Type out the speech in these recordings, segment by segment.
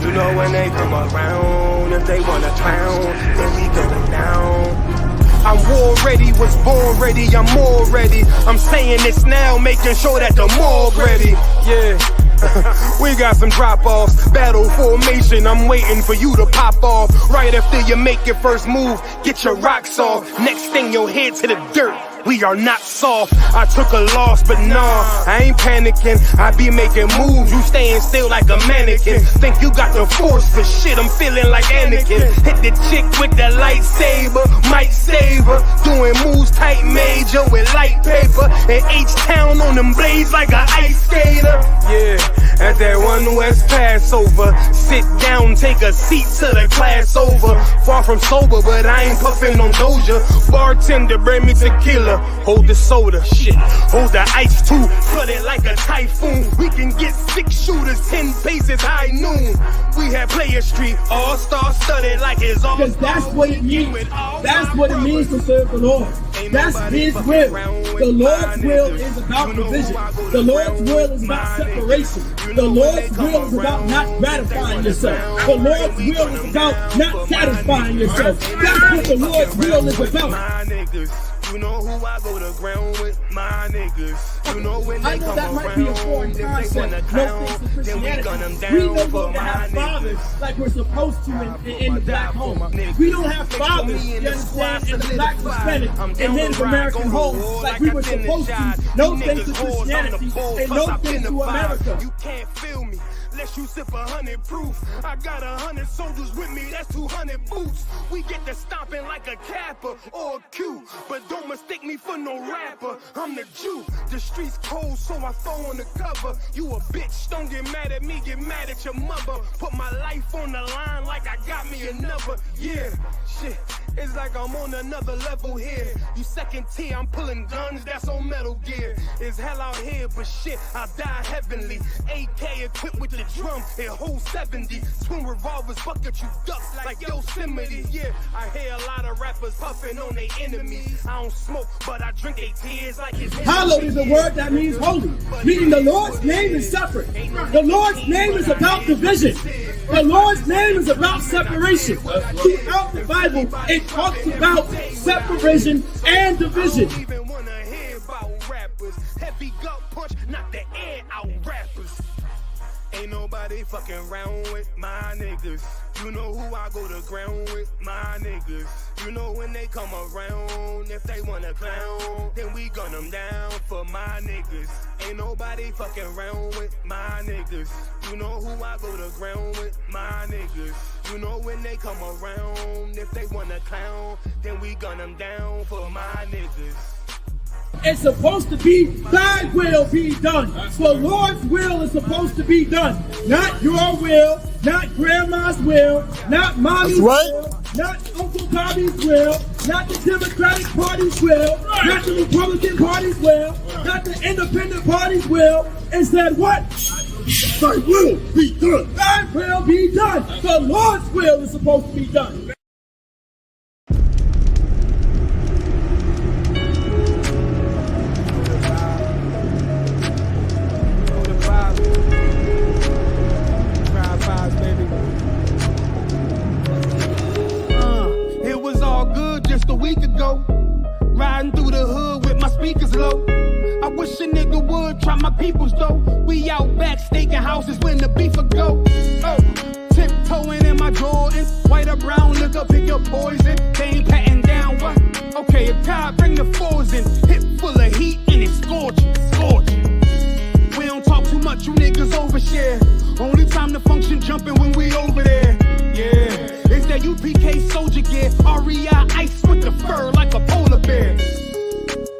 You know when they come around, if they wanna clown, then we get them down. I'm war ready, was born ready, I'm more ready. I'm saying this now, making sure that the morgue ready. Yeah. We got some drop-offs, battle formation, I'm waiting for you to pop off. Right after you make your first move, get your rocks off. Next thing you'll head to the dirt, we are not soft. I took a loss, but nah, I ain't panicking. I be making moves, you staying still like a mannequin. Think you got the force, but shit, I'm feeling like Anakin. Hit the chick with the lightsaber, might save her. Doing moves tight major with light paper. And H-Town on them blades like an ice skater. Yeah, at that one West Passover. Sit down, take a seat till the class over. Far from sober, but I ain't puffing on Doja. Bartender, bring me tequila. Hold the soda, shit. Hold the ice too. Flood it like a typhoon. We can get 6 shooters, 10 paces high noon. We have Player Street, all-star studded like it's all. Because that's what it means. That's what it means to serve the Lord. That's His will. The Lord's will is about provision. The Lord's will is about separation. The Lord's will is about not gratifying yourself. The Lord's will is about not satisfying yourself. That's what the Lord's will is about. You know who I go to ground with, my niggas. You know when I know that might be a foreign concept. No thanks to Christianity. We don't want to have fathers like we're supposed to in the black home. We don't have fathers, you understand, in the black Hispanic and Native American homes like we were supposed to. No thanks to Christianity and no thanks to America. You can't feel me. Unless you sip 100 proof. I got 100 soldiers with me, that's 200 boots. We get to stomping like a Kappa or a Q. But don't mistake me for no rapper, I'm the Jew. The streets cold, so I throw on the cover. You a bitch, don't get mad at me, get mad at your mother. Put my life on the line like I got me another. Yeah, shit, it's like I'm on another level here. You second tier, I'm pulling guns, that's on Metal Gear. It's hell out here, but shit, I die heavenly. AK equipped with the drum, it holds 70. Twin revolvers, bucket you ducks like Yosemite. Yeah, I hear a lot of rappers puffing on their enemies. I don't smoke, but I drink their tears like it's hallowed is a word that means holy, meaning the Lord's name is separate. The Lord's name is about division. The Lord's name is about separation. Throughout the Bible, it talks about separation and division. Even wanna hear about rappers. Heavy gut punch, knock the air out rappers. Ain't nobody fucking around with my niggas. You know who I go to ground with, my niggas. You know when they come around, if they wanna clown, then we gun them down for my niggas. Ain't nobody fucking around with my niggas. You know who I go to ground with, my niggas. You know when they come around, if they wanna clown, then we gun them down for my niggas. It's supposed to be thy will be done. The Lord's will is supposed to be done. Not your will, not grandma's will, not mommy's will, not Uncle Bobby's will, not the Democratic Party's will, not the Republican Party's will, not the Independent Party's will. It said what? Thy will be done. Thy will be done. The Lord's will is supposed to be done. Riding through the hood with my speakers low. I wish a nigga would try my peoples though. We out back staking houses when the beef will go. Oh, tiptoeing in my Jordans. White or brown, look up, pick up poison. They ain't patting down what? Okay, a God bring the fours in. Hip full of heat and it's scorching, scorching. We don't talk too much, you niggas overshare. Only time to function jumping when we over there. Yeah. It's that UPK soldier gear, REI ice with the fur like a polar bear.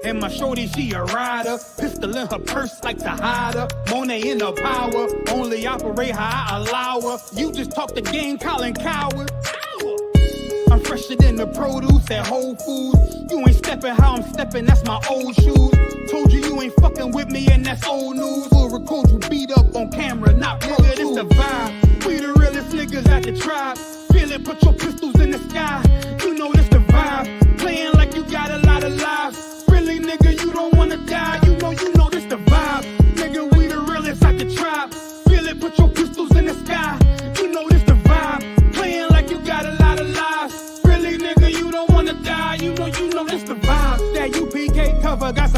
And my shorty, she a rider, pistol in her purse like to hide her. Monet in her power, only operate how I allow her. You just talk the game, Colin Coward. I'm fresher than the produce at Whole Foods. You ain't stepping how I'm stepping, that's my old shoes. Told you you ain't fucking with me and that's old news. We'll record you beat up on camera, not pro. It's the vibe. We the realest niggas at the tribe. Feel it, put your pistols in the sky. You know this the vibe. Playing like you got a lot of lives. Really, nigga, you don't wanna die. You know this the vibe. Nigga, we the realest at the tribe. Feel it, put your pistols in the sky. You know this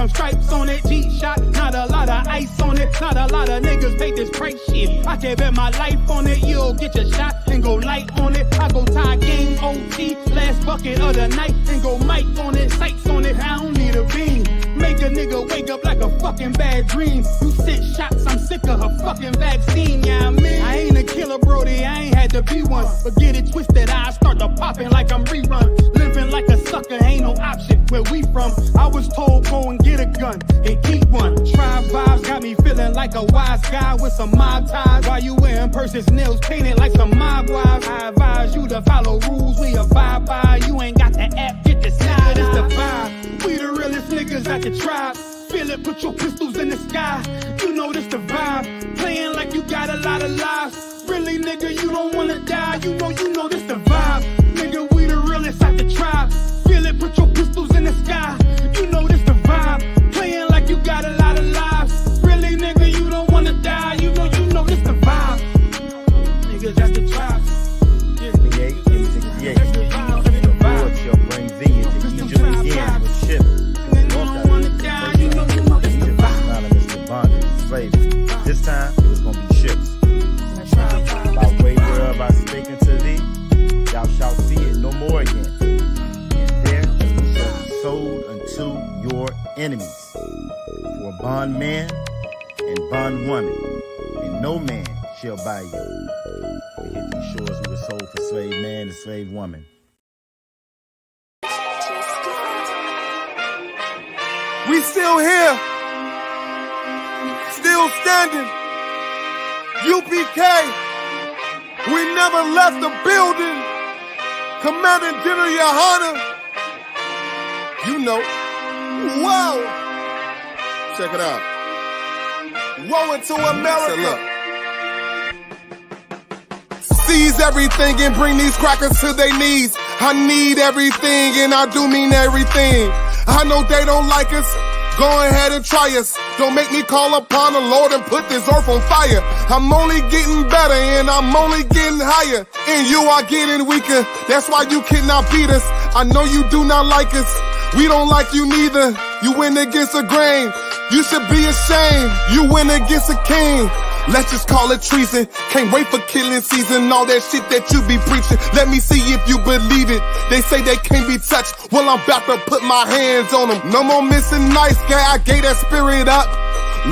some stripes on it, G-shot, not a lot of ice on it. Not a lot of niggas pay this price shit. I can bet my life on it, you'll get your shot and go light on it. I go tie game OT, last bucket of the night, and go mic on it, sights on it. I don't need a beam. Make a nigga wake up like a fucking bad dream. You sent shots, I'm sick of her fucking vaccine, yeah, I mean. I ain't a killer, brody, I ain't had to be one. But get it twisted, I start to popping like I'm rerun. Living like a sucker, ain't no option where we from. I was told go and get a gun and keep one. Tribe vibes got me feeling like a wise guy with some mob ties. While you wearing purses, nails painted like some mob wives. I advise you to follow rules we abide by. You ain't got the app, get the side, it's the vibe. We the realest niggas at the tribe. Feel it, put your pistols in the sky. You know this the vibe. Playing like you got a lot of lives. Really, nigga, you don't wanna die. You know this the vibe. Nigga, we the realest at the tribe. Feel it, put your pistols in the sky. You know this the vibe. Playing like you got a lot of lives. Really, nigga, you don't wanna die. You know this the vibe. Nigga, that's the tribe. Yeah. The Lord shall bring thee into Egypt again with ships. This time it was gonna be ships. By way whereof I spake unto thee, thou shalt see it no more again. And there it shall be sold unto your enemies for bondman and bondwoman, and no man shall buy you. We hit these shores, we were sold for slave man and slave woman. We still here. Still standing. UPK. We never left the building. Commanding General Yohana. You know. Whoa. Check it out. Woe into America. Seize everything and bring these crackers to their knees. I need everything and I do mean everything. I know they don't like us. Go ahead and try us. Don't make me call upon the Lord and put this earth on fire. I'm only getting better and I'm only getting higher. And you are getting weaker. That's why you cannot beat us. I know you do not like us. We don't like you neither. You went against the grain. You should be ashamed. You went against a king. Let's just call it treason. Can't wait for killing season. All that shit that you be preaching. Let me see if you believe it. They say they can't be touched. Well, I'm about to put my hands on them. No more missing nice guy. I gave that spirit up.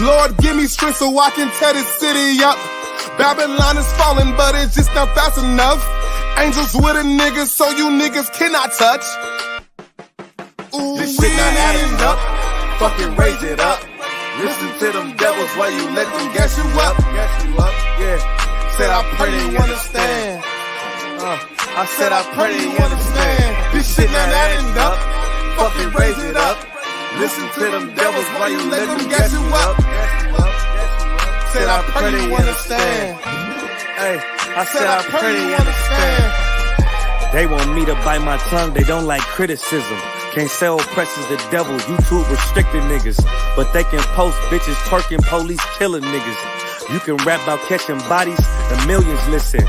Lord, give me strength so I can tear this city up. Babylon is falling, but it's just not fast enough. Angels with a nigga, so you niggas cannot touch. Ooh, this shit not adding up. Fucking raise it up. Listen to them devils while you let them gas you up. Yeah. Said I pray they understand. I said I pray they understand. This shit not adding up. Fucking raise it up. Listen to them devils while you let them gas you up. Said I pray they understand. Hey, I said I pray they understand. They want me to bite my tongue, they don't like criticism. Can't say oppressors the devil, YouTube restricted niggas. But they can post bitches twerking, police killing niggas. You can rap about catching bodies, the millions listen.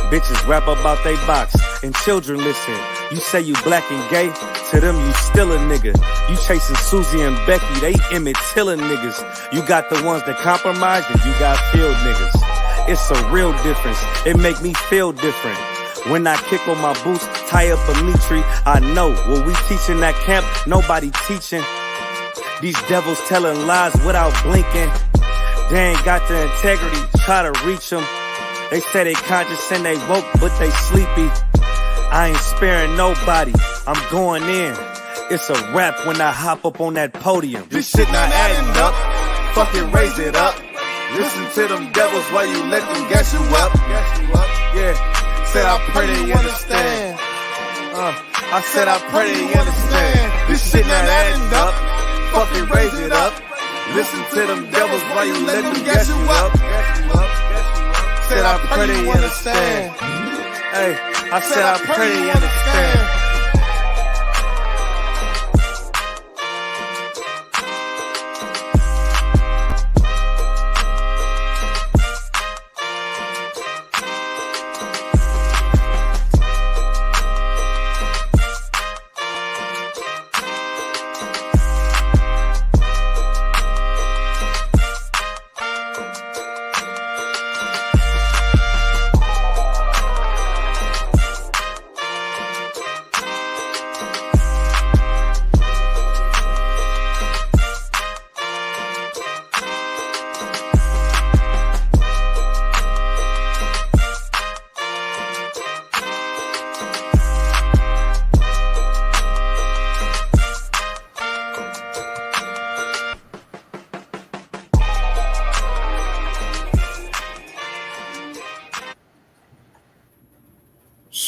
Bitches rap about they box, and children listen. You say you black and gay, to them you still a nigga. You chasing Susie and Becky, they Emmett Tillin niggas. You got the ones that compromise, and you got field niggas. It's a real difference, it make me feel different. When I kick on my boots, tie up a meat tree, I know what we teaching at camp, nobody teaching. These devils telling lies without blinking. They ain't got the integrity, try to reach them. They say they conscious and they woke, but they sleepy. I ain't sparing nobody, I'm going in. It's a rap when I hop up on that podium. This shit not adding up, fucking raise it up. Listen to them devils while you let them gas you up. Yeah. Said I pray they understand. I said I pray they understand. This shit not adding up. Fucking raise it up. Listen to them devils while you let them gas you up. Said I pray they understand. Hey, I said I pray they understand.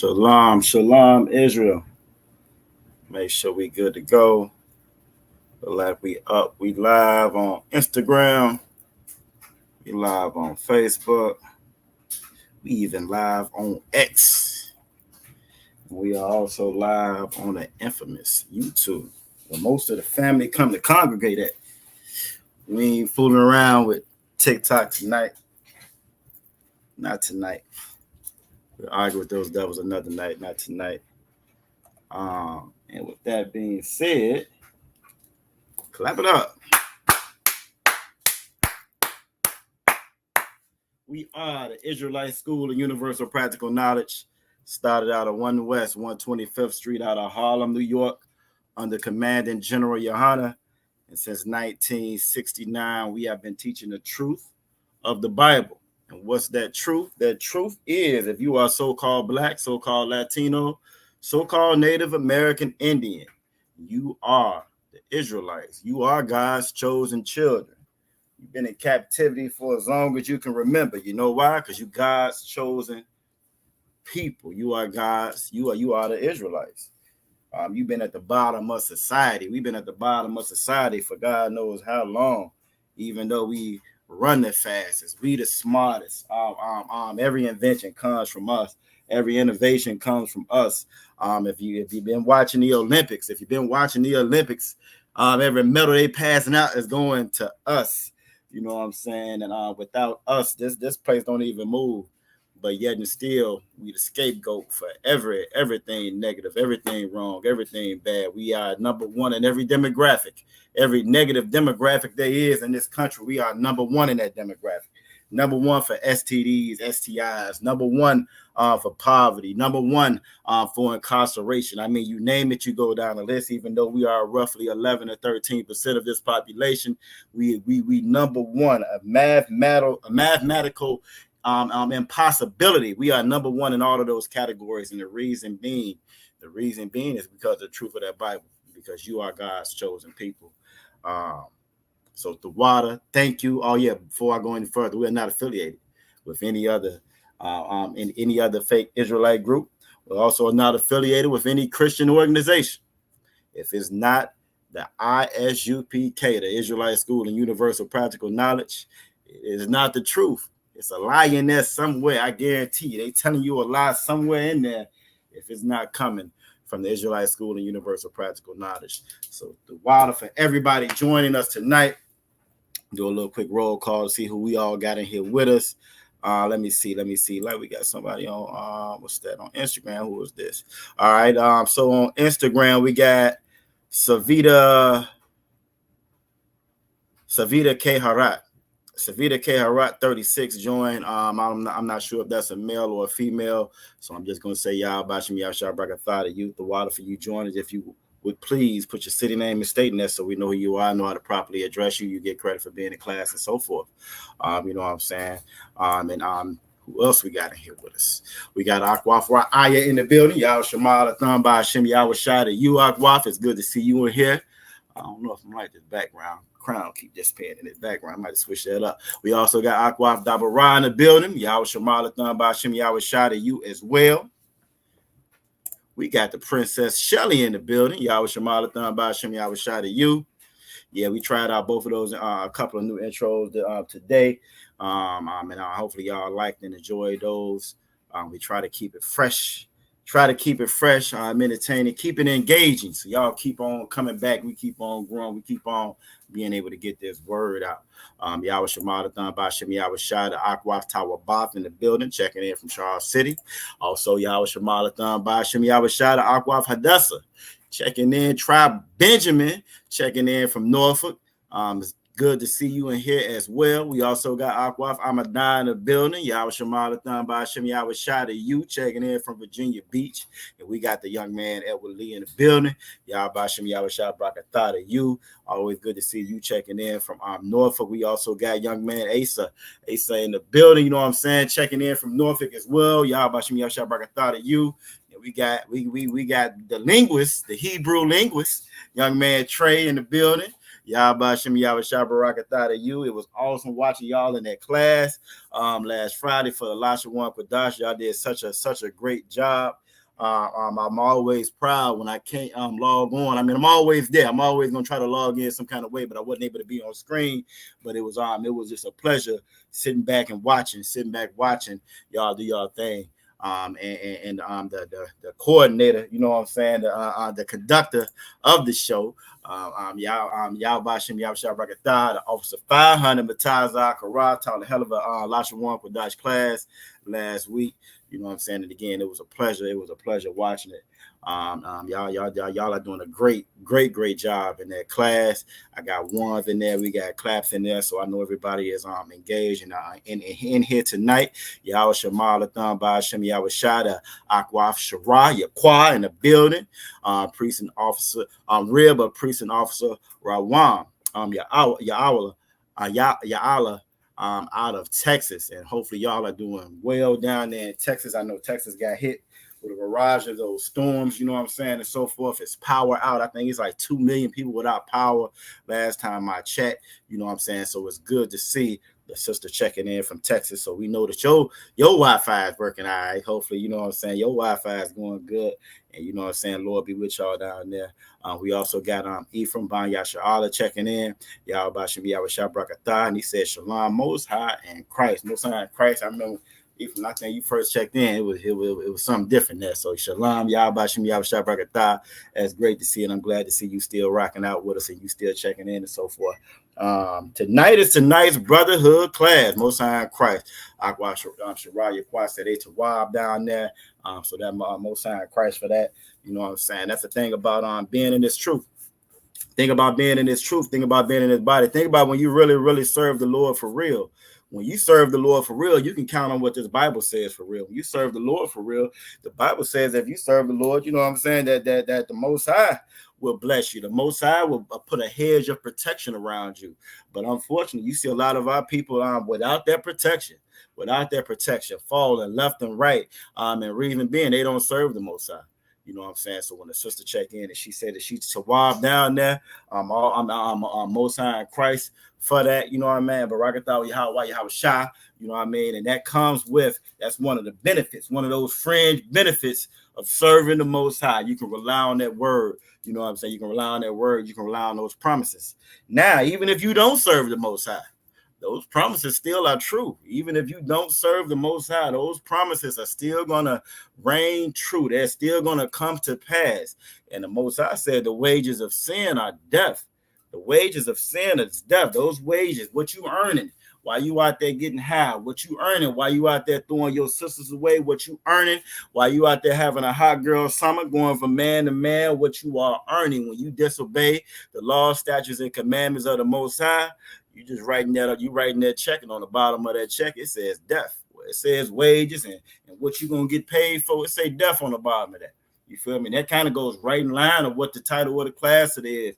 Shalom, shalom, Israel. Make sure we good to go. Look like we up. We live on Instagram. We live on Facebook. We even live on X. We are also live on the infamous YouTube, where most of the family come to congregate at. We ain't fooling around with TikTok tonight. Not tonight. We'll argue with those devils another night, not tonight. And with that being said, clap it up. We are the Israelite School of Universal Practical Knowledge. Started out of 1 West, 125th Street out of Harlem, New York, under Commanding General Yohana. And since 1969, we have been teaching the truth of the Bible. And what's that truth? That truth is, if you are so-called Black, so-called Latino, so-called Native American Indian, you are the Israelites. You are God's chosen children. You've been in captivity for as long as you can remember. You know why? Because you God's chosen people. You are God's, you are the Israelites. You've been at the bottom of society. We've been at the bottom of society for God knows how long, even though we run the fastest, we the smartest. Every invention comes from us. Every innovation comes from us. If you've been watching the Olympics, every medal they passing out is going to us. You know what I'm saying? And without us, this place don't even move. But yet and still, we the scapegoat for everything negative, everything wrong, everything bad. We are number one in every demographic, every negative demographic there is in this country. We are number one in that demographic. Number one for STDs, STIs. Number one for poverty. Number one for incarceration. I mean, you name it, you go down the list. Even though we are roughly 11 or 13% of this population, we number one. A mathematical impossibility. We are number one in all of those categories, and the reason being is because of the truth of that Bible. Because you are God's chosen people. So the water, thank you. Oh yeah, before I go any further, we are not affiliated with any other in any other fake Israelite group. We're also not affiliated with any Christian organization. If it's not the ISUPK, the Israelite School and Universal Practical Knowledge, it is not the truth. It's a lie in there somewhere. I guarantee you, they telling you a lie somewhere in there if it's not coming from the Israelite School and Universal Practical Knowledge. So the water for everybody joining us tonight. Do a little quick roll call to see who we all got in here with us. Let me see. Like we got somebody on what's that on Instagram? Who is this? All right. So on Instagram we got Savita K. Harat. Savita K. Harat 36 joined. I'm not sure if that's a male or a female, so I'm just gonna say y'all Bashim Yashar Brakatha to you. The water for you joiners. If you would please put your city name and state in there so we know who you are, know how to properly address you. You get credit for being in class and so forth. You know what I'm saying? Who else we got in here with us? We got Akwaf Aya in the building. Y'all Shamal Atham by Hashem Yahweh to you, Akwaf. It's good to see you in here. I don't know if I'm like this background. Crown keep disappearing in the background. I might switch that up. We also got Akwaf Dabara in the building. Yahweh Shamal Atham by Hashem Yahweh to you as well. We got the Princess Shelly in the building. Yahweh Shemalathon by Hashem Yahweh to you. Yeah, we tried out both of those, a couple of new intros today. And hopefully y'all liked and enjoyed those. We try to keep it fresh. Entertaining, keep it engaging. So y'all keep on coming back. We keep on growing. We keep on being able to get this word out. Yahweh Shemalathon by Hashem Yahweh to Akwaf Tower Both in the building, checking in from Charles City. Also, Yahweh Shemalathon by Hashem Yahweh to Akwaf Hadassah, checking in. Tribe Benjamin, checking in from Norfolk. It's good to see you in here as well. We also got Akwaf Amadan in the building. Yahweh Shemalathon by Hashem Yahweh to you, checking in from Virginia Beach. And we got the young man Edward Lee in the building. Yahweh Hashem Yahweh Brakatha to you. Always good to see you checking in from Norfolk. We also got young man Asa in the building. You know what I'm saying? Checking in from Norfolk as well. Yahweh Hashem Yahweh Brakatha to you. And we got the linguist, the Hebrew linguist, young man Trey in the building. Yahweh Shem Yahweh Shabarakatha to you. It was awesome watching y'all in that class last Friday for the Lasha One Padash. Y'all did such a great job. I'm always proud when I can't log on. I mean, I'm always there. I'm always gonna try to log in some kind of way, but I wasn't able to be on screen. But it was just a pleasure sitting back watching y'all do y'all thing. The coordinator, you know what I'm saying, the conductor of the show, y'all Bashim Yabshah Brakatah, the Officer 500 Matazah Karah taught a hell of a Lasha One Kodash class last week. You know what I'm saying? And again, it was a pleasure. It was a pleasure watching it. Y'all are doing a great job in that class. I got ones in there, we got claps in there, so I know everybody is engaged and in here tonight. Y'all Shamal Atham Bashim Yawashada Akwaf Shara Yakwa in the building. Precinct Officer Rib, Precinct Officer Rawam Ya'ala out of Texas, and hopefully y'all are doing well down there in Texas. I know Texas got hit with a barrage of those storms, you know what I'm saying, and so forth. It's power out. I think it's like 2 million people without power last time I checked, you know what I'm saying. So it's good to see the sister checking in from Texas, so we know that your Wi-Fi is working all right. Hopefully, you know what I'm saying, your Wi-Fi is going good, and you know what I'm saying, Lord be with y'all down there. We also got Ephraim Ban Yasha'Allah checking in. Y'all Bashim Yawashah Brakatah, and he said Shalom Most High and Christ. Most High and Christ. I remember Ephraim, I think you first checked in, it was something different there. So Shalom, Y'all Bashim Yawashah Brakatah. That's great to see, and I'm glad to see you still rocking out with us and you still checking in and so forth. Tonight's brotherhood class. Most High in Christ. Aqua Shariah Kwa said they to Wab down there. So that Most High in Christ for that. You know what I'm saying? That's the thing about being in this truth. Think about being in this truth. Think about being in this body. Think about when you really serve the Lord for real. When you serve the Lord for real, you can count on what this Bible says for real. When you serve the Lord for real, the Bible says if you serve the Lord, you know what I'm saying, that the Most High will bless you. The Most High will put a hedge of protection around you. But unfortunately, you see a lot of our people without that protection, falling left and right. And reason being, they don't serve the Most High. You know what I'm saying? So when the sister checked in and she said that she's Tawab down there, I'm Most High in Christ for that, you know what I mean? Barakatah Yahweh, you know what I mean? And that comes with, that's one of the benefits, one of those fringe benefits of serving the Most High. You can rely on that word, you know what I'm saying? You can rely on that word, you can rely on those promises. Now, even if you don't serve the Most High, those promises still are true. Even if you don't serve the Most High, those promises are still going to reign true. They're still going to come to pass. And the Most High said the wages of sin are death. The wages of sin is death. Those wages, what you earning while you out there getting high, what you earning while you out there throwing your sisters away, what you earning while you out there having a hot girl summer, going from man to man, what you are earning when you disobey the law, statutes, and commandments of the Most High. You just writing that up. You writing that check, and on the bottom of that check, it says death. It says wages and what you're going to get paid for. It say death on the bottom of that. You feel me? That kind of goes right in line of what the title of the class it is.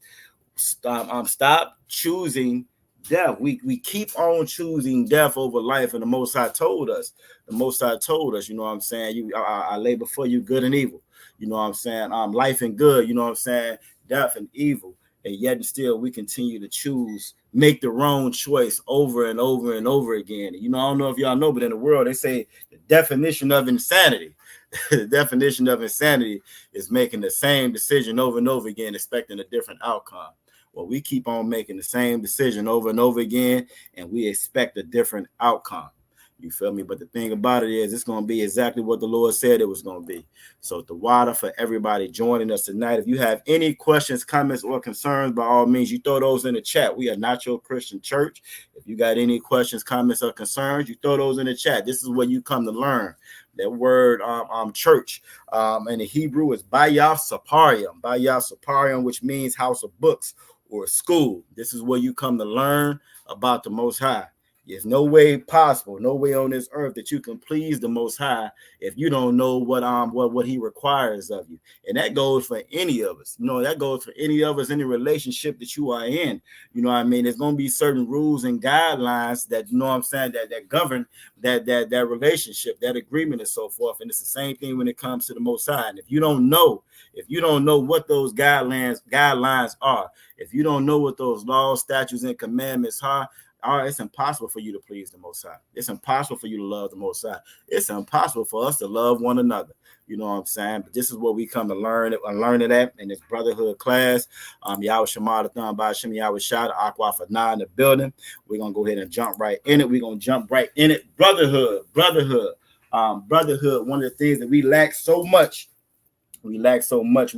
Stop choosing death. We keep on choosing death over life, and the Most High told us. You know what I'm saying? I lay before you good and evil. You know what I'm saying? Life and good. You know what I'm saying? Death and evil. And yet and still we continue to choose, make the wrong choice over and over and over again. You know, I don't know if y'all know, but in the world they say the definition of insanity. The definition of insanity is making the same decision over and over again, expecting a different outcome. Well, we keep on making the same decision over and over again, and we expect a different outcome. You feel me? But the thing about it is it's going to be exactly what the Lord said it was going to be. So the water for everybody joining us tonight. If you have any questions, comments, or concerns, by all means, you throw those in the chat. We are not your Christian church. If you got any questions, comments, or concerns, you throw those in the chat. This is where you come to learn. That word church in the Hebrew is Bayah Saparium, which means house of books or school. This is where you come to learn about the Most High. There's no way possible, no way on this earth that you can please the Most High if you don't know what He requires of you. And that goes for any of us. You know, that goes for any of us, any relationship that you are in. You know what I mean? There's going to be certain rules and guidelines that, you know what I'm saying, that govern that relationship, that agreement, and so forth. And it's the same thing when it comes to the Most High. And if you don't know what those guidelines are, if you don't know what those laws, statutes, and commandments are, It's impossible for you to please the Most High. It's impossible for you to love the Most High. It's impossible for us to love one another. You know what I'm saying? But this is what we come to learn it at in this brotherhood class. Yahweh Shema Thon by Shem Yahweh Shah Aqua for 9 in the building. We're gonna go ahead and jump right in it. We're gonna jump right in it. Brotherhood. Brotherhood. One of the things that we lack so much. We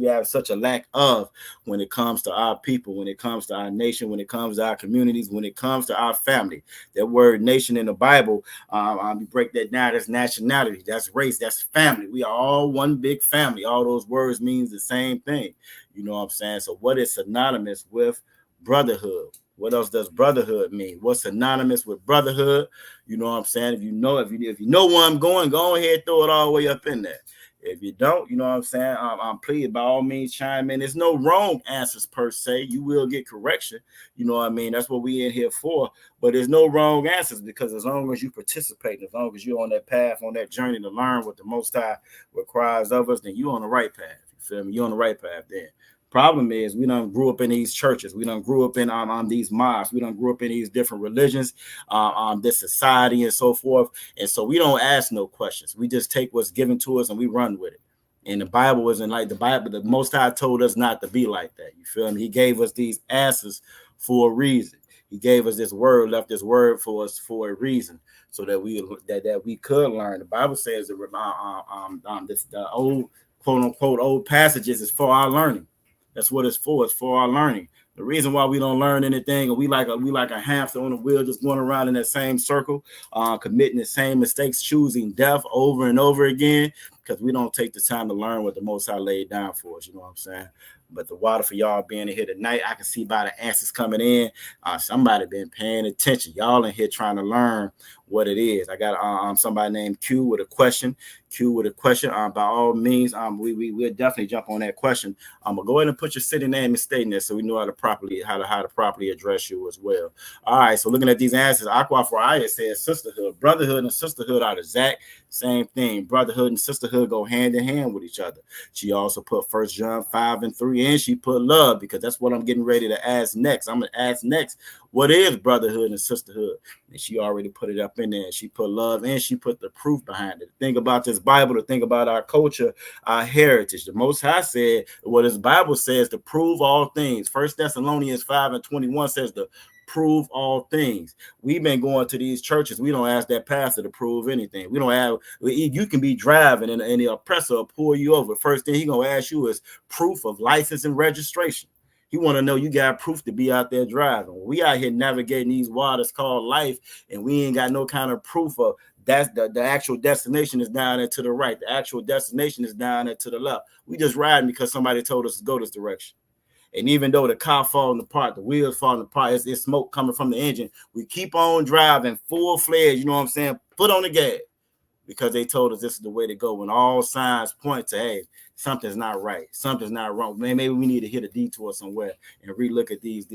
have such a lack of when it comes to our people, when it comes to our nation, when it comes to our communities, when it comes to our family. That word nation in the Bible, we break that down. That's nationality, that's race, that's family. We are all one big family. All those words means the same thing. You know what I'm saying? So what is synonymous with brotherhood? What else does brotherhood mean? What's synonymous with brotherhood? You know what I'm saying? If you know where I'm going, go ahead, throw it all the way up in there. If you don't, you know what I'm saying? I'm pleased by all means chime in. There's no wrong answers per se. You will get correction. You know what I mean? That's what we in here for. But there's no wrong answers because as long as you participate, as long as you're on that path, on that journey to learn what the Most High requires of us, then you're on the right path. You feel me? You're on the right path then. Problem is, we done grew up in these churches. We done grew up in these mosques. We done grew up in these different religions, this society and so forth. And so we don't ask no questions. We just take what's given to us and we run with it. And the Bible isn't like the Bible. The Most High told us not to be like that. You feel me? He gave us these answers for a reason. He gave us this word, left this word for us for a reason, so that we could learn. The Bible says that the old quote unquote old passages is for our learning. That's what it's for. It's for our learning. The reason why we don't learn anything, and we like a hamster on the wheel, just going around in that same circle, committing the same mistakes, choosing death over and over again, because we don't take the time to learn what the Most High laid down for us. You know what I'm saying? But the water for y'all being in here tonight, I can see by the answers coming in. Somebody been paying attention. Y'all in here trying to learn what it is. I got somebody named Q with a question. By all means, we'll definitely jump on that question. I'm gonna go ahead and put your city name and state in there so we know how to properly address you as well. All right. So looking at these answers, Aqua for Aya says sisterhood, brotherhood, and sisterhood are the exact same thing. Brotherhood and sisterhood go hand in hand with each other. She also put 1 John 5:3, and she put love, because that's what I'm getting ready to ask next. I'm gonna ask next, what is brotherhood and sisterhood? And she already put it up in there. She put love and she put the proof behind it. Think about this Bible, to think about our culture, our heritage. The Most High said what his Bible says, to prove all things. 1 Thessalonians 5:21 says to prove all things. We've been going to these churches. We don't ask that pastor to prove anything. We don't have, you can be driving and the oppressor will pull you over. First thing he gonna ask you is proof of license and registration. He want to know you got proof to be out there driving. We out here navigating these waters called life, and we ain't got no kind of proof of that. The actual destination is down there to the right. The actual destination is down there to the left. We just riding because somebody told us to go this direction. And even though the car falling apart, the wheels falling apart, it's smoke coming from the engine, we keep on driving full-fledged, you know what I'm saying, foot on the gas, because they told us this is the way to go, when all signs point to, hey, something's not right, something's not wrong. Maybe we need to hit a detour somewhere and relook at these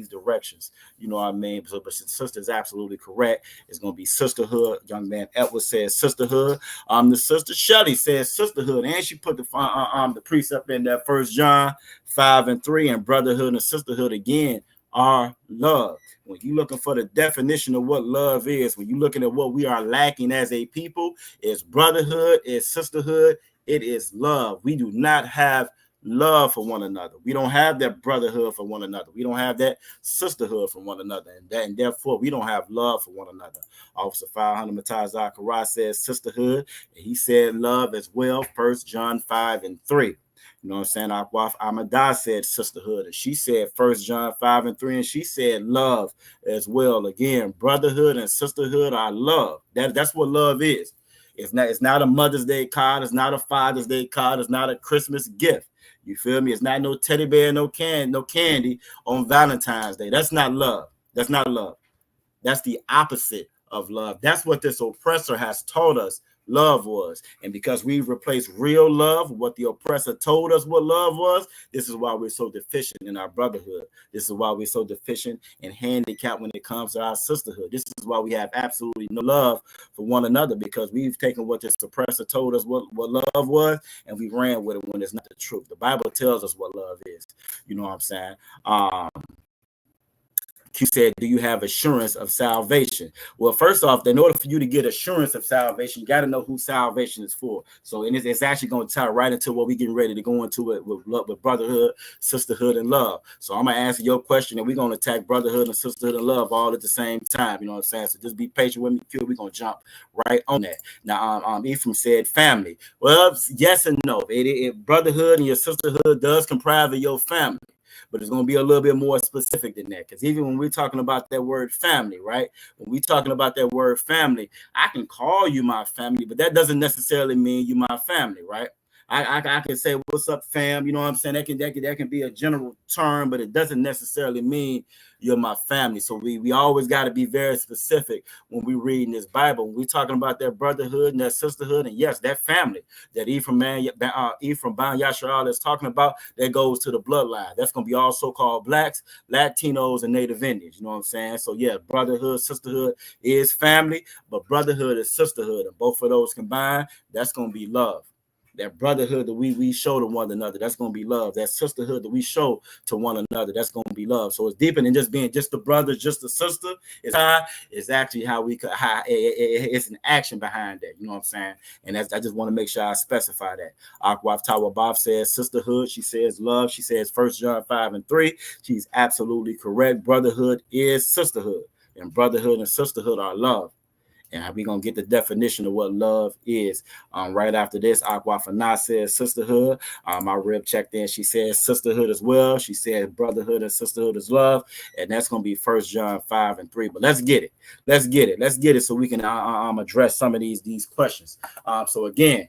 directions. You know what I mean? But sister's absolutely correct. It's going to be sisterhood. Young man Edward says sisterhood. The sister Shelly says sisterhood, and she put the precept in there, 1 John 5:3, and brotherhood and sisterhood again are love. When you're looking for the definition of what love is, when you're looking at what we are lacking as a people, it's brotherhood, it's sisterhood, it is love. We do not have love for one another. We don't have that brotherhood for one another. We don't have that sisterhood for one another. And therefore, we don't have love for one another. Officer 500 Matai Zachariah says sisterhood, and he said love as well, 1 John 5:3. You know what I'm saying? Akwaf Amadah said sisterhood, and she said 1 John 5:3, and she said love as well. Again, brotherhood and sisterhood are love. That's what love is. It's not a Mother's Day card. It's not a Father's Day card. It's not a Christmas gift. You feel me? It's not no teddy bear, no candy on Valentine's Day. That's not love. That's not love. That's the opposite of love. That's what this oppressor has taught us love was. And because we've replaced real love, what the oppressor told us what love was, this is why we're so deficient in our brotherhood. This is why we're so deficient and handicapped when it comes to our sisterhood. This is why we have absolutely no love for one another, because we've taken what this oppressor told us what love was, and we ran with it when it's not the truth. The Bible tells us what love is. You know what I'm saying? Q said, do you have assurance of salvation? Well, first off, in order for you to get assurance of salvation, you got to know who salvation is for. So and it's actually going to tie right into what we're getting ready to go into it with brotherhood, sisterhood, and love. So I'm going to answer your question, and we're going to attack brotherhood and sisterhood and love all at the same time. You know what I'm saying? So just be patient with me, Q. We're going to jump right on that. Now, Ephraim said family. Well, yes and no. Brotherhood and your sisterhood does comprise of your family. But it's going to be a little bit more specific than that. Because even when we're talking about that word family, right? When we're talking about that word family, I can call you my family, but that doesn't necessarily mean you my family, right? I can say, what's up, fam? You know what I'm saying? That can be a general term, but it doesn't necessarily mean you're my family. So we always got to be very specific when we reading this Bible. When we're talking about that brotherhood and that sisterhood, and yes, that family that Ephraim Ban Yashar is talking about, that goes to the bloodline. That's going to be all so-called blacks, Latinos, and Native Indians. You know what I'm saying? So yeah, brotherhood, sisterhood is family, but brotherhood is sisterhood. And both of those combined, that's going to be love. That brotherhood that we show to one another, that's going to be love. That sisterhood that we show to one another, that's going to be love. So it's deeper than just being just the brother, just the sister. It's actually it's an action behind that. You know what I'm saying? And I just want to make sure I specify that. Akwaf Tawabaf says sisterhood. She says love. She says 1 John 5:3. She's absolutely correct. Brotherhood is sisterhood, and brotherhood and sisterhood are love. And we're going to get the definition of what love is. Right after this, Aquafana says sisterhood. My rib checked in. She says sisterhood as well. She said brotherhood and sisterhood is love. And that's going to be 1 John 5:3. But let's get it. Let's get it so we can address some of these questions. So again,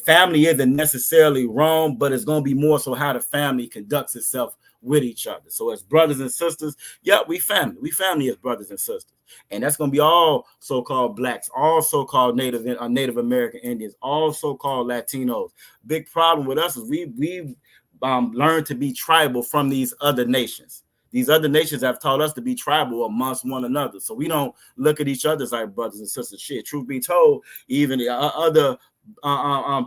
family isn't necessarily wrong, but it's going to be more so how the family conducts itself with each other. So as brothers and sisters, yeah, we family. We family as brothers and sisters. And that's going to be all so-called blacks, all so-called Native American Indians, all so-called Latinos. Big problem with us is we learned to be tribal from these other nations. These other nations have taught us to be tribal amongst one another. So we don't look at each other as like brothers and sisters. Shit, truth be told, even the other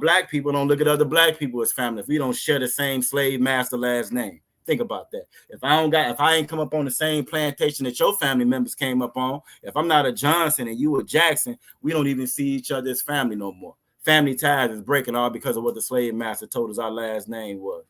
black people don't look at other black people as family. If we don't share the same slave master last name. Think about that. If I ain't come up on the same plantation that your family members came up on, if I'm not a Johnson and you a Jackson, we don't even see each other as family no more. Family ties is breaking all because of what the slave master told us our last name was.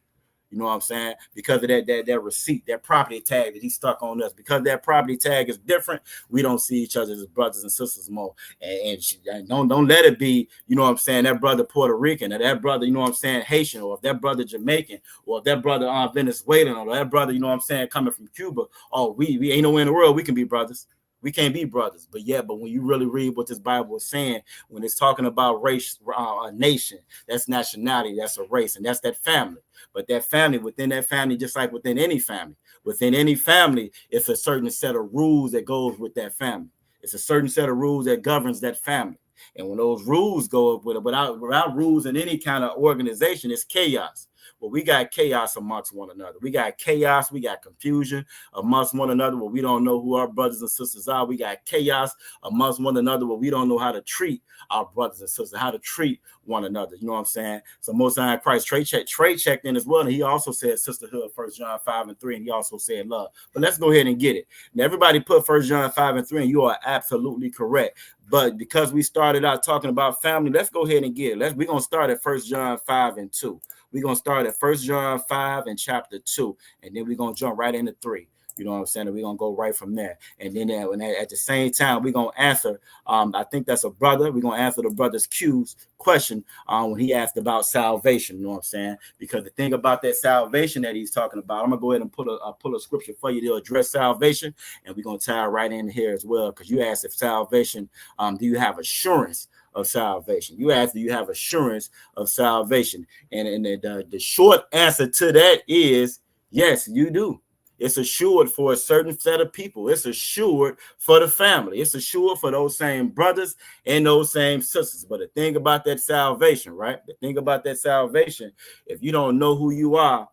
You know what I'm saying? Because of that receipt, that property tag that he stuck on us. Because that property tag is different, we don't see each other as brothers and sisters more. And don't let it be, you know what I'm saying, that brother Puerto Rican, or that brother, you know what I'm saying, Haitian, or if that brother Jamaican, or if that brother Venezuelan, or that brother, you know what I'm saying, coming from Cuba. Oh, we ain't nowhere in the world we can be brothers. We can't be brothers. But when you really read what this Bible is saying, when it's talking about race, a nation, that's nationality, that's a race, and that's that family. But that family, within that family, just like within any family, it's a certain set of rules that goes with that family. It's a certain set of rules that governs that family. And when those rules go up without rules in any kind of organization, it's chaos. Well, we got chaos amongst one another. We got chaos. We got confusion amongst one another where we don't know who our brothers and sisters are. We got chaos amongst one another where we don't know how to treat our brothers and sisters, how to treat one another. You know what I'm saying? So Most High Christ Trey checked in as well. And he also said sisterhood, 1 John 5:3. And he also said love. But let's go ahead and get it. Now, everybody put 1 John 5:3, and you are absolutely correct. But because we started out talking about family, let's go ahead and get it. We're going to start at 1 John 5:2. We're going to start at 1 John 5 and chapter 2. And then we're going to jump right into 3. You know what I'm saying? And we're going to go right from there. And then at the same time, we're going to answer, I think that's a brother. We're going to answer the brother's Q's question when he asked about salvation. You know what I'm saying? Because the thing about that salvation that he's talking about, I'm going to go ahead and pull a scripture for you to address salvation. And we're going to tie it right in here as well. Because you asked if salvation, do you have assurance of salvation? You asked, do you have assurance of salvation? And the short answer to that is yes, you do. It's assured for a certain set of people. It's assured for the family. It's assured for those same brothers and those same sisters. But the thing about that salvation, right? The thing about that salvation, if you don't know who you are,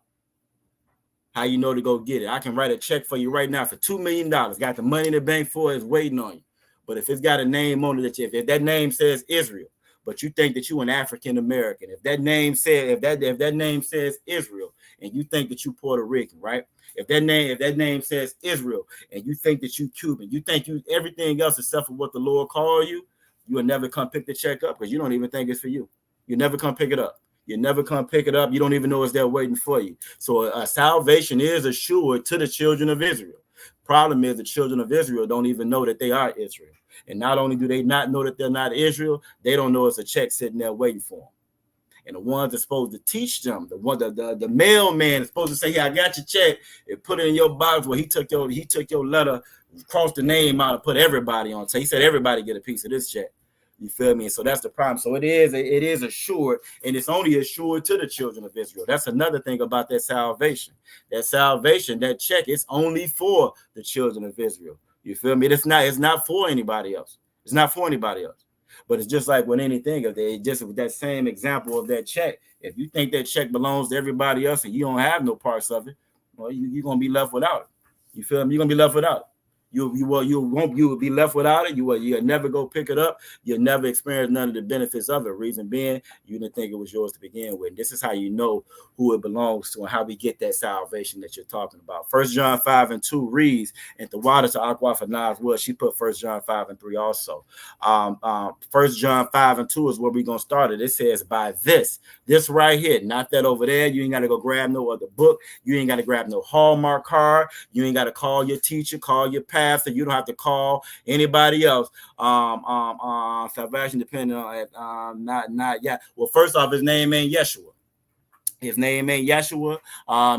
how you know to go get it? I can write a check for you right now for $2 million. Got the money in the bank for it, it's waiting on you. But if it's got a name on it, if that name says Israel, but you think that you an African American. If that name says Israel, and you think that you Puerto Rican, right? If that name says Israel, and you think that you Cuban, you think you everything else except for what the Lord called you, you will never come pick the check up because you don't even think it's for you. You never come pick it up. You never come pick it up. You don't even know it's there waiting for you. So salvation is assured to the children of Israel. Problem is the children of Israel don't even know that they are Israel. And not only do they not know that they're not Israel, they don't know it's a check sitting there waiting for them. And the ones that's supposed to teach them, the mailman is supposed to say, "Yeah, I got your check," and put it in your box. Well, he took your letter, crossed the name out, and put everybody on. So he said everybody get a piece of this check. You feel me? So that's the problem. So it is assured, and it's only assured to the children of Israel. That's another thing about that salvation. That check is only for the children of Israel. You feel me? It's not for anybody else. It's not for anybody else. But it's just like with anything, if they just with that same example of that check, if you think that check belongs to everybody else and you don't have no parts of it, well, you're gonna be left without it. You feel me? You're gonna be left without it. You will be left without it. You'll never go pick it up. You'll never experience none of the benefits of it. Reason being, you didn't think it was yours to begin with. This is how you know who it belongs to and how we get that salvation that you're talking about. 1 John 5:2 reads, "And the water to aqua for Nas was." She put 1 John 5:3 also. 1 John 5:2 is where we're gonna start it. It says, "By this right here, not that over there. You ain't got to go grab no other book. You ain't got to grab no Hallmark card. You ain't got to call your teacher, call your pastor. You don't have to call anybody else. Salvation depending on not yet. Well, first off, his name ain't Yeshua. His name ain't Yeshua.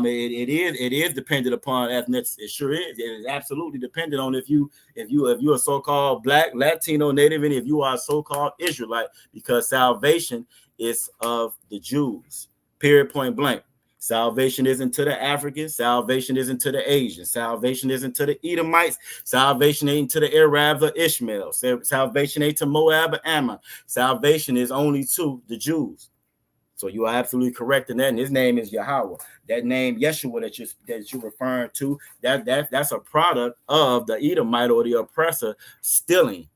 It is dependent upon ethnicity. It sure is. It is absolutely dependent on if you're a so-called Black, Latino, Native, and if you are a so-called Israelite, because salvation is of the Jews. Period. Point blank. Salvation isn't to the Africans. Salvation isn't to the Asians. Salvation isn't to the Edomites. Salvation ain't to the Arabs or Ishmael. Salvation ain't to Moab or Ammon. Salvation is only to the Jews. So you are absolutely correct in that. And his name is Yahweh. That name Yeshua that you're referring to, that's a product of the Edomite or the oppressor stealing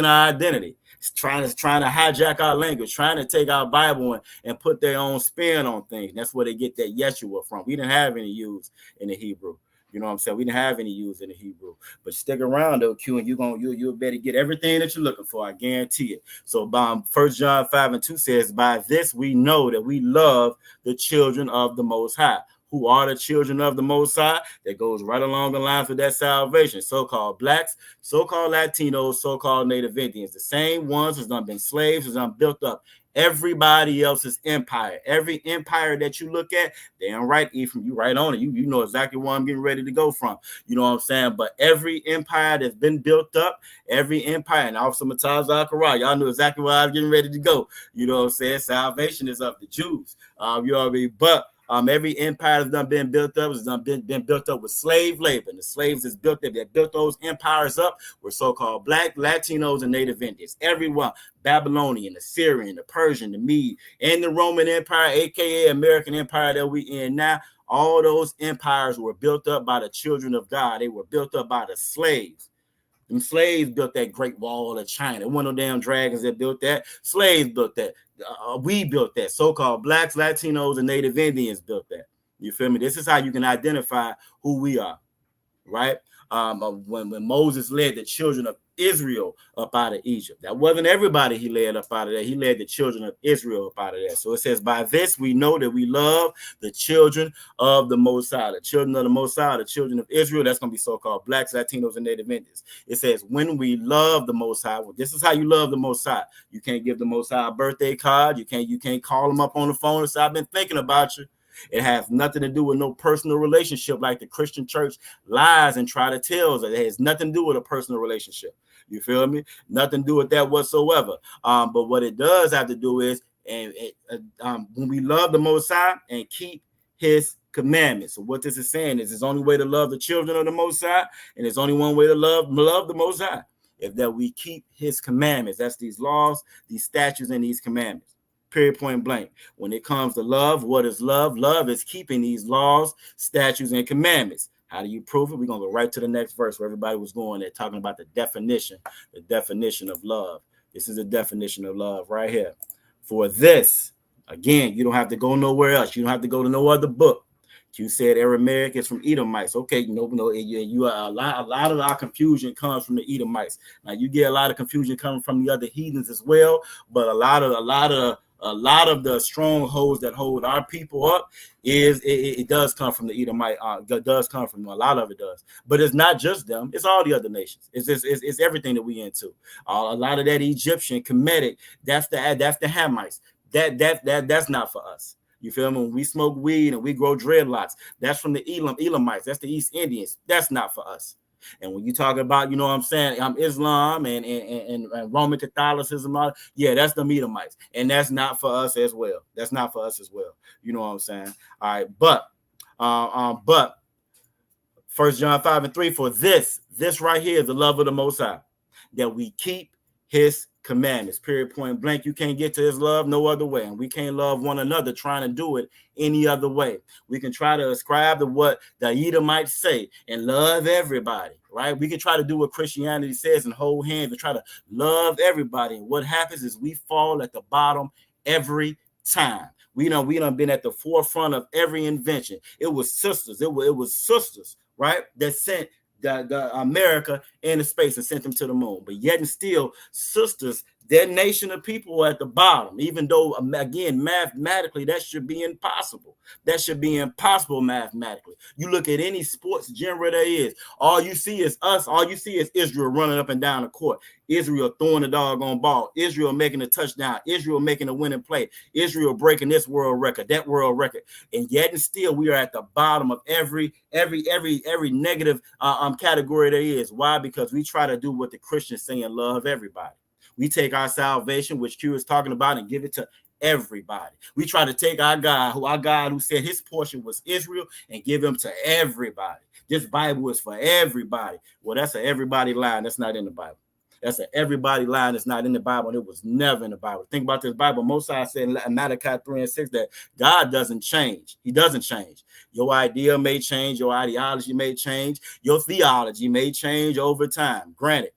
our identity. Trying to hijack our language, trying to take our Bible and put their own spin on things. That's where they get that Yeshua from. We didn't have any U's in the Hebrew. You know what I'm saying? We didn't have any U's in the Hebrew. But stick around though, Q, and you'll better get everything that you're looking for. I guarantee it. So 1 John 5:2 says, "By this we know that we love the children of the Most High." Who are the children of the Most High? That goes right along the lines with that salvation. So-called Blacks, so-called Latinos, so-called Native Indians. The same ones has done been slaves, has done built up everybody else's empire. Every empire that you look at, damn right, Ephraim, you right on it. You know exactly where I'm getting ready to go from. You know what I'm saying? But every empire that's been built up, every empire, and also Mataz Zachariah, y'all knew exactly where I was getting ready to go. You know what I'm saying? Salvation is of the Jews. You already, but every empire that's done been built up has done been built up with slave labor. And the slaves that built those empires up were so-called Black, Latinos, and Native Indians. Everyone, Babylonian, the Syrian, the Persian, the Mede, and the Roman Empire, aka American Empire that we in now. All those empires were built up by the children of God. They were built up by the slaves. Them slaves built that Great Wall of China. It wasn't no damn dragons that built that. Slaves built that. We built that. So-called Blacks, Latinos, and Native Indians built that. You feel me? This is how you can identify who we are, right? When Moses led the children of Israel up out of Egypt, that wasn't everybody he led up out of there. He led the children of Israel up out of there. So it says, "By this we know that we love the children of the Most High." The children of the Most High, the children of Israel, that's going to be so-called Blacks, Latinos, and Native Indians. It says, "When we love the Most High." Well, this is how you love the Most High. You can't give the Most High a birthday card. You can't call him up on the phone and say, "I've been thinking about you." It has nothing to do with no personal relationship like the Christian church lies and try to tell us. It has nothing to do with a personal relationship. You feel me? Nothing to do with that whatsoever. But what it does have to do is, when we love the Most High and keep his commandments. So what this is saying is, there's only way to love the children of the Most High, and there's only one way to love the Most High, if that we keep his commandments. That's these laws, these statutes, and these commandments. Period, point blank. When it comes to love, what is love? Love is keeping these laws, statutes, and commandments. How do you prove it? We're going to go right to the next verse where everybody was going there, talking about the definition of love. This is the definition of love right here. For this, again, you don't have to go nowhere else. You don't have to go to no other book. You said Aramaic is from Edomites. Okay, no, you are a lot of our confusion comes from the Edomites. Now you get a lot of confusion coming from the other heathens as well, but a lot of the strongholds that hold our people up it does come from the Edomite. It does come from a lot of it does, but it's not just them. It's all the other nations. It's everything that we into. A lot of that Egyptian Kemetic, that's the Hamites. That's not for us. You feel me? When we smoke weed and we grow dreadlocks, that's from the Elamites. That's the East Indians. That's not for us. And when you talk about, you know what I'm saying, Islam and Roman Catholicism, yeah, that's the Edomites. And that's not for us as well. That's not for us as well. You know what I'm saying? All right, but 1 John 5:3, for this right here is the love of the Most High, that we keep his commandments, period, point blank. You can't get to his love no other way, and we can't love one another trying to do it any other way. We can try to ascribe to what the Edomites say and love everybody, right? We can try to do what Christianity says and hold hands and try to love everybody, and what happens is we fall at the bottom every time. We done been at the forefront of every invention. It was sisters, it was sisters, right, that sent the America into space and sent them to the moon. But yet and still, sisters, their nation of people are at the bottom, even though, again, mathematically, that should be impossible. That should be impossible mathematically. You look at any sports genre there is, all you see is us. All you see is Israel running up and down the court. Israel throwing the doggone ball. Israel making a touchdown. Israel making a winning play. Israel breaking this world record, that world record. And yet and still, we are at the bottom of every negative category there is. Why? Because we try to do what the Christians say and love everybody. We take our salvation, which Q is talking about, and give it to everybody. We try to take our God who said his portion was Israel, and give him to everybody. This Bible is for everybody. Well, that's an everybody line. That's not in the Bible. That's an everybody line that's not in the Bible, and it was never in the Bible. Think about this Bible. Mosiah said in Malachi 3:6 that God doesn't change. He doesn't change. Your idea may change. Your ideology may change. Your theology may change over time. Granted,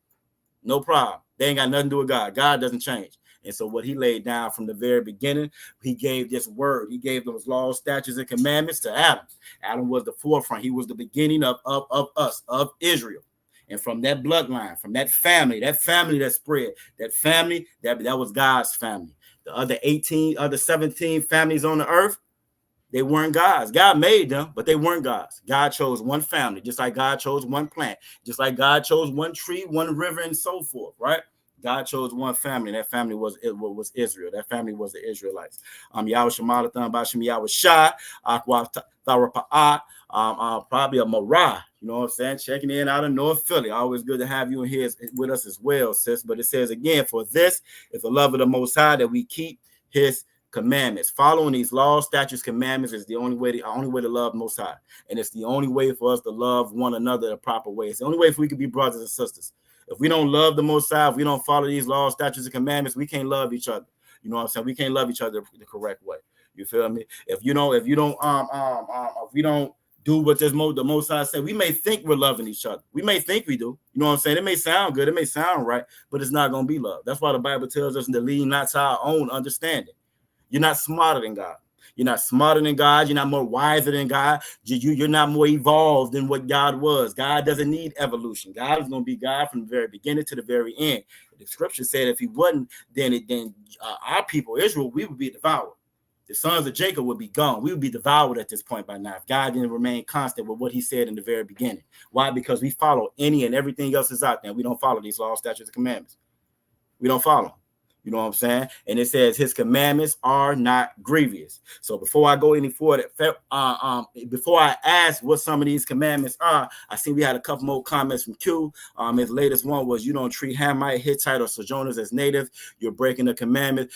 no problem. They ain't got nothing to do with God. God doesn't change. And so what he laid down from the very beginning, he gave this word. He gave those laws, statutes, and commandments to Adam. Adam was the forefront. He was the beginning of us, of Israel. And from that bloodline, from that family that spread, that family, that was God's family. The other 17 families on the earth, they weren't God's. God made them, but they weren't God's. God chose one family, just like God chose one plant, just like God chose one tree, one river, and so forth, right? God chose one family, and that family was Israel. That family was the Israelites. Yahweh Shemalathan Bashim Yahweh Shah, Aqua Tharapa'at, probably a Marah, you know what I'm saying? Checking in out of North Philly. Always good to have you in here with us as well, sis. But it says again, for this is the love of the Most High, that we keep his commandments. Following these laws, statutes, commandments is the only way to love Most High. And it's the only way for us to love one another the proper way. It's the only way we can be brothers and sisters. If we don't love the Most High, if we don't follow these laws, statutes, and commandments, we can't love each other. You know what I'm saying? We can't love each other the correct way. You feel me? If we don't do what the Most High said, we may think we're loving each other. We may think we do. You know what I'm saying? It may sound good, it may sound right, but it's not going to be love. That's why the Bible tells us to lean not to our own understanding. You're not smarter than God. You're not smarter than God. You're not more wiser than God. You're not more evolved than what God was. God doesn't need evolution. God is going to be God from the very beginning to the very end. The scripture said if he wasn't, then our people, Israel, we would be devoured. The sons of Jacob would be gone. We would be devoured at this point by now if God didn't remain constant with what he said in the very beginning. Why? Because we follow any and everything else is out there. We don't follow these laws, statutes, and commandments. We don't follow them. You know what I'm saying? And it says his commandments are not grievous. So before I go any further, before I ask what some of these commandments are, I see we had a couple more comments from Q. His latest one was, you don't treat Hamite, Hittite, or Sojourners as native. You're breaking the commandment.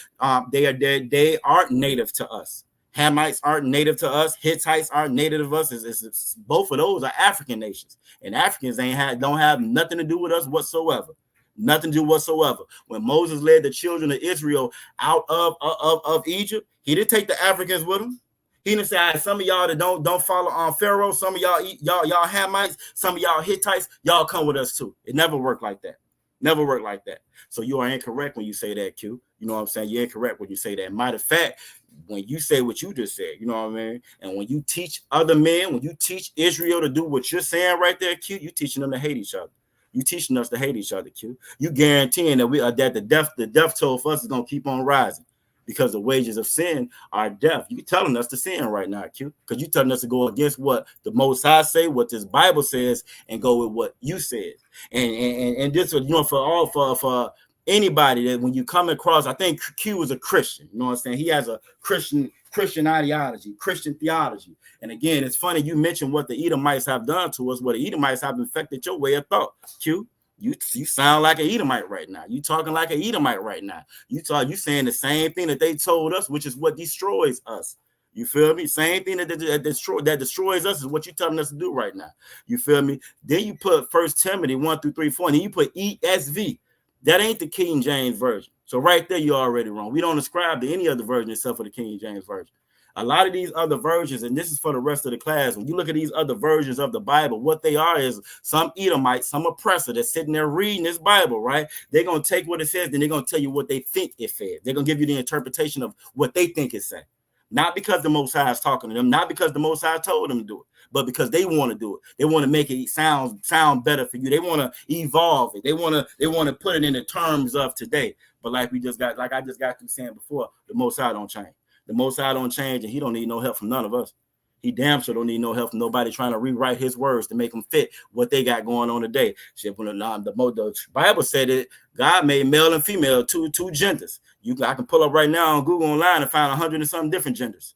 They aren't native to us. Hamites aren't native to us. Hittites aren't native to us. It's both of those are African nations. And Africans don't have nothing to do with us whatsoever. Nothing to do whatsoever. When Moses led the children of Israel out of Egypt, he didn't take the Africans with him. He didn't say, some of y'all that don't follow Pharaoh, some of y'all Hamites, some of y'all Hittites, y'all come with us too. It never worked like that. Never work like that. So you are incorrect when you say that, Q. You know what I'm saying? You're incorrect when you say that. Matter of fact, when you say what you just said, you know what I mean? And when you teach other men, when you teach Israel to do what you're saying right there, Q, you teaching them to hate each other. You teaching us to hate each other, Q. You guaranteeing that that the death toll for us is gonna keep on rising because the wages of sin are death. You telling us to sin right now, Q, because you telling us to go against what the Most High say, what this Bible says, and go with what you said. And this, you know, for anybody that when you come across, I think Q is a Christian. You know what I'm saying? He has a Christian ideology, Christian theology. And again, it's funny you mentioned what the Edomites have done to us. What the Edomites have infected your way of thought. Q, you sound like an Edomite right now. You talking like an Edomite right now. You saying the same thing that they told us, which is what destroys us. You feel me? Same thing that destroys us is what you're telling us to do right now. You feel me? Then you put 1 Timothy 1-3-4, and then you put ESV. That ain't the King James Version. So right there, you're already wrong. We don't ascribe to any other version except for the King James Version. A lot of these other versions, and this is for the rest of the class, when you look at these other versions of the Bible, what they are is some Edomite, some oppressor that's sitting there reading this Bible, right? They're going to take what it says, then they're going to tell you what they think it says. They're going to give you the interpretation of what they think it says. Not because the Most High is talking to them, not because the Most High told them to do it, but because they want to do it. They want to make it sound better for you. They want to evolve it. They want to put it in the terms of today. But like I just got through saying before, the Most High don't change. The Most High don't change, and he don't need no help from none of us. He damn sure don't need no help from nobody trying to rewrite his words to make them fit what they got going on today. The Bible said it. God made male and female two genders. I can pull up right now on Google online and find 100 and something different genders.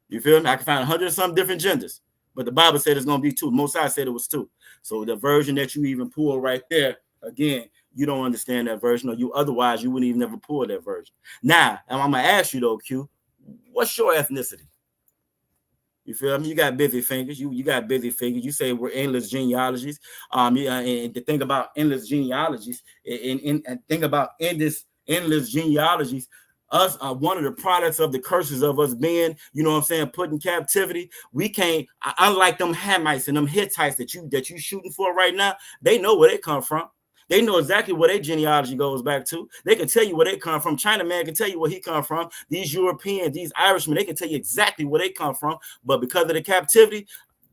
You feel me? I can find 100 and something different genders. But the Bible said it's going to be 2. Most High said it was 2. So the version that you even pull right there, again, you don't understand that version, or otherwise you wouldn't even never pull that version. Now, I'm going to ask you though, Q, what's your ethnicity? You feel me? You got busy fingers. You got busy fingers. You say we're endless genealogies. And to think about endless genealogies and think about endless genealogies, us are one of the products of the curses of us being, you know what I'm saying, put in captivity. We can't, unlike them Hamites and them Hittites that you shooting for right now, they know where they come from. They know exactly where their genealogy goes back to. They can tell you where they come from. Chinaman can tell you where he come from. These Europeans, these Irishmen, they can tell you exactly where they come from. But because of the captivity,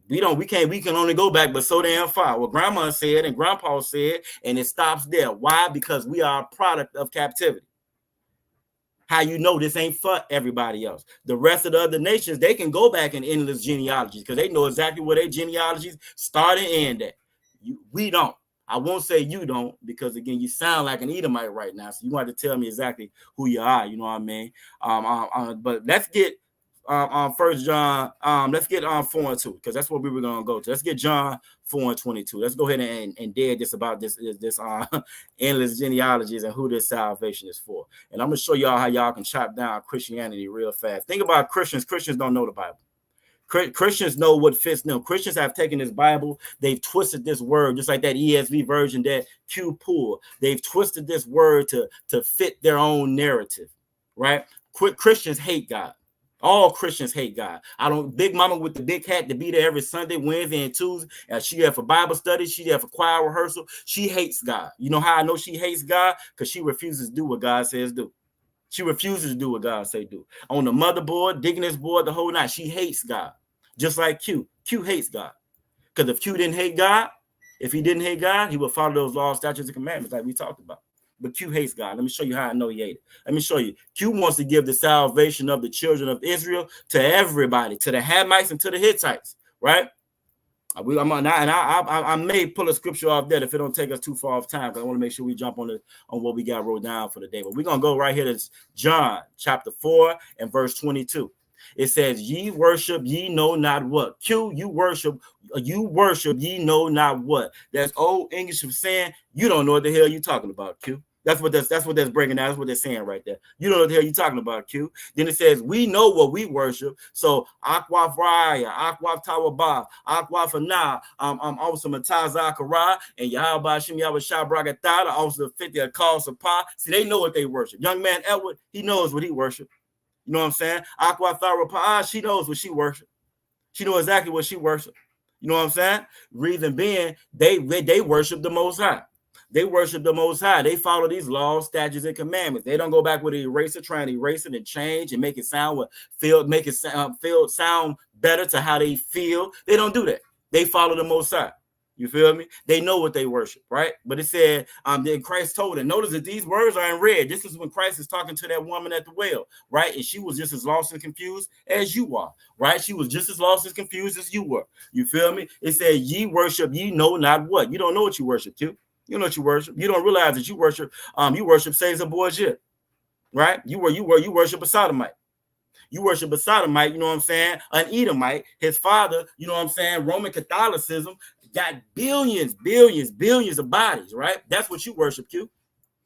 we can only go back but so damn far. What grandma said and grandpa said, and it stops there. Why? Because we are a product of captivity. How you know this ain't for everybody else? The rest of the other nations, they can go back in endless genealogies because they know exactly where their genealogies start and end at. We don't. I won't say you don't, because again, you sound like an Edomite right now. So you want to tell me exactly who you are. You know what I mean? But let's get 1 John. Let's get 4:2, because that's what we were gonna go to. Let's get John 4:22. Let's go ahead and dead this about this endless genealogies and who this salvation is for. And I'm gonna show y'all how y'all can chop down Christianity real fast. Think about Christians. Christians don't know the Bible. Christians know what fits them. Christians have taken this Bible, they've twisted this word, just like that ESV version that Q pulled. They've twisted this word to fit their own narrative, right? Christians hate God. All Christians hate God. Big Mama with the big hat to be there every Sunday, Wednesday, and Tuesday. And she there for Bible study. She there for choir rehearsal. She hates God. You know how I know she hates God? Because she refuses to do what God says do. She refuses to do what God say do. On the motherboard, digging this board the whole night. She hates God. Just like Q. Q hates God. Because if Q didn't hate God, if he didn't hate God, he would follow those laws, statutes, and commandments like we talked about. But Q hates God. Let me show you how I know he hates it. Let me show you. Q wants to give the salvation of the children of Israel to everybody, to the Hamites and to the Hittites, right? I may pull a scripture off there if it don't take us too far off time, because I want to make sure we jump on what we got wrote down for the day. But we're going to go right here to John chapter 4 and verse 22. It says, ye worship, ye know not what. Q, you worship, ye know not what. That's old English of saying, you don't know what the hell you talking about, Q. That's what that's breaking down. That's what they're saying right there. You don't know what the hell you're talking about, Q. Then it says, we know what we worship. So Aqua Fraya, Aqua Tawaba, Aqua Fana, also Mataza Kara, and Yahaba Shim Yahba Shabragatala, also 50 call Sapa. See, they know what they worship. Young man Edward, he knows what he worship. You know what I'm saying? Aqua Tharapa, she knows what she worship. She knows exactly what she worship. You know what I'm saying? Reason being, they worship the Most High. They worship the Most High. They follow these laws, statutes, and commandments. They don't go back with an eraser, trying to erase it and change and make it sound sound better to how they feel. They don't do that. They follow the Most High. You feel me? They know what they worship, right? But it said, then Christ told them, notice that these words are in red. This is when Christ is talking to that woman at the well, right? And she was just as lost and confused as you are, right? She was just as lost and confused as you were. You feel me? It said, ye worship, ye know not what. You don't know what you worship, too. You know what you worship. You don't realize that you worship Caesar Borgia, right? You worship a sodomite. You worship a sodomite, you know what I'm saying? An Edomite, his father, you know what I'm saying? Roman Catholicism got billions of bodies, right? That's what you worship, Q.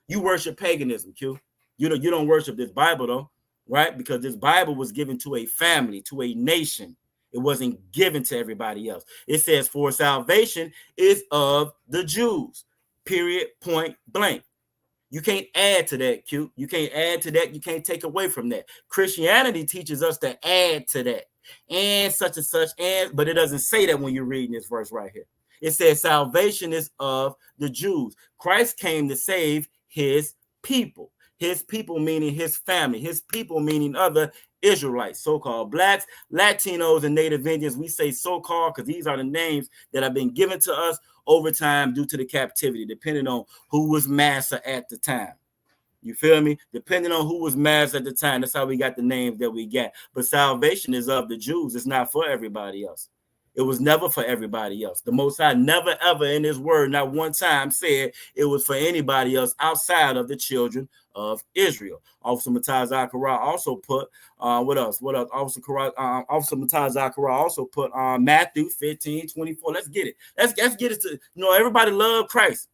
You worship paganism, Q. You don't worship this Bible, though, right? Because this Bible was given to a family, to a nation. It wasn't given to everybody else. It says, for salvation is of the Jews, period, point blank. You can't add to that, Q. You can't add to that. You can't take away from that. Christianity teaches us to add to that and such and such, but it doesn't say that when you're reading this verse right here. It says salvation is of the Jews. Christ came to save his people. His people meaning his family. His people meaning other Israelites, so-called blacks, Latinos, and Native Indians. We say so-called because these are the names that have been given to us over time due to the captivity, depending on who was master at the time. You feel me? Depending on who was master at the time, that's how we got the names that we got. But salvation is of the Jews. It's not for everybody else. It was never for everybody else. The Most High never, ever in his word, not one time said it was for anybody else outside of the children of Israel. Officer Matai Zachariah also put, what else? Officer Matai Zachariah also put Matthew 15:24. Let's get it. Let's get it to, everybody love Christ.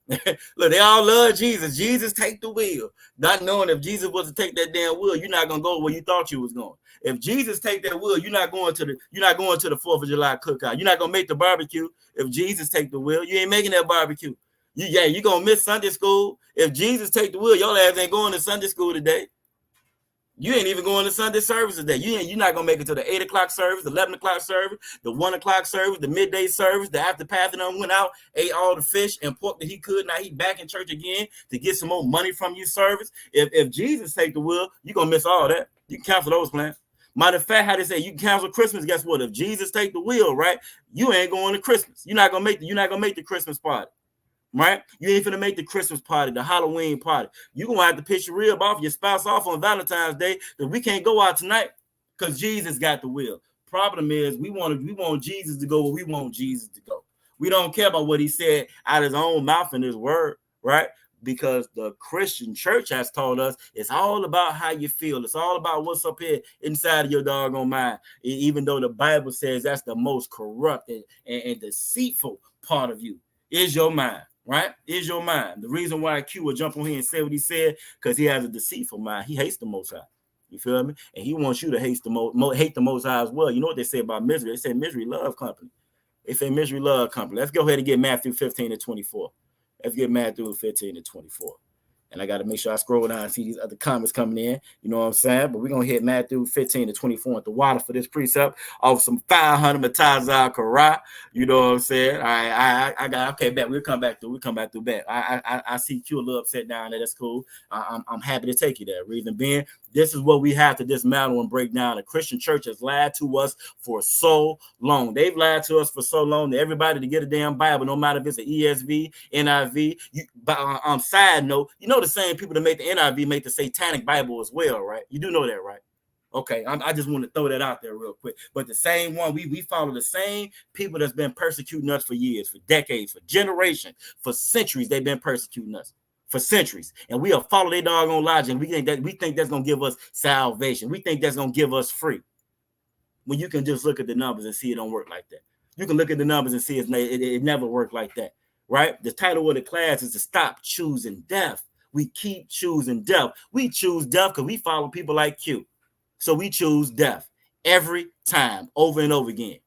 Look, they all love Jesus. Jesus take the wheel. Not knowing if Jesus was to take that damn wheel, you're not gonna go where you thought you was going. If Jesus take that wheel, you're not going to the 4th of July cookout. You're not gonna make the barbecue. If Jesus take the wheel, you ain't making that barbecue. You're gonna miss Sunday school. If Jesus take the wheel, your ass ain't going to Sunday school today. You ain't even going to Sunday service today. You're not gonna make it to the 8 o'clock service, the 11 o'clock service, the 1 o'clock service, the midday service, the after Pathanon went out, ate all the fish and pork that he could. Now he back in church again to get some more money from you service. If Jesus take the wheel, you're gonna miss all that. You can cancel those plans. Matter of fact, how they say you can cancel Christmas. Guess what? If Jesus take the wheel, right, you ain't going to Christmas. You're not gonna make the Christmas party. Right? You ain't finna make the Christmas party, the Halloween party. You're gonna have to pitch your rib off, your spouse off on Valentine's Day, that we can't go out tonight because Jesus got the will. Problem is, we want Jesus to go where we want Jesus to go. We don't care about what he said out of his own mouth in his word, right? Because the Christian church has taught us it's all about how you feel. It's all about what's up here inside of your doggone mind. Even though the Bible says that's the most corrupt and deceitful part of you is your mind. Right? Is your mind. The reason why Q will jump on here and say what he said, because he has a deceitful mind. He hates the Most High. You feel me? And he wants you to hate the Most High as well. You know what they say about misery? They say misery love company. They say misery love company. Let's go ahead and get Matthew 15:24. Let's get Matthew 15:24. And I got to make sure I scroll down and see these other comments coming in. You know what I'm saying? But we're going to hit Matthew 15:24 at the water for this precept off some 500 Matazah Karat. You know what I'm saying? All right, I got, okay, bet. We'll come back through bet. I see Q a little upset down there. That's cool. I'm happy to take you there. Reason being, this is what we have to dismantle and break down. The Christian church has lied to us for so long. They've lied to us for so long that everybody to get a damn Bible, no matter if it's an ESV, NIV. Side note, you know the same people that make the NIV make the Satanic Bible as well, right? You do know that, right? Okay, I just want to throw that out there real quick. But the same one, we follow the same people that's been persecuting us for years, for decades, for generations, for centuries. They've been persecuting us for centuries, and we'll follow their doggone logic. And we think that's gonna give us salvation. We think that's gonna give us free. When you can just look at the numbers and see it don't work like that. You can look at the numbers and see it never worked like that, right? The title of the class is to stop choosing death. We keep choosing death. We choose death because we follow people like Q. So we choose death every time, over and over again.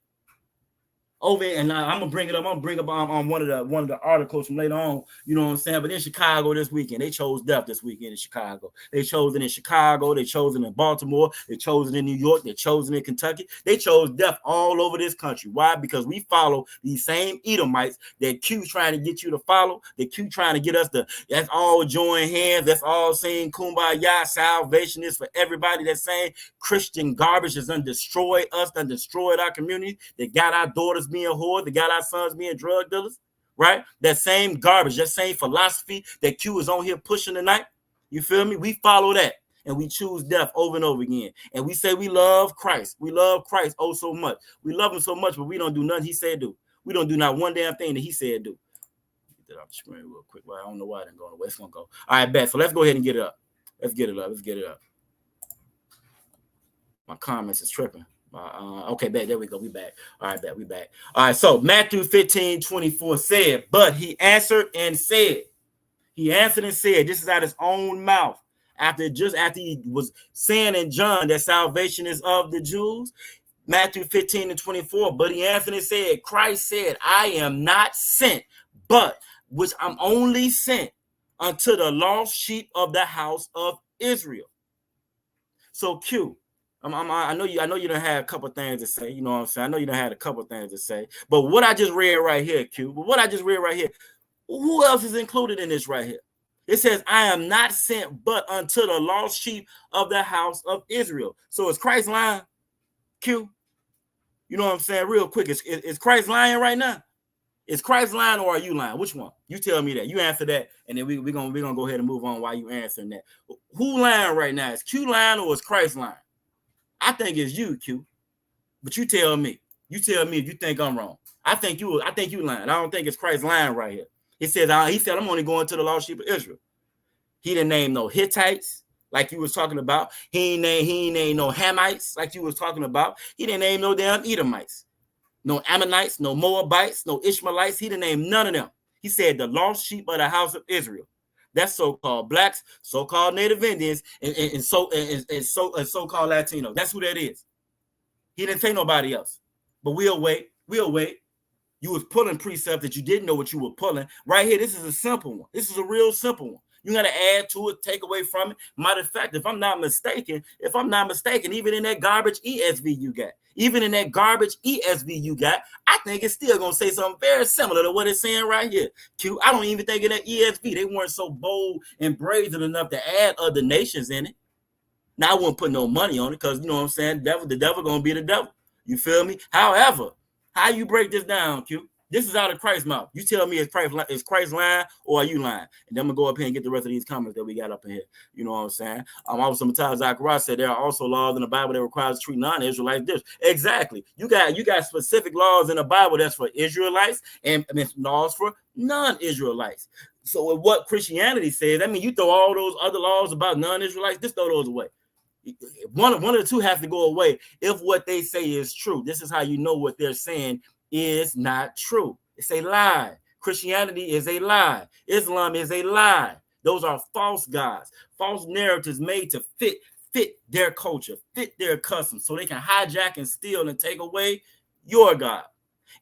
over, and I'm gonna bring it up. I'm gonna bring up on one of the articles from later on. You know what I'm saying? But in Chicago this weekend, they chose death this weekend in Chicago. They chose it in Chicago. They chose it in Baltimore. They chose it in New York. They chose it in Kentucky. They chose death all over this country. Why? Because we follow these same Edomites that Q trying to get you to follow. That Q trying to get us to. That's all join hands. That's all saying kumbaya. Salvation is for everybody. That's saying Christian garbage has done destroyed us. Done destroyed our community. They got our daughters being whores, they got our sons being drug dealers, right? That same garbage, that same philosophy that Q is on here pushing tonight. You feel me? We follow that and we choose death over and over again. And we say we love Christ. We love Christ oh so much. We love him so much, but we don't do nothing he said do. We don't do not one damn thing that he said do. Get that off the screen real quick. Well, I don't know why I didn't go away. It's gonna go. All right, bet. So let's go ahead and get it up. Let's get it up. Let's get it up. My comments is tripping. Okay, bet. There we go. We back. All right, bet. We back. All right. So Matthew 15:24 said, but he answered and said, this is out his own mouth. After he was saying in John that salvation is of the Jews, Matthew 15:24, but he answered and said, Christ said, I am not sent, but which I'm only sent unto the lost sheep of the house of Israel. So Q, I know you don't have a couple things to say. You know what I'm saying? I know you don't have a couple things to say. But what I just read right here, Q, who else is included in this right here? It says, I am not sent but unto the lost sheep of the house of Israel. So is Christ lying, Q? You know what I'm saying? Real quick, is Christ lying right now? Is Christ lying or are you lying? Which one? You tell me that. You answer that, and then we're gonna go ahead and move on while you answering that. Who lying right now? Is Q lying or is Christ lying? I think it's you, Q. But you tell me. You tell me if you think I'm wrong. I think you lying. I don't think it's Christ lying right here. He said I'm only going to the lost sheep of Israel. He didn't name no Hittites like you was talking about. He ain't name no Hamites like you was talking about. He didn't name no damn Edomites, no Ammonites, no Moabites, no Ishmaelites. He didn't name none of them. He said the lost sheep of the house of Israel. That's so-called blacks, so-called Native Indians, and so-called Latino. That's who that is. He didn't say nobody else. But we'll wait. You was pulling precepts that you didn't know what you were pulling. Right here, this is a simple one. This is a real simple one. You got to add to it, take away from it. Matter of fact, if I'm not mistaken, even in that garbage ESV you got, I think it's still going to say something very similar to what it's saying right here. Q, I don't even think in that ESV, they weren't so bold and brazen enough to add other nations in it. Now, I wouldn't put no money on it because, you know what I'm saying, the devil going to be the devil. You feel me? However, how you break this down, Q? This is out of Christ's mouth. You tell me is Christ lying or are you lying? And then I'm going to go up here and get the rest of these comments that we got up in here. You know what I'm saying? Also, Matthew Zachariah said there are also laws in the Bible that requires to treat non-Israelites this. Exactly. You got specific laws in the Bible that's for Israelites and laws for non-Israelites. So what Christianity says, I mean, you throw all those other laws about non-Israelites, just throw those away. One of the two has to go away if what they say is true. This is how you know what they're saying is not true. It's a lie. Christianity is a lie. Islam is a lie. Those are false gods, false narratives made to fit their culture, fit their customs, so they can hijack and steal and take away your God.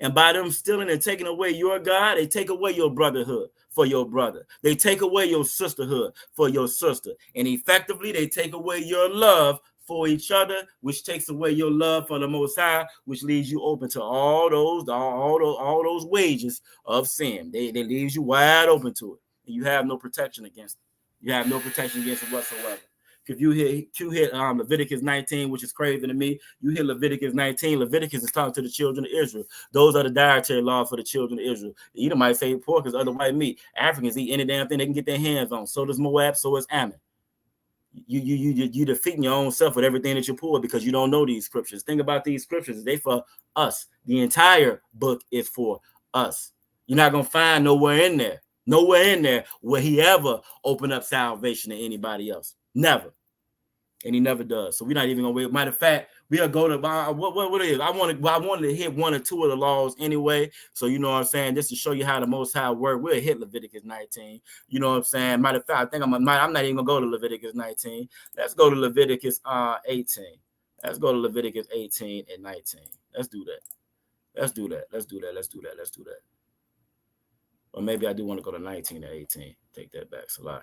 And by them stealing and taking away your God, they take away your brotherhood for your brother. They take away your sisterhood for your sister. And effectively, they take away your love for each other, which takes away your love for the Most High, which leaves you open to all those wages of sin. They leaves you wide open to it. And you have no protection against it. You have no protection against it whatsoever. If you hit Leviticus 19, which is crazy to me, you hit Leviticus 19. Leviticus is talking to the children of Israel. Those are the dietary laws for the children of Israel. You might say pork is other white meat. Africans eat any damn thing they can get their hands on. So does Moab. So is Ammon. You defeating your own self with everything that you pull because you don't know these scriptures. Think about these scriptures. They for us. The entire book is for us. You're not gonna find nowhere in there where he ever opened up salvation to anybody else. Never. And he never does. So we're not even gonna wait. Matter of fact, we'll go to what it is. I wanted to hit one or two of the laws anyway. So you know what I'm saying, just to show you how the Most High work. We'll hit Leviticus 19. You know what I'm saying. Matter of fact, I think I'm not even gonna go to Leviticus 19. Let's go to Leviticus 18. Let's go to Leviticus 18 and 19. Let's do that. Let's do that. Or maybe I do want to go to 19 to 18. Take that back, Salaki.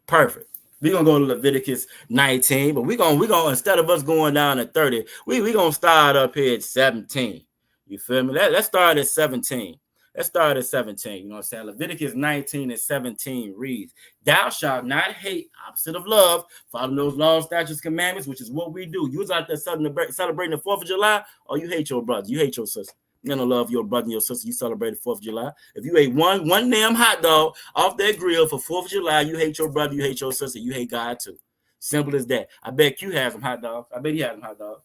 Perfect. We're gonna go to Leviticus 19, but we're gonna instead of us going down to 30, we're gonna start up here at 17. You feel me? Let's start at 17. Let's start at 17. You know what I'm saying? Leviticus 19 and 17 reads, "Thou shalt not hate," opposite of love, follow those laws, statutes, commandments, which is what we do. You was out there celebrating the 4th of July, or you hate your brother, you hate your sister. You don't love your brother and your sister. You celebrate the 4th of July. If you ate one damn hot dog off that grill for 4th of July, you hate your brother, you hate your sister, you hate God too. Simple as that. I bet Q has some hot dogs. I bet he has some hot dogs.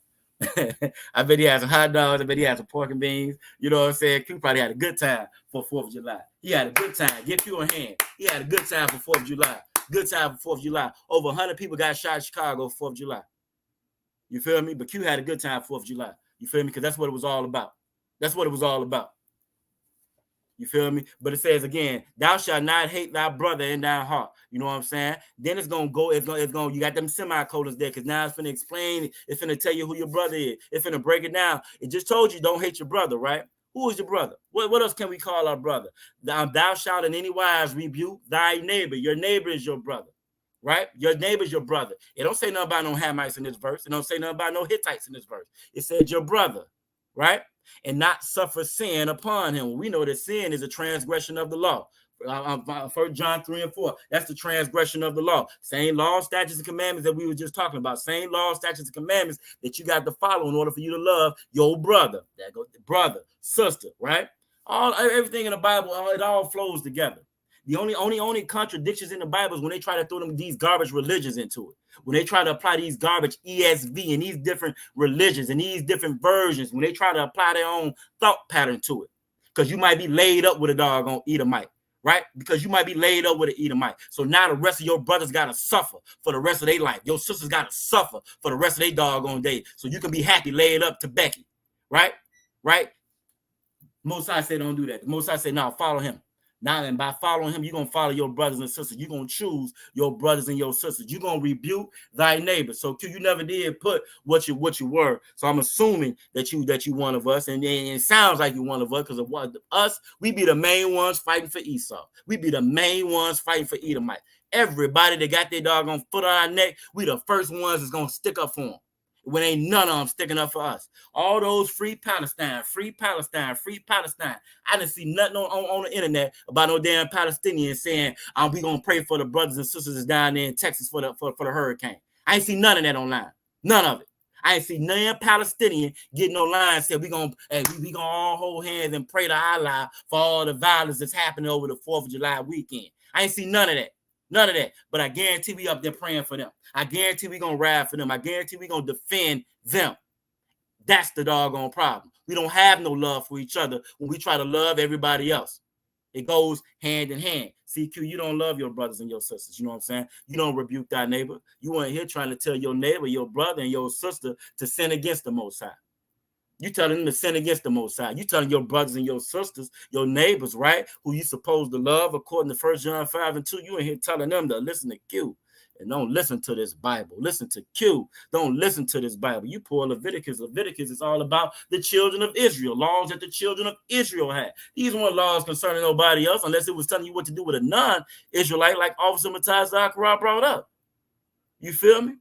I bet he has some hot dogs. I bet he has some pork and beans. You know what I'm saying? Q probably had a good time for 4th of July. He had a good time. Give Q a hand. He had a good time for 4th of July. Good time for 4th of July. Over 100 people got shot in Chicago for 4th of July. You feel me? But Q had a good time for 4th of July. You feel me? Because that's what it was all about. That's what it was all about. You feel me? But it says again, "Thou shalt not hate thy brother in thy heart." You know what I'm saying? Then it's gonna go. It's gonna. You got them semicolons there because now it's gonna explain. It's gonna tell you who your brother is. It's gonna break it down. It just told you don't hate your brother, right? Who is your brother? What else can we call our brother? Thou shalt in any wise rebuke thy neighbor. Your neighbor is your brother, right? Your neighbor is your brother. It don't say nothing about no Hamites in this verse. It don't say nothing about no Hittites in this verse. It said your brother, right? And not suffer sin upon him. We know that sin is a transgression of the law. 1 John 3 and 4. That's the transgression of the law. Same law, statutes, and commandments that we were just talking about. Same law, statutes, and commandments that you got to follow in order for you to love your brother. That goes brother, sister, right? Everything in the Bible, it all flows together. The only contradictions in the Bible is when they try to throw these garbage religions into it. When they try to apply these garbage ESV and these different religions and these different versions, when they try to apply their own thought pattern to it. Because you might be laid up with a doggone Edomite, right? Because you might be laid up with an Edomite. So now the rest of your brothers got to suffer for the rest of their life. Your sisters got to suffer for the rest of their doggone days. So you can be happy laid up to Becky, right? Right? Most I say don't do that. Most I say, no, follow him. Now, and by following him, you're going to follow your brothers and sisters. You're going to choose your brothers and your sisters. You're going to rebuke thy neighbor. So Q, you never did put what you were. So I'm assuming that you one of us. And it sounds like you're one of us because of what us, we be the main ones fighting for Esau. We be the main ones fighting for Edomite. Everybody that got their doggone foot on our neck, we the first ones that's going to stick up for them. When ain't none of them sticking up for us. All those free Palestine, free Palestine, free Palestine. I didn't see nothing on the internet about no damn Palestinians saying, we going to pray for the brothers and sisters that's down there in Texas for the hurricane. I ain't see none of that online. None of it. I ain't see none Palestinian getting online and said, we gonna all hold hands and pray to Allah for all the violence that's happening over the 4th of July weekend. I ain't see none of that. None of that. But I guarantee we up there praying for them. I guarantee we going to ride for them. I guarantee we going to defend them. That's the doggone problem. We don't have no love for each other when we try to love everybody else. It goes hand in hand. CQ, you don't love your brothers and your sisters. You know what I'm saying? You don't rebuke thy neighbor. You weren't here trying to tell your neighbor, your brother, and your sister to sin against the Most High. You telling them to sin against the Most High. You telling your brothers and your sisters, your neighbors, right, who you supposed to love according to 1 John 5 and 2. You ain't here telling them to listen to Q. And don't listen to this Bible. Listen to Q. Don't listen to this Bible. You pull Leviticus. Leviticus is all about the children of Israel, laws that the children of Israel had. These weren't laws concerning nobody else unless it was telling you what to do with a non-Israelite like Officer Matthias Zachariah brought up. You feel me?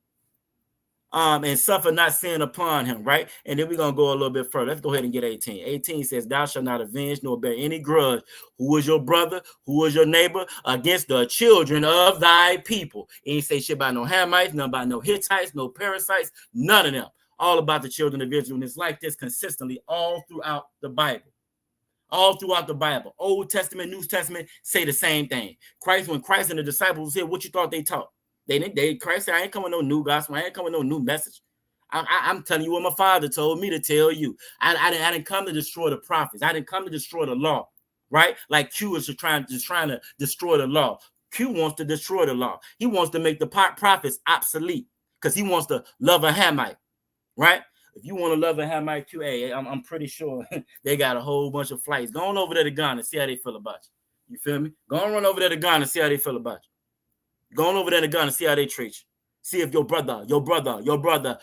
And suffer not sin upon him, right? And then we're going to go a little bit further. Let's go ahead and get 18. 18 says, thou shalt not avenge nor bear any grudge. Who is your brother? Who is your neighbor? Against the children of thy people. It ain't say shit about no Hamites, none about no Hittites, no parasites, none of them. All about the children of Israel. And it's like this consistently all throughout the Bible. All throughout the Bible. Old Testament, New Testament say the same thing. When Christ and the disciples said, what you thought they taught? Christ said, I ain't coming with no new gospel. I ain't coming with no new message. I'm telling you what my father told me to tell you. I didn't come to destroy the prophets. I didn't come to destroy the law, right? Like Q is trying to destroy the law. Q wants to destroy the law. He wants to make the prophets obsolete because he wants to love a Hamite, right? If you want to love a Hamite, Q, hey, I'm pretty sure they got a whole bunch of flights. Go on over there to Ghana and see how they feel about you. You feel me? Go on run over there to Ghana and see how they feel about you. Go on over there to Ghana and see how they treat you. See if your brother,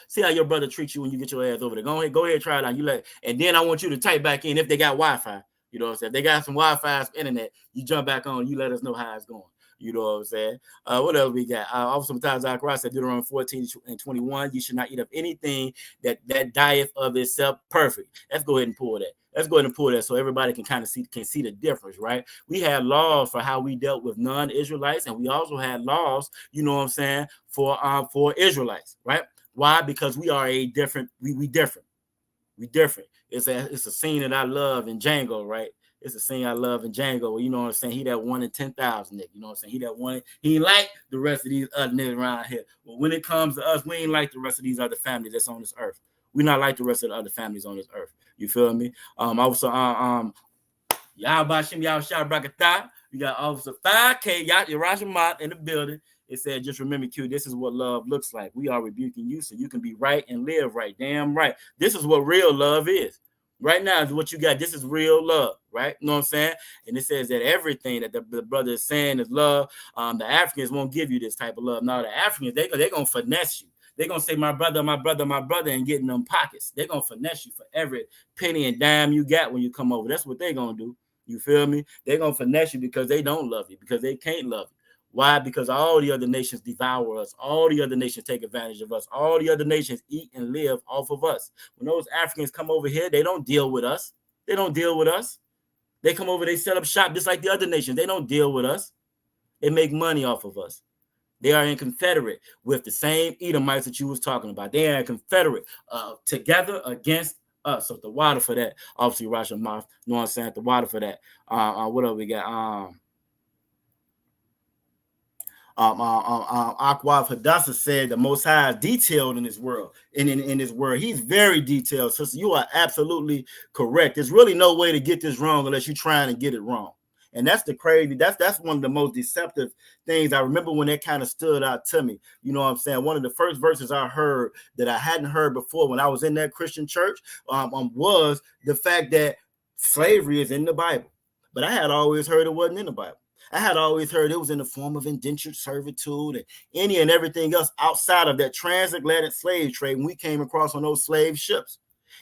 see how your brother treats you when you get your ass over there. Go ahead, try it out. And then I want you to type back in if they got Wi-Fi. You know what I'm saying? If they got some Wi-Fi, internet, you jump back on, you let us know how it's going. You know what I'm saying? What else we got? Sometimes Zachariah said Deuteronomy 14 and 21, you should not eat of anything that dieth of itself perfect. Let's go ahead and pull that. So everybody can kind of see the difference, right? We had laws for how we dealt with non-Israelites, and we also had laws, you know what I'm saying, for Israelites, right? Why? Because we are different. We different. It's a scene that I love in Django, right? It's a scene I love in Django. You know what I'm saying? He that 1 in 10,000, nigga. You know what I'm saying? He that one. He ain't like the rest of these other niggas around here. But when it comes to us, we ain't like the rest of these other families that's on this earth. We're not like the rest of the other families on this earth. You feel me? Also, y'all bashim y'all shout brakatah. We got Officer 5K, Yaraj Mott in the building. It said, just remember, Q, this is what love looks like. We are rebuking you so you can be right and live right. Damn right. This is what real love is. Right now is what you got. This is real love, right? You know what I'm saying? And it says that everything that the brother is saying is love. The Africans won't give you this type of love. Now, the Africans, they're going to finesse you. They're going to say, my brother, and get in them pockets. They're going to finesse you for every penny and dime you got when you come over. That's what they're going to do. You feel me? They're going to finesse you because they don't love you, because they can't love you. Why? Because all the other nations devour us. All the other nations take advantage of us. All the other nations eat and live off of us. When those Africans come over here, they don't deal with us. They come over, they set up shop just like the other nations. They don't deal with us. They make money off of us. They are in confederate with the same Edomites that you was talking about. They are in confederate together against us. So the water for that, obviously, Rasha Moth, you know what I'm saying? The water for that. What else we got? Aqua Hadassah said the Most High is detailed in his world. In his word, he's very detailed. So you are absolutely correct. There's really no way to get this wrong unless you're trying to get it wrong. And that's the crazy. That's one of the most deceptive things. I remember when that kind of stood out to me. You know what I'm saying? One of the first verses I heard that I hadn't heard before when I was in that Christian church was the fact that slavery is in the Bible. But I had always heard it wasn't in the Bible. I had always heard it was in the form of indentured servitude and any and everything else outside of that transatlantic slave trade when we came across on those slave ships.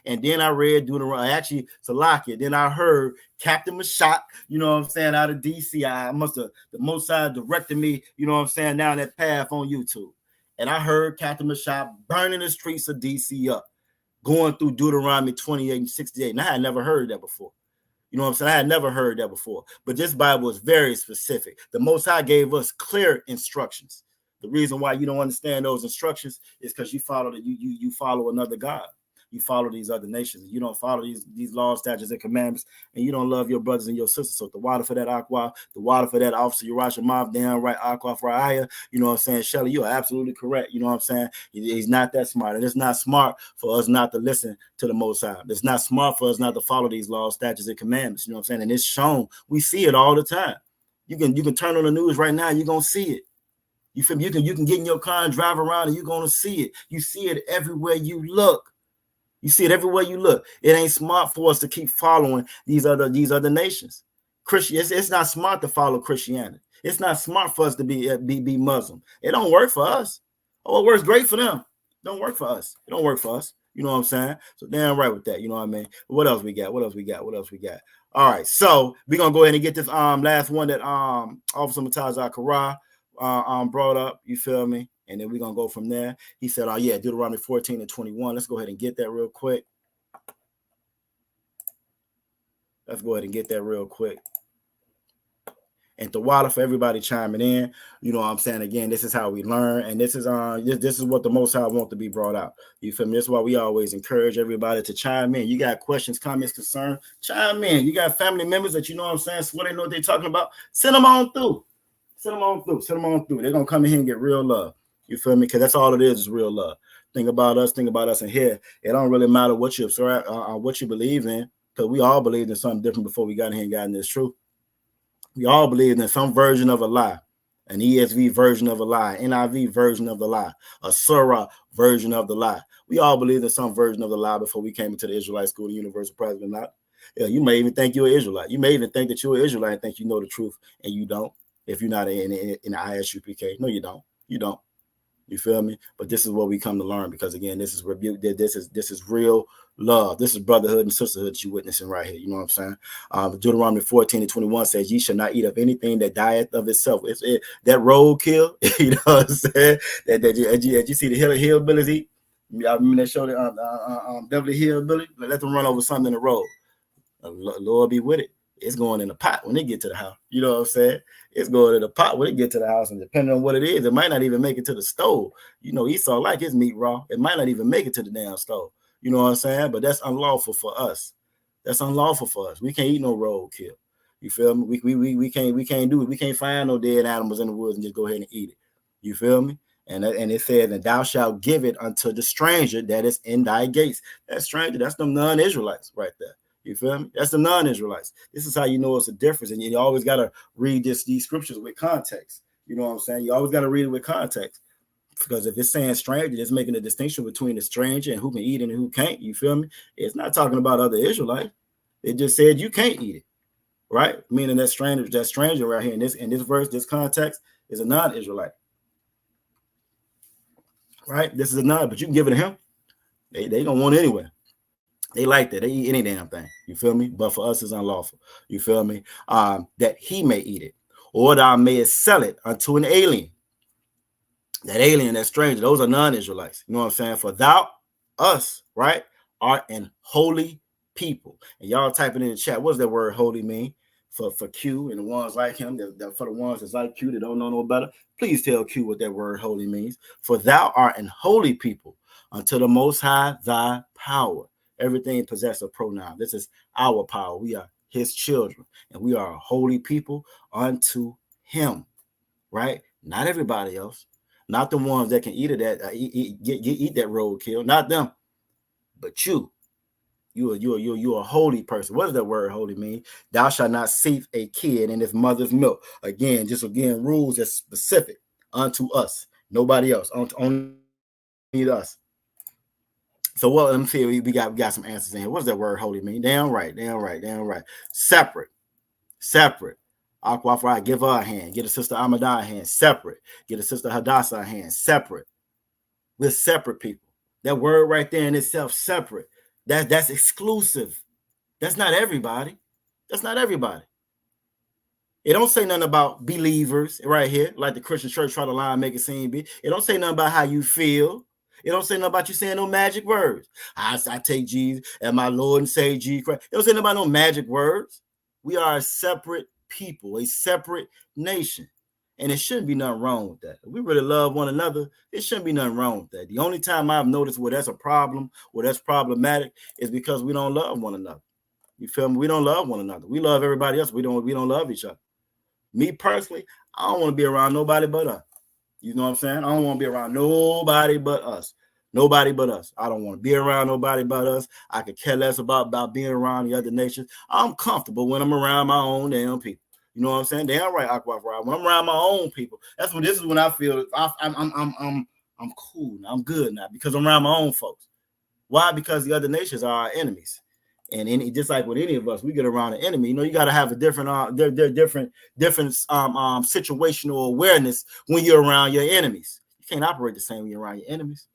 And then I read Deuteronomy, actually Salakia. Then I heard Captain Mashak, you know what I'm saying, out of DC. The Most High directed me, you know what I'm saying, down that path on YouTube. And I heard Captain Mashak burning the streets of DC up, going through Deuteronomy 28 and 68. And I had never heard that before. You know what I'm saying? I had never heard that before. But this Bible is very specific. The Most High gave us clear instructions. The reason why you don't understand those instructions is because you follow another God. You follow these other nations. You don't follow these laws, statutes, and commandments, and you don't love your brothers and your sisters. So the water for that Aqua, the water for that Officer Urash Mav, damn right, Aqua for Aya. You know what I'm saying? Shelly, you are absolutely correct. You know what I'm saying? He's not that smart. And it's not smart for us not to listen to the Most High. It's not smart for us not to follow these laws, statutes, and commandments. You know what I'm saying? And it's shown. We see it all the time. You can turn on the news right now, you're gonna see it. You feel me? You can get in your car and drive around and you're gonna see it. You see it everywhere you look. You see it everywhere you look. It ain't smart for us to keep following these other nations. It's not smart to follow Christianity. It's not smart for us to be Muslim. It don't work for us. Oh, it works great for them. It don't work for us. It don't work for us. You know what I'm saying? So damn right with that. You know what I mean? What else we got? All right. So we're gonna go ahead and get this last one that Officer Matazah Kara brought up. You feel me? And then we're going to go from there. He said, oh, yeah, Deuteronomy 14 and 21. Let's go ahead and get that real quick. And the water for everybody chiming in. You know what I'm saying? Again, this is how we learn. And this is what the Most High want to be brought out. You feel me? That's why we always encourage everybody to chime in. You got questions, comments, concerns, chime in. You got family members that you know what I'm saying, so they know what they're talking about. Send them on through. They're going to come in here and get real love. You feel me? Because that's all it is real love. Think about us in here. It don't really matter what you believe in, because we all believed in something different before we got in here and got in this truth. We all believed in some version of a lie, an ESV version of a lie, NIV version of the lie, a Surah version of the lie. We all believed in some version of the lie before we came into the Israelite school, the universal present or not. Yeah, you may even think you're an Israelite. You may even think that you're an Israelite and think you know the truth, and you don't. If you're not in the ISUPK, no, you don't. You don't. You feel me? But this is what we come to learn, because again, this is rebuke. This is real love. This is brotherhood and sisterhood that you're witnessing right here. You know what I'm saying? Deuteronomy 14:21 says, "Ye shall not eat of anything that dieth of itself." That roadkill. You know what I'm saying? That you see the hillbillies eat. I mean, they show the Beverly Hillbilly. Let them run over something in the road. Lord be with it. It's going in the pot when they get to the house. You know what I'm saying? It's going in the pot when they get to the house, and depending on what it is, it might not even make it to the stove. You know, Esau like his meat raw. It might not even make it to the damn stove. You know what I'm saying? But that's unlawful for us. That's unlawful for us. We can't eat no roadkill. You feel me? We can't do it. We can't find no dead animals in the woods and just go ahead and eat it. You feel me? And it said, "And thou shalt give it unto the stranger that is in thy gates." That stranger, that's them non-Israelites right there. You feel me? That's the non-Israelites. This is how you know it's a difference. And you always got to read these scriptures with context. You know what I'm saying? You always got to read it with context. Because if it's saying stranger, it's making a distinction between the stranger and who can eat and who can't. You feel me? It's not talking about other Israelites. It just said you can't eat it. Right? Meaning that stranger right here in this verse, this context, is a non-Israelite. Right? This is a non, but you can give it to him. They don't want it anyway. They like that. They eat any damn thing. You feel me? But for us, it's unlawful. You feel me? That he may eat it, or thou mayest sell it unto an alien. That alien, that stranger, those are non-Israelites. You know what I'm saying? For thou, us, right, are an holy people. And y'all typing in the chat, what does that word holy mean? For Q and the ones like him, for the ones that's like Q that don't know no better, please tell Q what that word holy means. For thou art an holy people unto the Most High thy power. Everything possesses a pronoun. This is our power. We are his children, and we are a holy people unto him, right? Not everybody else, not the ones that can eat it, eat that roadkill, not them, but you. You're a holy person. What does that word holy mean? Thou shalt not seethe a kid in his mother's milk. Again, rules that's specific unto us, nobody else, only us. So let me see. We got some answers in here. What does that word holy mean? Damn right. Separate. Aquafra, give her a hand. Get a sister Amadah a hand. Separate. Get a sister Hadassah a hand. Separate. We're separate people. That word right there in itself, separate. That's exclusive. That's not everybody. It don't say nothing about believers right here, like the Christian church try to lie and make it seem be. It don't say nothing about how you feel. It don't say nothing about you saying no magic words. I take Jesus and my Lord and Savior Jesus Christ. It don't say nothing about no magic words. We are a separate people, a separate nation. And it shouldn't be nothing wrong with that. If we really love one another, it shouldn't be nothing wrong with that. The only time I've noticed where that's a problem, where that's problematic, is because we don't love one another. You feel me? We don't love one another. We love everybody else. We don't love each other. Me personally, I don't want to be around nobody but us. You know what I'm saying? I don't want to be around nobody but us. Nobody but us. I don't want to be around nobody but us. I could care less about being around the other nations. I'm comfortable when I'm around my own damn people. You know what I'm saying? Damn right, Aquafra. When I'm around my own people, this is when I feel I'm cool. I'm good now because I'm around my own folks. Why? Because the other nations are our enemies. And just like with any of us, we get around an enemy. You know, you got to have a different situational awareness when you're around your enemies. You can't operate the same when you're around your enemies.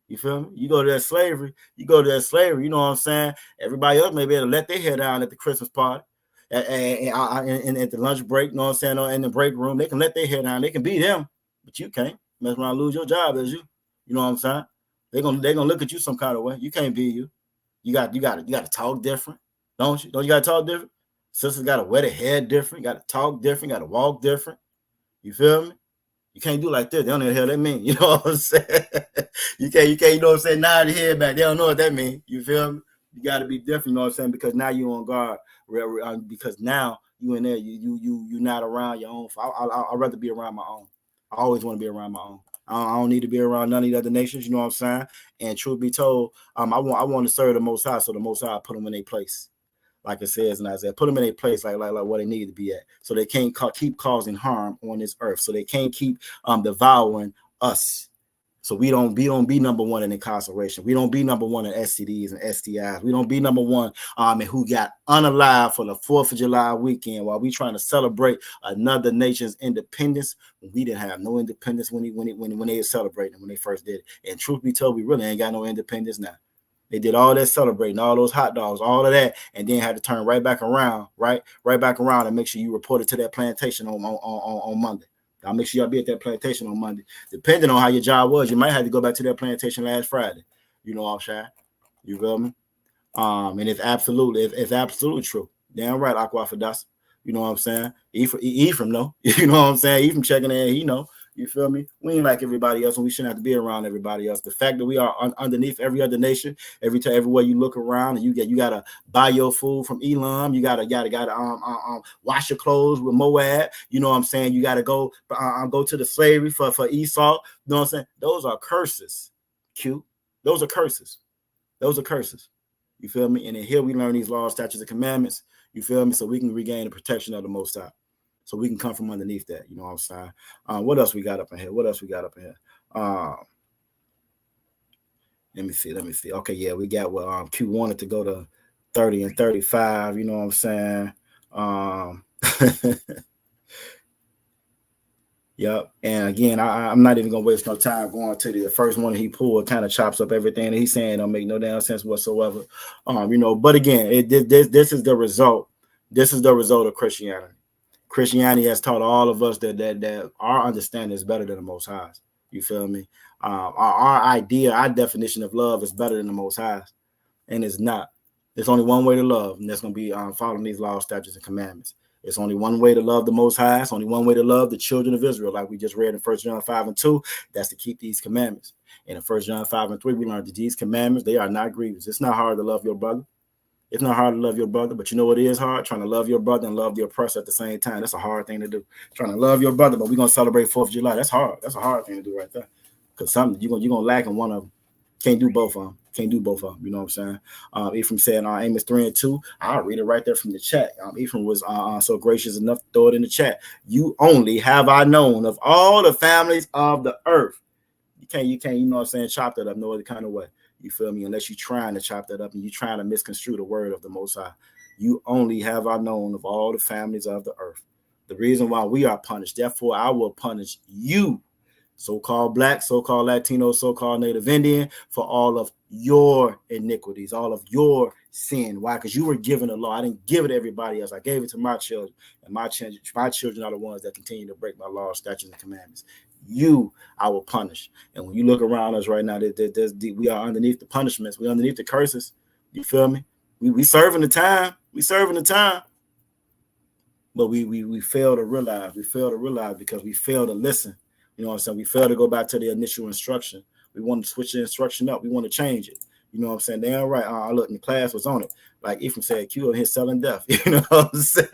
You feel me? You go to that slavery. You know what I'm saying? Everybody else may be able to let their hair down at the Christmas party. And at the lunch break, you know what I'm saying, or in the break room, they can let their hair down. They can be them, but you can't. Mess around, lose your job as you. You know what I'm saying? They're gonna look at you some kind of way. You can't be you. You got to talk different, don't you? Don't you got to talk different? Sisters got to wear their hair different. You got to talk different. Got to walk different. You feel me? You can't do like this. They don't know what the hell that mean. You know what I'm saying? You can't. You know what I'm saying? Nod your head back. They don't know what that mean. You feel me? You got to be different. You know what I'm saying? Because now you on guard. Because now you in there. You not around your own. I'd rather be around my own. I always want to be around my own. I don't need to be around none of the other nations. You know what I'm saying? And truth be told, I want to serve the Most High. So the Most High put them in their place. Like it says in Isaiah, put them in a place like where they need to be at, so they can't keep causing harm on this earth, so they can't keep devouring us. So we don't be number one in incarceration. We don't be number one in STDs and STIs. We don't be number one and who got unalive for the 4th of July weekend while we trying to celebrate another nation's independence. We didn't have no independence when they were celebrating when they first did it. And truth be told, we really ain't got no independence now. They did all that celebrating, all those hot dogs, all of that, and then had to turn right back around, right back around and make sure you reported to that plantation on Monday. I'll make sure y'all be at that plantation on Monday. Depending on how your job was, you might have to go back to that plantation last Friday. You know, offside. You feel me? And it's absolutely true. Damn right, Aquafadas. You know what I'm saying? Ephraim, no. You know what I'm saying? Ephraim checking in, he know. You feel me? We ain't like everybody else, and we shouldn't have to be around everybody else. The fact that we are underneath every other nation, everywhere you look around, and you gotta buy your food from Elam, you gotta wash your clothes with Moab. You know what I'm saying? You gotta go to the slavery for Esau. You know what I'm saying? Those are curses. Q. Those are curses. Those are curses. You feel me? And then here we learn these laws, statutes, and commandments. You feel me? So we can regain the protection of the Most High. So we can come from underneath that, you know what I'm saying? What else we got up in here? Let me see. Okay, yeah, we got what Q wanted to go to 30 and 35, you know what I'm saying? Yep. And again, I'm not even gonna waste no time going to the first one he pulled. Kind of chops up everything that he's saying. Don't make no damn sense whatsoever. You know, but again, this is the result. This is the result of Christianity. Christianity has taught all of us that our understanding is better than the Most High's. You feel me? Our definition of love is better than the Most High's, and it's not. There's only one way to love, and that's going to be following these laws, statutes, and commandments. It's only one way to love the Most High. It's only one way to love the children of Israel, like we just read in 1 John 5 and 2. That's to keep these commandments. And in 1 John 5 and 3, we learned that these commandments, they are not grievous. It's not hard to love your brother. It's not hard to love your brother, but you know what is hard? Trying to love your brother and love the oppressor at the same time. That's a hard thing to do. Trying to love your brother, but we're going to celebrate 4th of July. That's hard. That's a hard thing to do right there. Because something you're gonna lack in one of them. Can't do both of them. You know what I'm saying? Ephraim said, Amos 3 and 2. I'll read it right there from the chat. Ephraim was so gracious enough to throw it in the chat. You only have I known of all the families of the earth. You can't, you know what I'm saying, chop that up no other kind of way. You feel me? Unless you're trying to chop that up and you're trying to misconstrue the word of the Most High. You only have I known of all the families of the earth. The reason why we are punished, therefore I will punish you, so-called black, so-called Latino, so-called Native Indian, for all of your iniquities, all of your sin. Why? Because you were given a law. I didn't give it to everybody else. I gave it to my children, and my children are the ones that continue to break my laws, statutes, and commandments. You, I will punish. And when you look around us right now, we are underneath the punishments. We're underneath the curses. You feel me? We serving the time. But we fail to realize. We fail to realize because we fail to listen. You know what I'm saying? We fail to go back to the initial instruction. We want to switch the instruction up. We want to change it. You know what I'm saying? Damn right. I look, in the class was on it. Like Ephraim said, Q over here selling death. You know what I'm saying?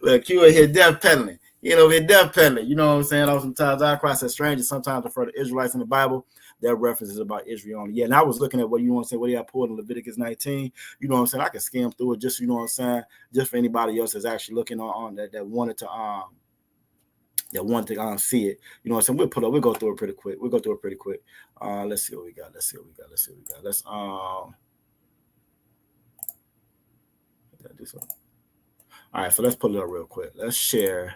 Look, Q over here death peddling. You know, we're death peddling. You know what I'm saying? Sometimes I cry, said strangers sometimes refer to Israelites in the Bible. That reference is about Israel only. Yeah, and I was looking at what you want to say, what I pulled in Leviticus 19. You know what I'm saying? I can skim through it just, you know what I'm saying, just for anybody else that's actually looking on that wanted to see it. You know what I'm saying? We'll go through it pretty quick. Let's see what we got. Let's all right, so let's pull it up real quick. Let's share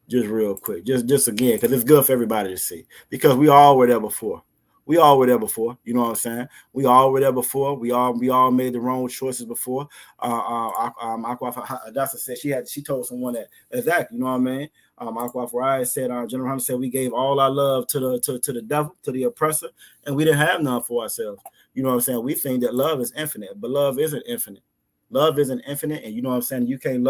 just real quick. Just again, because it's good for everybody to see. Because we all were there before. You know what I'm saying? We all were there before. We all made the wrong choices before. Adasa said she told someone that exactly, you know what I mean? Aqua said, General Hunter said we gave all our love to the devil, to the oppressor, and we didn't have none for ourselves. You know what I'm saying? We think that love is infinite, but love isn't infinite. Love isn't infinite, and you know what I'm saying? You can't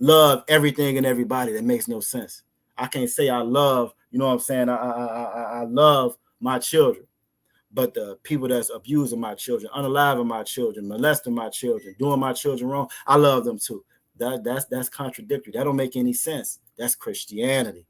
love everything and everybody. That makes no sense. I can't say I love, you know what I'm saying? I love my children, but the people that's abusing my children, unaliving my children, molesting my children, doing my children wrong, I love them too. That's contradictory. That don't make any sense. That's Christianity.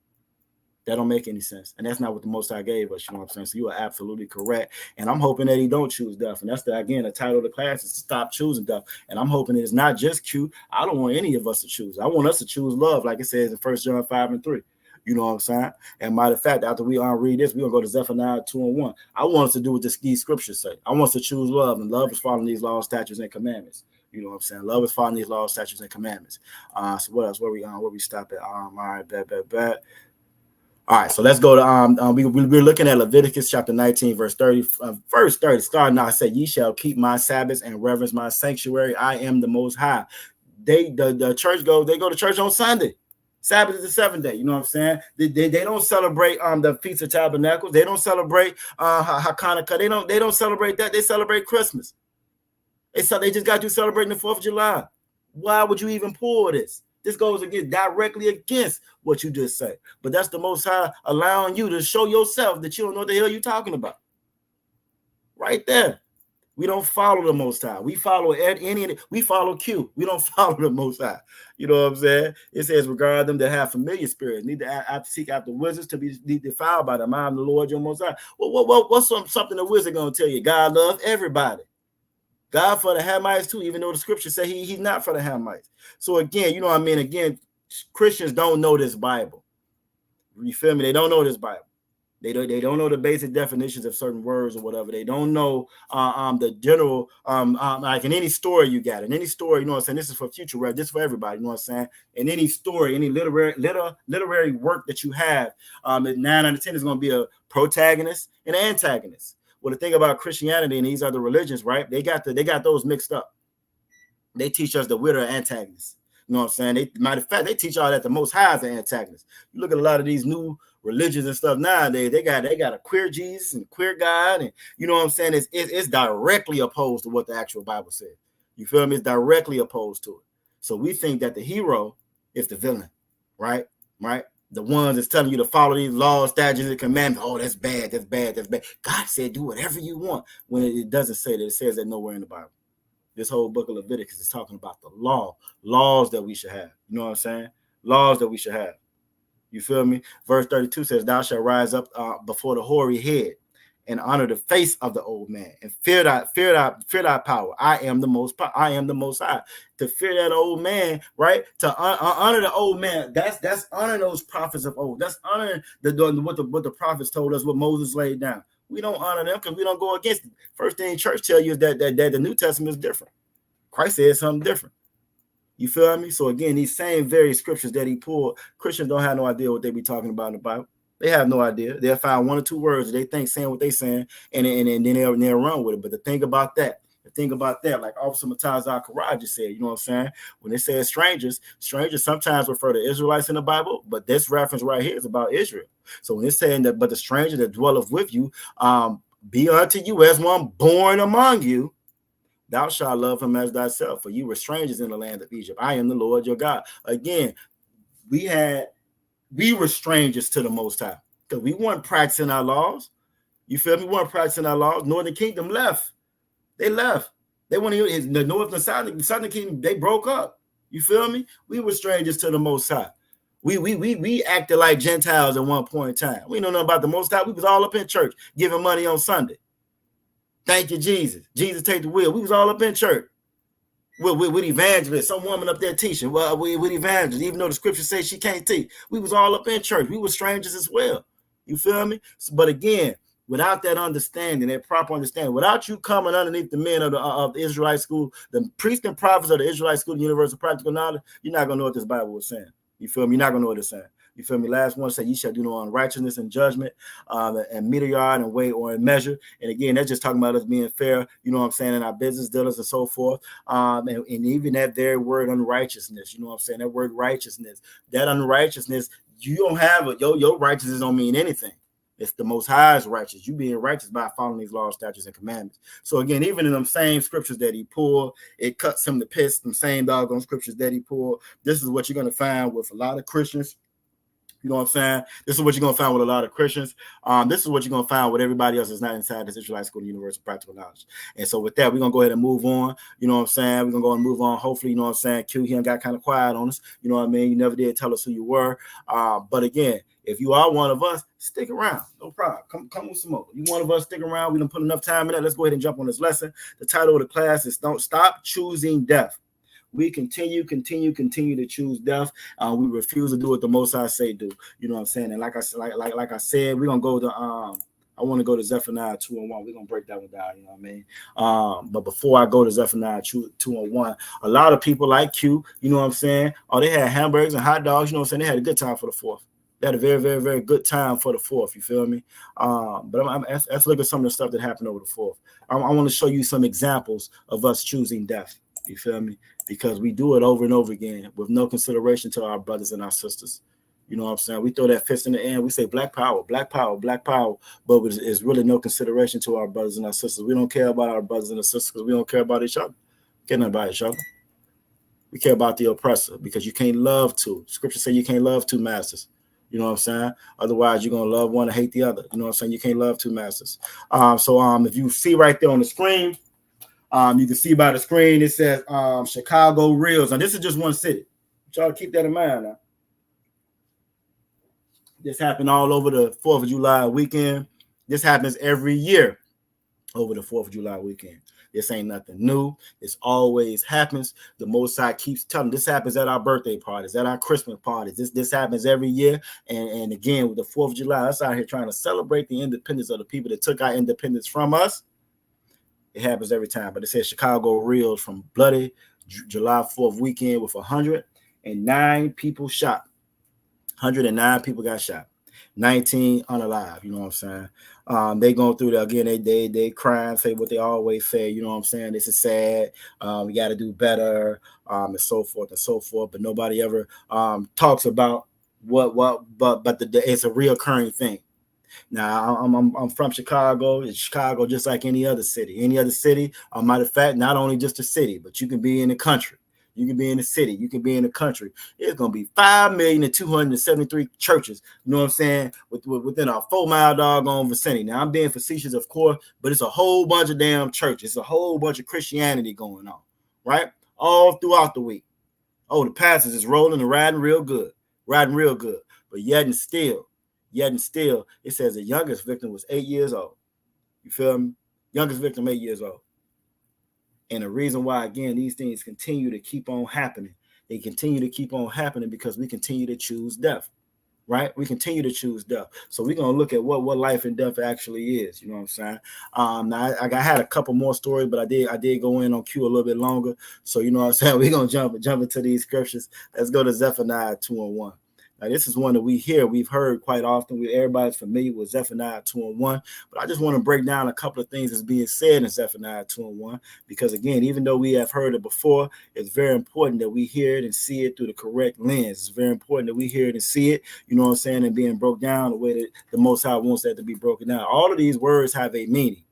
That don't make any sense. And that's not what the Most High gave us. You know what I'm saying? So you are absolutely correct. And I'm hoping that he don't choose death. And that's the title of the class is to stop choosing death. And I'm hoping it's not just Q. I don't want any of us to choose. I want us to choose love, like it says in 1 John 5 and 3. You know what I'm saying? And matter of fact, after we read this, we're going to go to Zephaniah 2:1. I want us to do what these scriptures say. I want us to choose love, and love is following these laws, statutes, and commandments. You know what I'm saying? Love is following these laws, statutes, and commandments. So what else? Where we stop at? All right, bet. All right, so let's go to we're looking at Leviticus chapter 19, verse 30. Verse 30, starting out, I said, "Ye shall keep my Sabbaths and reverence my sanctuary. I am the Most High." The church go to church on Sunday. Sabbath is the seventh day. You know what I'm saying? They don't celebrate the Feast of Tabernacles. They don't celebrate Hanukkah. They don't celebrate that. They celebrate Christmas. They just got you celebrating the 4th of July. Why would you even pull this? This goes directly against what you just said. But that's the Most High allowing you to show yourself that you don't know what the hell you're talking about. Right there. We don't follow the Most High. We follow we follow Q. We don't follow the Most High. You know what I'm saying? It says, regard them that have familiar spirits. Need to seek after wizards to be defiled by them. I am the Lord your Most High. What's something the wizard going to tell you? God loves everybody. God for the Hamites too, even though the scripture say he's not for the Hamites. So again, you know what I mean? Again, Christians don't know this Bible. You feel me? They don't know this Bible. They don't know the basic definitions of certain words or whatever. They don't know the general, like in any story you got. In any story, you know what I'm saying? This is for future read. This is for everybody, you know what I'm saying? In any story, any literary work that you have, 9 out of 10 is going to be a protagonist and an antagonist. Well, the thing about Christianity and these other religions, right? They got those mixed up. They teach us that we're the antagonists. You know what I'm saying? Matter of fact, they teach all that the Most High is the antagonist. You look at a lot of these new religions and stuff nowadays. They got a queer Jesus and queer God, and you know what I'm saying? It's directly opposed to what the actual Bible says. You feel me? It's directly opposed to it. So we think that the hero is the villain, right? Right? The ones that's telling you to follow these laws, statutes, and commandments. Oh, that's bad. That's bad. That's bad. God said, do whatever you want. When it doesn't say that, it says that nowhere in the Bible. This whole book of Leviticus is talking about the laws that we should have. You know what I'm saying? Laws that we should have. You feel me? Verse 32 says, "Thou shalt rise up before the hoary head and honor the face of the old man, and fear thy power. I am the Most High." To fear that old man, right? To honor the old man. That's honoring those prophets of old. That's honoring what the prophets told us, what Moses laid down. We don't honor them because we don't go against it. First thing church tell you is that the New Testament is different. Christ said something different. You feel me? So again, these same very scriptures that he pulled, Christians don't have no idea what they be talking about in the Bible. They have no idea. They'll find one or two words that they think saying what they saying, and then they'll run with it. But the thing about that, like Officer Matazar Karaj just said, you know what I'm saying? When it says strangers sometimes refer to Israelites in the Bible, but this reference right here is about Israel. So when it's saying that, but the stranger that dwelleth with you, be unto you as one born among you, thou shalt love him as thyself, for you were strangers in the land of Egypt. I am the Lord your God. Again, we were strangers to the Most High because we weren't practicing our laws. You feel me? We weren't practicing our laws. Northern Kingdom left. They left. They went in the North and Southern Kingdom. They broke up. You feel me? We were strangers to the Most High. We acted like Gentiles at one point in time. We know nothing about the Most High. We was all up in church giving money on Sunday. Thank you, Jesus. Jesus, take the wheel. We was all up in church with evangelists. Some woman up there teaching. Well, with evangelists, even though the scripture says she can't teach. We was all up in church. We were strangers as well. You feel me? But again, without that understanding, that proper understanding, without you coming underneath the men of the Israelite school, the priests and prophets of the Israelite school, the universal practical knowledge, you're not going to know what this Bible was saying. You feel me? You're not going to know what it's saying. You feel me? Last one said, "Ye shall do no unrighteousness and judgment, and meter yard and weight or in measure." And again, that's just talking about us being fair, you know what I'm saying, in our business dealings and so forth. And even that very word unrighteousness, you know what I'm saying, that word righteousness, that unrighteousness, you don't have it. Your righteousness don't mean anything. It's the Most High's righteous. You being righteous by following these laws, statutes, and commandments. So again, even in them same scriptures that he pulled, it cuts him to piss. Them same doggone scriptures that he pulled. This is what you're going to find with a lot of Christians. You know what I'm saying? This is what you're going to find with a lot of Christians. This is what you're going to find with everybody else that's not inside this Israelite School of Universal Practical Knowledge. And so with that, we're going to go ahead and move on. You know what I'm saying? We're going to go and move on. Hopefully, you know what I'm saying? Q here got kind of quiet on us. You know what I mean? You never did tell us who you were. But again, if you are one of us, stick around. No problem. Come with some more. You one of us, stick around. We done put enough time in that. Let's go ahead and jump on this lesson. The title of the class is "Don't Stop Choosing Death." We continue to choose death. We refuse to do what the Most High say do. You know what I'm saying? And like I said, we're gonna go to I want to go to Zephaniah 2:1. We're gonna break that one down, you know what I mean? But before I go to Zephaniah 2:1, a lot of people like Q, you know what I'm saying? Oh, they had hamburgers and hot dogs, you know what I'm saying? They had a good time for the 4th. They had a very, very, very good time for the 4th. You feel me? But let's look at some of the stuff that happened over the 4th. I want to show you some examples of us choosing death. You feel me? Because we do it over and over again with no consideration to our brothers and our sisters. You know what I'm saying? We throw that fist in the air and we say black power, black power, black power, but it's really no consideration to our brothers and our sisters. We don't care about our brothers and our sisters because we don't care about each other. Care nothing about each other. We care about the oppressor because you can't love two. Scripture says you can't love two masters. You know what I'm saying? Otherwise, you're going to love one and hate the other. You know what I'm saying? You can't love two masters. So if you see right there on the screen, you can see by the screen, it says Chicago Reels. Now, this is just one city. Y'all keep that in mind now. This happened all over the 4th of July weekend. This happens every year over the 4th of July weekend. This ain't nothing new. This always happens. The Most High keeps telling this happens at our birthday parties, at our Christmas parties. This happens every year. And again, with the 4th of July, us out here trying to celebrate the independence of the people that took our independence from us. It happens every time. But it says Chicago Reels from bloody July 4th weekend with 109 people shot. 109 people got shot. 19 unalive. You know what I'm saying? They going through that again. They crying, say what they always say. You know what I'm saying? This is sad. We got to do better, and so forth and so forth. But nobody ever talks about but it's a reoccurring thing. Now I'm from Chicago. It's Chicago just like any other city. Any other city. Matter of fact, not only just a city, but you can be in the country. You can be in the city. You can be in the country. It's going to be 5,273 churches, you know what I'm saying, within a 4-mile doggone vicinity. Now, I'm being facetious, of course, but it's a whole bunch of damn churches. It's a whole bunch of Christianity going on, right? All throughout the week. Oh, the pastors is rolling and riding real good. But yet and still, it says the youngest victim was 8 years old. You feel me? Youngest victim, 8 years old. And the reason why, again, these things continue to keep on happening. They continue to keep on happening because we continue to choose death, right? We continue to choose death. So we're going to look at what life and death actually is. You know what I'm saying? Now, I had a couple more stories, but I did go in on Q a little bit longer. So, you know what I'm saying? We're going to jump into these scriptures. Let's go to Zephaniah 2:1. Now, this is one that we've heard quite often. Everybody's familiar with Zephaniah 2:1, but I just want to break down a couple of things that's being said in Zephaniah 2:1, because again, even though we have heard it before, it's very important that we hear it and see it through the correct lens. It's very important that we hear it and see it, you know what I'm saying, and being broke down the way that the Most High wants that to be broken down. All of these words have a meaning.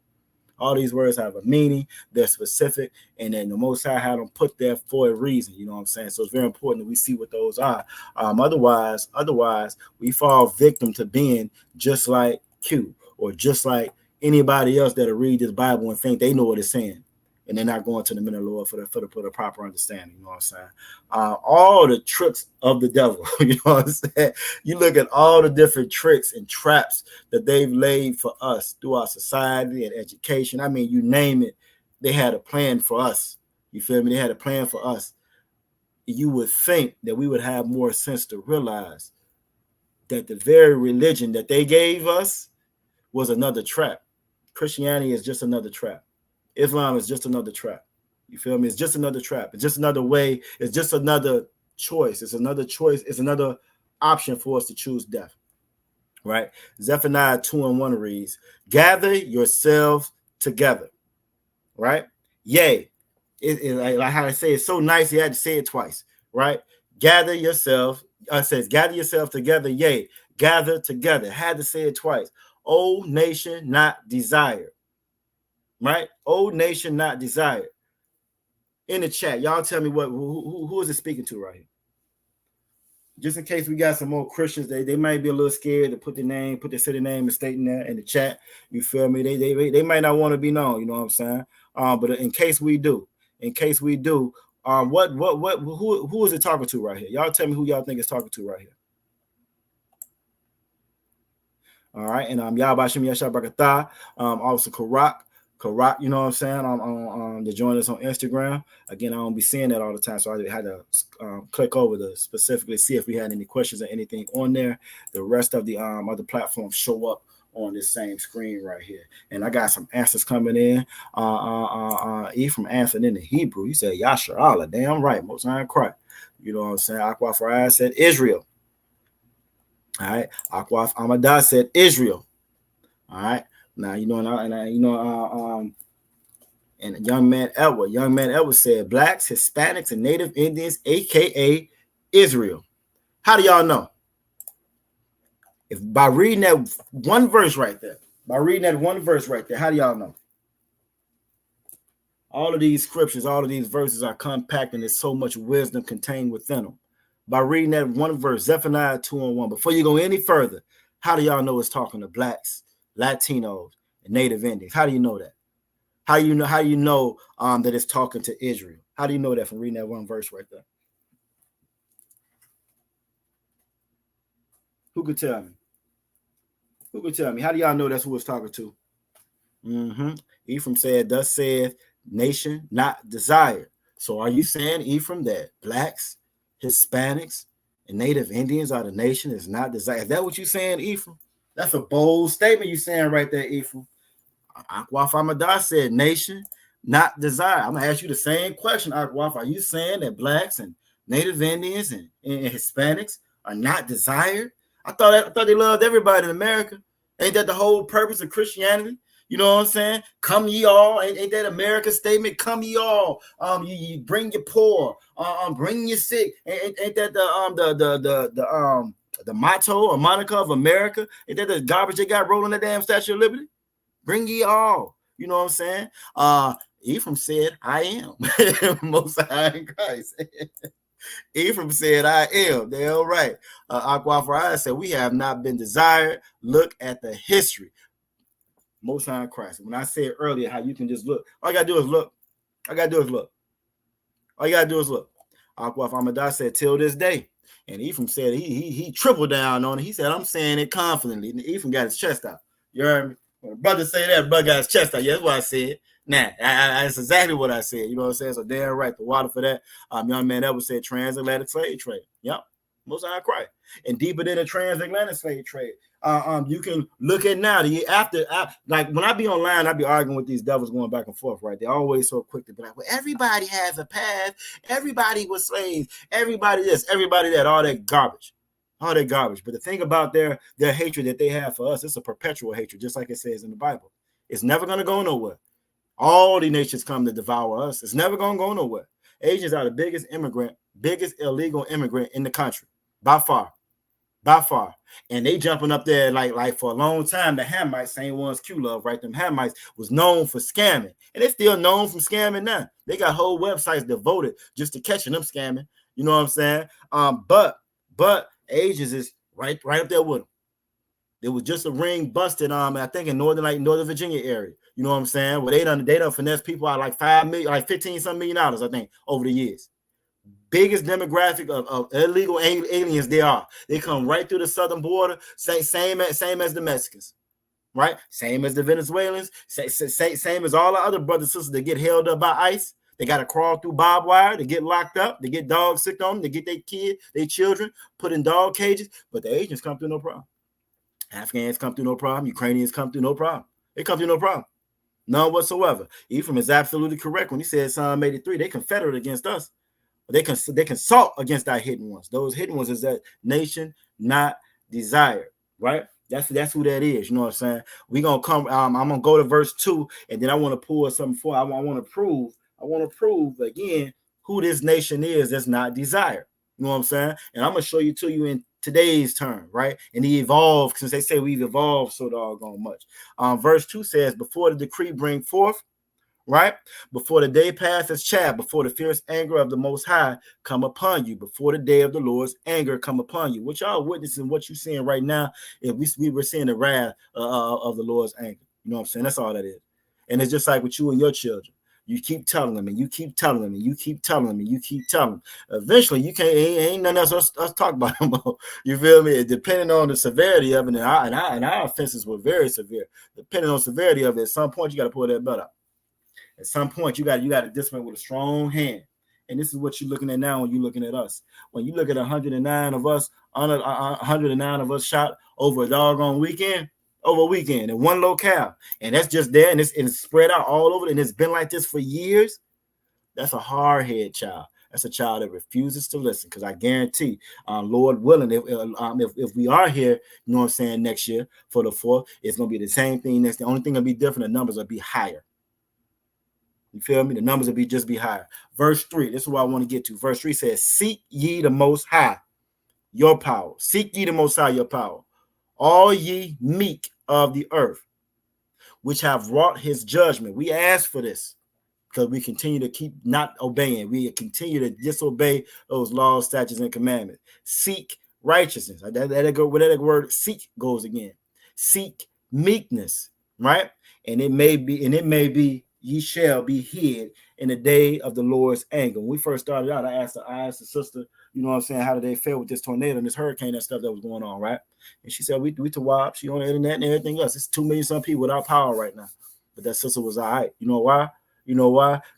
All these words have a meaning. They're specific, and then the Most High had them put there for a reason. You know what I'm saying? So it's very important that we see what those are. Otherwise, we fall victim to being just like Q or just like anybody else that'll read this Bible and think they know what it's saying, and they're not going to the men of the Lord for the proper understanding. You know what I'm saying? All the tricks of the devil. You know what I'm saying? You look at all the different tricks and traps that they've laid for us through our society and education. I mean, you name it, they had a plan for us. You feel me? They had a plan for us. You would think that we would have more sense to realize that the very religion that they gave us was another trap. Christianity is just another trap. Islam is just another trap. You feel me? It's just another trap. It's just another way. It's just another choice. It's another choice. It's another option for us to choose death. Right? Zephaniah 2:1 reads, "Gather yourselves together." Right? Yea. Like how I say it's so nice, you had to say it twice. Right? Gather yourself. It says, "Gather yourself together." Yea. Gather together. Had to say it twice. O nation not desired. Right? Old nation not desired. In the chat, y'all tell me who is it speaking to right here? Just in case we got some more Christians, they might be a little scared to put their city name and state in there in the chat. You feel me? They might not want to be known. You know what I'm saying? But in case we do, who is it talking to right here? Y'all tell me who y'all think it's talking to right here. All right, and Yahbashim Yashar Barakatah, Officer Karak. Karat, you know what I'm saying, on to join us on Instagram. Again, I don't be seeing that all the time, so I had to click over to specifically see if we had any questions or anything on there. The rest of the other platforms show up on this same screen right here, and I got some answers coming in. Ephraim answered in the Hebrew. He said Yasha Allah, damn right, Most High Christ. You know what I'm saying? Aqua Farad said Israel. All right, Aqua Amadah said Israel. All right. Now, you know, and young man Edward said blacks, Hispanics, and Native Indians, aka Israel. How do y'all know? If by reading that one verse right there, how do y'all know? All of these scriptures, all of these verses are compact, and there's so much wisdom contained within them. By reading that one verse, Zephaniah 2:1. Before you go any further, how do y'all know it's talking to blacks, Latinos, and Native Indians? How do you know that? How you know that it's talking to Israel? How do you know that from reading that one verse right there? Who could tell me? Who could tell me? How do y'all know that's who it's talking to? Ephraim said, thus saith nation not desired. So are you saying, Ephraim, that blacks, Hispanics, and Native Indians are the nation is not desired? Is that what you're saying, Ephraim? That's a bold statement you're saying right there, Ephraim. Akwaf Amadah said nation not desired. I'm gonna ask you the same question, Akwaf. Are you saying that blacks and Native Indians and Hispanics are not desired? I thought they loved everybody in America. Ain't that the whole purpose of Christianity? You know what I'm saying? Come ye all. Ain't that America's statement? Come ye all. You bring your poor. Bring your sick. Ain't that the motto or moniker of America? Ain't that the garbage they got rolling the damn Statue of Liberty? Bring ye all. You know what I'm saying? Ephraim said, I am. Most High in Christ. Ephraim said, I am. They're all right. Aqua Farad said, we have not been desired. Look at the history. Most High in Christ. When I said earlier how you can just look, all you gotta do is look. All you gotta do is look. Aqua Amadah said, till this day. And Ephraim said he tripled down on it. He said, I'm saying it confidently. And Ephraim got his chest out. You heard me? When a brother say that, brother got his chest out. Yeah, that's what I said. Nah, that's exactly what I said. You know what I'm saying? So damn right, the water for that. Young man Edward said transatlantic slave trade. Yep. Most High Christ. And deeper than the transatlantic slave trade. You can look at now the after like when I be online, I be arguing with these devils going back and forth, right? They're always so quick to be like, well, everybody has a past, everybody was slaves, everybody this, everybody that, all that garbage. But the thing about their hatred that they have for us, it's a perpetual hatred, just like it says in the Bible. It's never gonna go nowhere. All the nations come to devour us. It's never gonna go nowhere. Asians are the biggest illegal immigrant in the country, by far. And they jumping up there like for a long time. The Hamites, same ones Q love, right? Them Hamites was known for scamming, and they're still known from scamming now. They got whole websites devoted just to catching them scamming. You know what I'm saying? But Asians is right up there with them. There was just a ring busted, I think in Northern Virginia area. You know what I'm saying? Well, they done finesse people out like $5 million, like $15 million, I think, over the years. Biggest demographic of illegal aliens they are. They come right through the southern border, same as the Mexicans, right? Same as the Venezuelans, same as all the other brothers and sisters that get held up by ICE. They got to crawl through barbed wire. They get locked up. They get dogs sick on them. They get their children put in dog cages. But the Asians come through no problem. Afghans come through no problem. Ukrainians come through no problem. They come through no problem. None whatsoever. Ephraim is absolutely correct when he said Psalm 83. They confederate against us. They consult against our hidden ones. Those hidden ones is that nation not desired, right? That's who that is. You know what I'm saying? We're gonna come. I'm gonna go to verse 2, and then I want to pull something for. I want to prove again who this nation is that's not desired. You know what I'm saying? And I'm gonna show you in today's term, right? And he evolved, since they say we've evolved so doggone much. Verse 2 says, before the decree bring forth, right? Before the day passes chaff, before the fierce anger of the Most High come upon you, before the day of the Lord's anger come upon you. What y'all witnessing, what you seeing right now, is we were seeing the wrath of the Lord's anger. You know what I'm saying? That's all that is. And it's just like with you and your children. You keep telling them, and you keep telling them, and you keep telling them, and you keep telling them. Eventually, you can't. Ain't nothing else us talk about them. You feel me? Depending on the severity of it, and our offenses were very severe. Depending on the severity of it, at some point you got to pull that belt out. At some point, you got to discipline with a strong hand. And this is what you're looking at now when you're looking at us. When you look at 109 of us, 109 of us shot over a doggone weekend, in one locale. And that's just there, and it's spread out all over, and it's been like this for years. That's a hard head child. That's a child that refuses to listen, because I guarantee, Lord willing, if we are here, you know what I'm saying, next year for the 4th, it's going to be the same thing. The only thing that'll be different, the numbers will be higher. You feel me? The numbers will just be higher. Verse 3, this is what I want to get to. Verse 3 says, seek ye the Most High, your power. Seek ye the Most High, your power. All ye meek of the earth, which have wrought his judgment. We ask for this because we continue to keep not obeying. We continue to disobey those laws, statutes, and commandments. Seek righteousness. Where that word seek goes again. Seek meekness, right? And it may be ye shall be hid in the day of the Lord's anger. When we first started out, I asked the sister, you know what I'm saying, how did they feel with this tornado and this hurricane and stuff that was going on, right? And she said, we to WAP, she on the internet and everything else. It's 2 million some people without power right now. But that sister was all right. You know why?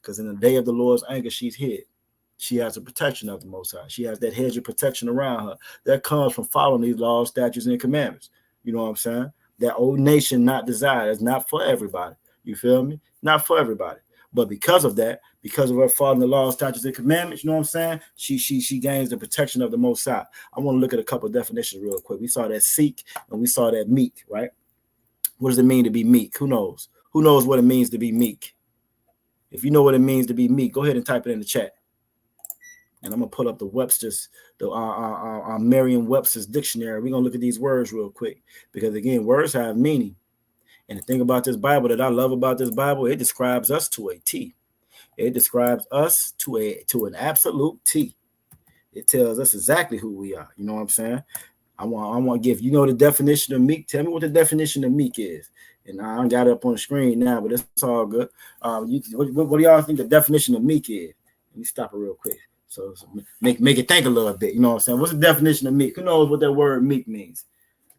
Because in the day of the Lord's anger, she's hid. She has the protection of the Most High. She has that hedge of protection around her. That comes from following these laws, statutes, and commandments. You know what I'm saying? That old nation not desired is not for everybody. You feel me? Not for everybody. But because of that, because of her following the laws, statutes, and commandments, you know what I'm saying? She gains the protection of the Most High. I want to look at a couple of definitions real quick. We saw that seek and we saw that meek, right? What does it mean to be meek? Who knows? Who knows what it means to be meek? If you know what it means to be meek, go ahead and type it in the chat. And I'm gonna pull up the Merriam-Webster's dictionary. We're gonna look at these words real quick because again, words have meaning. And the thing about this Bible that I love about this Bible, it describes us to a T. It describes us to an absolute T. It tells us exactly who we are. You know what I'm saying? I want to give, the definition of meek. Tell me what the definition of meek is. And I got it up on the screen now, but it's all good. What do y'all think the definition of meek is? Let me stop it real quick. So make it think a little bit. You know what I'm saying? What's the definition of meek? Who knows what that word meek means?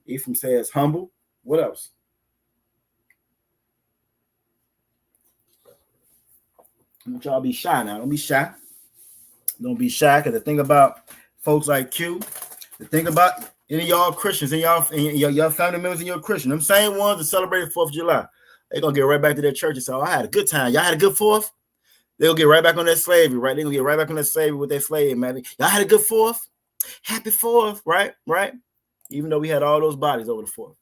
Ephraim says humble. What else? I want y'all be shy now. Don't be shy. Don't be shy. Because the thing about folks like Q, the thing about any of y'all Christians and y'all family members and your Christian, them same ones that celebrate the 4th of July, they're going to get right back to their church and say, I had a good time. Y'all had a good 4th? They'll get right back on that slavery, right? They're going to get right back on that slavery with their slave, man. Y'all had a good 4th? Happy 4th, right? Right? Even though we had all those bodies over the 4th.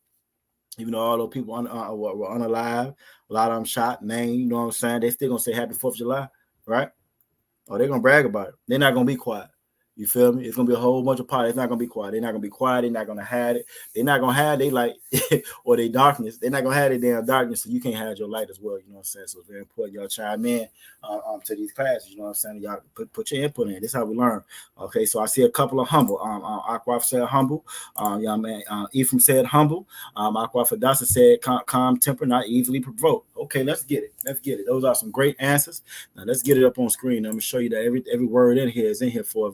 Even though all those people were unalive, a lot of them shot, man, you know what I'm saying? They still going to say happy 4th of July, right? Or they're going to brag about it. They're not going to be quiet. You feel me? It's going to be a whole bunch of parties. It's not going to be quiet. They're not going to be quiet. They're not going to hide it. They're not going to hide their light or their darkness. They're not going to hide their damn darkness, so you can't hide your light as well. You know what I'm saying? So it's very important y'all chime in to these classes. You know what I'm saying? Y'all put your input in. This is how we learn. Okay, so I see a couple of humble. Aquaf said humble. Ephraim said humble. Aquaf Adasa said calm temper, not easily provoked. Okay, let's get it. Let's get it. Those are some great answers. Now let's get it up on screen. I'm going to show you that every word in here is in here for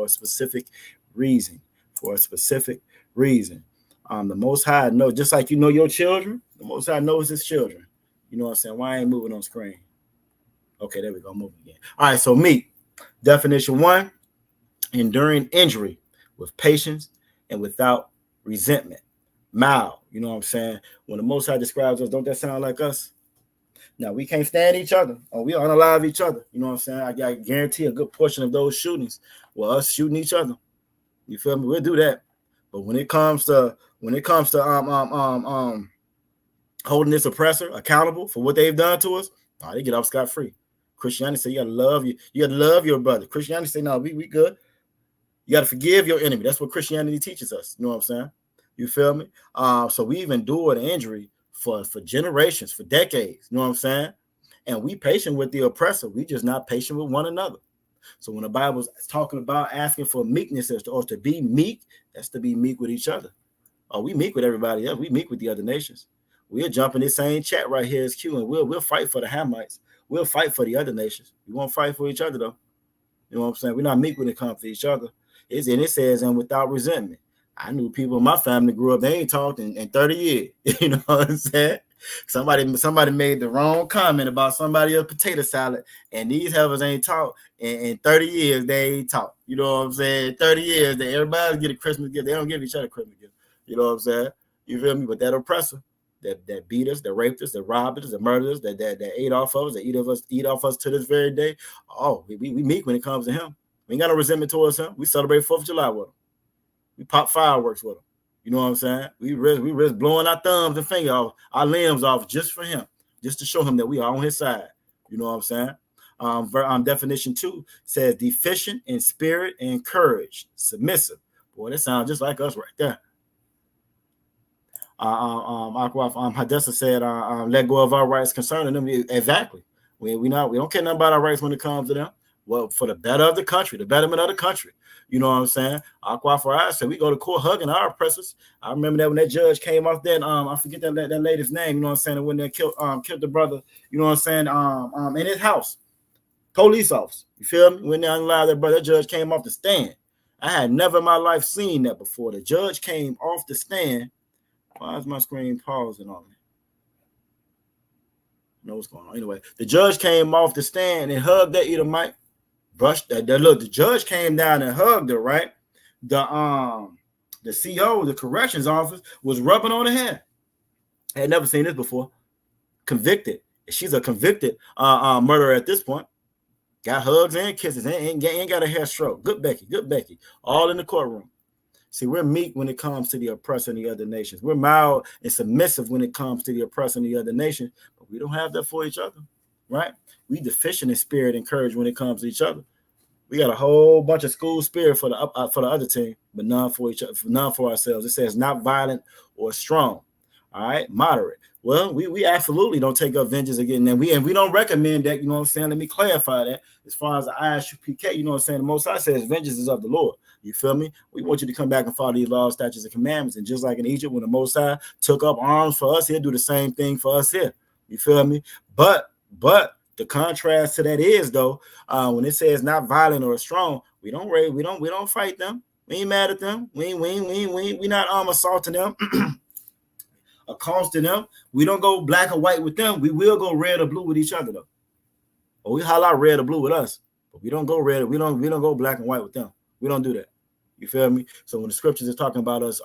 a specific reason. For a specific reason. The Most High knows, just like you know your children, the Most High knows his children. You know what I'm saying? Why I ain't moving on screen? Okay, there we go. Moving again. All right, so meek. Definition 1, enduring injury with patience and without resentment. Mild. You know what I'm saying? When the Most High describes us, don't that sound like us? Now, we can't stand each other, or we unalive each other. You know what I'm saying? I guarantee a good portion of those shootings were us shooting each other. You feel me? We'll do that. But when it comes to holding this oppressor accountable for what they've done to us, they get off scot-free. Christianity say you gotta love your brother. Christianity say no, we good. You gotta forgive your enemy. That's what Christianity teaches us. You know what I'm saying? You feel me? So we've endured injury for generations, for decades. You know what I'm saying? And we patient with the oppressor. We just not patient with one another. So when the Bible's talking about asking for meekness or to be meek, that's to be meek with each other. We meek with everybody else. We meek with the other nations. We'll jump in this same chat right here as Q, and we'll fight for the Hamites. We'll fight for the other nations. We won't fight for each other, though. You know what I'm saying? We're not meek when it comes to each other. And it says, and without resentment. I knew people in my family grew up, they ain't talked in 30 years. You know what I'm saying? Somebody made the wrong comment about somebody else's potato salad, and these helpers ain't talked in 30 years. They ain't talked. You know what I'm saying? 30 years, that everybody get a Christmas gift. They don't give each other Christmas gift. You know what I'm saying? You feel me? But that oppressor, that beat us, that raped us, that robbed us, that murdered us, that ate off of us, that eat off us to this very day. Oh, we meek when it comes to him. We ain't got no resentment towards him. We celebrate 4th of July with him. We pop fireworks with him. You know what I'm saying? We risk blowing our thumbs and finger off, our limbs off just for him, just to show him that we are on his side. You know what I'm saying? Definition 2 says deficient in spirit and courage, submissive. Boy, that sounds just like us right there. Hadessa said, let go of our rights concerning them. Exactly. We don't care nothing about our rights when it comes to them. Well, for the better of the country, the betterment of the country. You know what I'm saying? Aqua said we go to court hugging our oppressors. I remember that when that judge came off that, I forget that lady's name, you know what I'm saying, when they killed the brother, you know what I'm saying, in his house. Police officer. You feel me? When they unalive that brother, that judge came off the stand. I had never in my life seen that before. The judge came off the stand. Why is my screen pausing on me? I know what's going on. Anyway, the judge came off the stand and hugged that Edomite. Brushed that. Look, the judge came down and hugged her, right? The CO, the corrections office, was rubbing on her head. I had never seen this before. Convicted. She's a convicted murderer at this point. Got hugs and kisses. Ain't got a hair stroke. Good Becky. All in the courtroom. See, we're meek when it comes to the oppressor and the other nations. We're mild and submissive when it comes to the oppressor and the other nations, but we don't have that for each other, right? We deficient in spirit and courage when it comes to each other. We got a whole bunch of school spirit for the other team, but none for each other, none for ourselves. It says not violent or strong. All right, moderate. Well, we absolutely don't take up vengeance again, and we don't recommend that. You know what I'm saying? Let me clarify that. As far as the ISUPK, you know what I'm saying? The Most High says vengeance is of the Lord. You feel me? We want you to come back and follow these laws, statutes, and commandments. And just like in Egypt, when the Most High took up arms for us, he'll do the same thing for us here. You feel me? But the contrast to that is though, when it says not violent or strong, we don't fight them. We ain't mad at them. We not assaulting them, accosting them. We don't go black or white with them. We will go red or blue with each other though. Or we holler red or blue with us, but we don't go red. We don't go black and white with them. We don't do that. You feel me? So when the scriptures is talking about us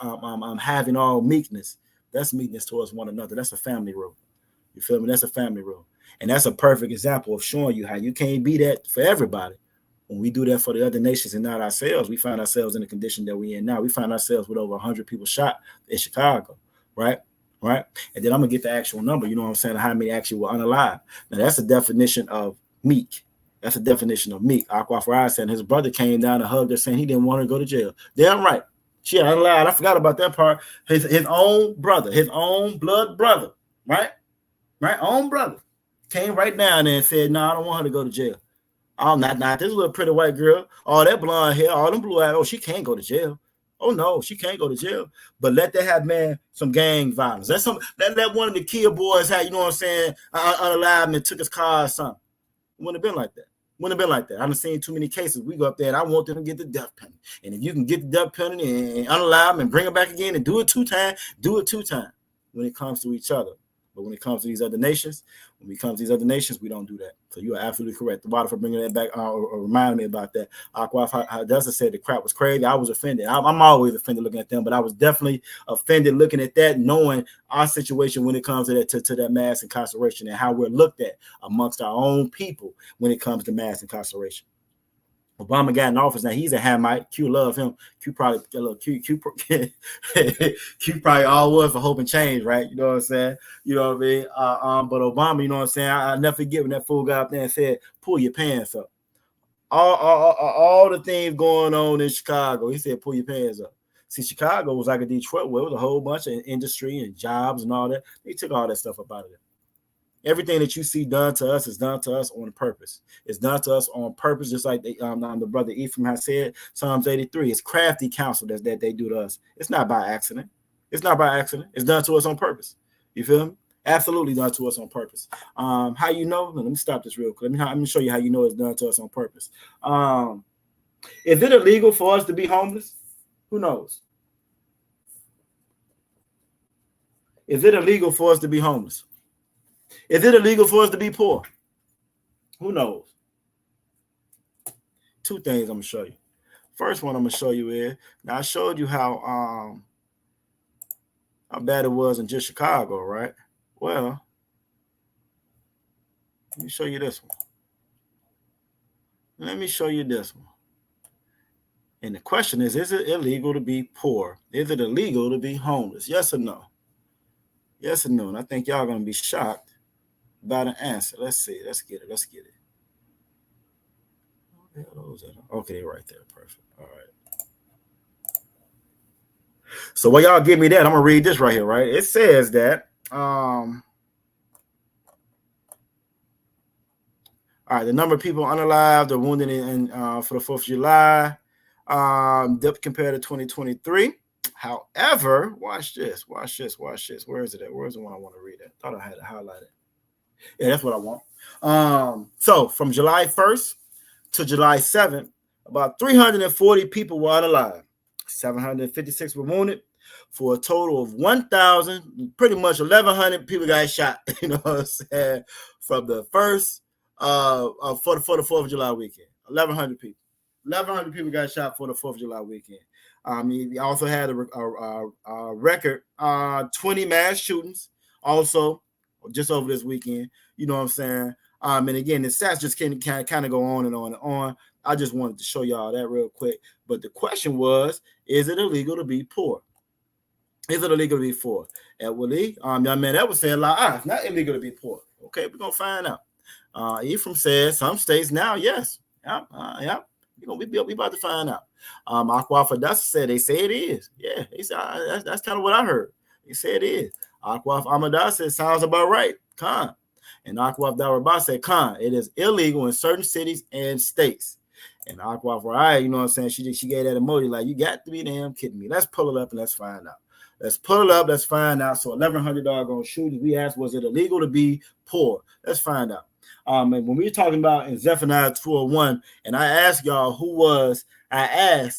having all meekness, that's meekness towards one another. That's a family rule. You feel me? That's a family rule. And that's a perfect example of showing you how you can't be that for everybody. When we do that for the other nations and not ourselves, we find ourselves in the condition that we're in now. We find ourselves with over 100 people shot in Chicago, right? And then I'm going to get the actual number, you know what I'm saying, how many actually were unalive. Now, that's the definition of meek. That's a definition of meek. Aqua said his brother came down and hugged her, saying he didn't want her to go to jail. Damn right. She unalive. I forgot about that part. His own brother, his own blood brother, right? Own brother came right down there and said, no, I don't want her to go to jail. Oh, not this little pretty white girl, all that blonde hair, all them blue eyes. Oh, she can't go to jail. Oh no, she can't go to jail. But let that have, man, some gang violence. Let one of the Kia boys had, you know what I'm saying, unalive and took his car or something. It wouldn't have been like that. I've seen too many cases. We go up there and I want them to get the death penalty. And if you can get the death penalty and unalive them and bring them back again and do it two times when it comes to each other. But when it comes to these other nations, we don't do that. So you are absolutely correct. The water for bringing that back or reminding me about that. Aqua Hadessa said the crap was crazy. I was offended. I'm always offended looking at them, but I was definitely offended looking at that, knowing our situation when it comes to that mass incarceration and how we're looked at amongst our own people when it comes to mass incarceration. Obama got in office now. He's a Hamite. Q love him. Q probably all was for hope and change, right? You know what I'm saying? You know what I mean? But Obama, you know what I'm saying? I never forget when that fool got up there and said, "Pull your pants up." All the things going on in Chicago, he said, "Pull your pants up." See, Chicago was like a Detroit where it was a whole bunch of industry and jobs and all that. They took all that stuff up out of there. Everything that you see done to us is done to us on purpose. It's done to us on purpose, just like the brother Ephraim has said, Psalms 83. It's crafty counsel that they do to us. It's not by accident. It's done to us on purpose. You feel me? Absolutely done to us on purpose. How you know? Let me stop this real quick. Let me show you how you know it's done to us on purpose. Is it illegal for us to be homeless? Who knows? Is it illegal for us to be homeless? Is it illegal for us to be poor? Who knows? Two things I'm gonna show you. First one I'm gonna show you is, now I showed you how bad it was in just Chicago, right? Well, let me show you this one. Let me show you this one. And the question is it illegal to be poor? Is it illegal to be homeless? Yes or no? Yes or no? And I think y'all gonna be shocked by the answer. Let's see. Let's get it. Let's get it. Okay, they're right there. Perfect. All right. So while y'all give me that, I'm gonna read this right here, right? It says that all right, the number of people unalived or wounded in for the 4th of July dipped compared to 2023. However, watch this. Where is it at? Where's the one I want to read at? Thought I had it highlighted. Yeah, that's what I want. So from July 1st to July 7th, about 340 people were unalive. 756 were wounded, for a total of 1,000, pretty much 1,100 people got shot. You know what I'm saying? From the first for the 4th of July weekend, 1,100 people. 1,100 people got shot for the 4th of July weekend. He also had a record 20 mass shootings also just over this weekend. You know what I'm saying? And again, the stats just kind of go on and on and on. I just wanted to show y'all that real quick. But the question was, is it illegal to be poor? Is it illegal to be poor? And Willie, young man, that was saying like, it's not illegal to be poor. Okay, we're gonna find out. Ephraim says some states now, yes. Yeah. We about to find out. Aqua Fadasa said they say it is. Yeah, he said that's kind of what I heard. He said it is. Aqua Amadas said sounds about right. Khan. And Aqua Darabas said Khan. It is illegal in certain cities and states. And Aqua Farai, you know what I'm saying? She gave that emoji like, you got to be damn kidding me. Let's pull it up and let's find out. Let's pull it up. Let's find out. So 1,100 doggone shootings. We asked, was it illegal to be poor? Let's find out. And when we were talking about in Zephaniah 2:1, and I asked y'all who was the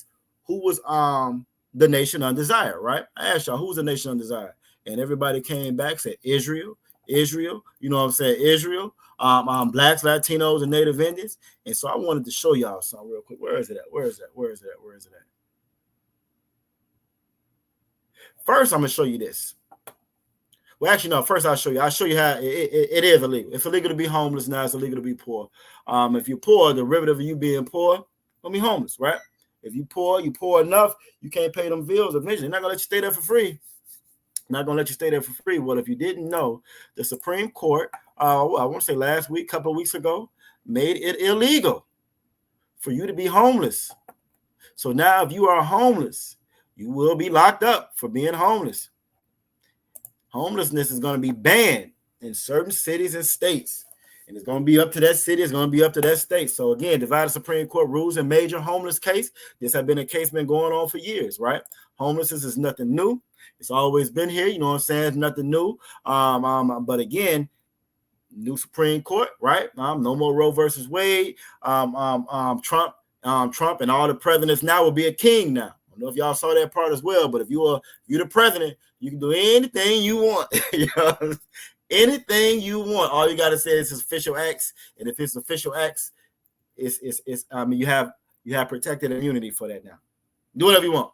nation undesired, right? I asked y'all who was the nation undesired, and everybody came back, said Israel, you know what I'm saying? Israel, blacks, Latinos, and Native Indians. And so I wanted to show y'all something real quick. Where is it at? First, I'm gonna show you this. Well, actually, no. First, I'll show you how it is illegal. It's illegal to be homeless now. It's illegal to be poor. If you're poor, the derivative of you being poor, gonna be homeless, right? If you poor enough, you can't pay them bills. Eventually, they're not gonna let you stay there for free. Well, if you didn't know, the Supreme Court, I want to say last week, couple of weeks ago, made it illegal for you to be homeless. So now, if you are homeless, you will be locked up for being homeless. Homelessness is going to be banned in certain cities and states, and it's going to be up to that city. It's going to be up to that state. So again, divided Supreme Court rules in major homeless case. This has been a case been going on for years, right? Homelessness is nothing new. It's always been here. You know what I'm saying? It's nothing new. But again, new Supreme Court, right? No more Roe versus Wade. Trump and all the presidents now will be a king now. I don't know if y'all saw that part as well, but if you're the president, you can do anything you want. You know? Anything you want. All you got to say is official acts, and if it's official acts, you have protected immunity for that now. Do whatever you want.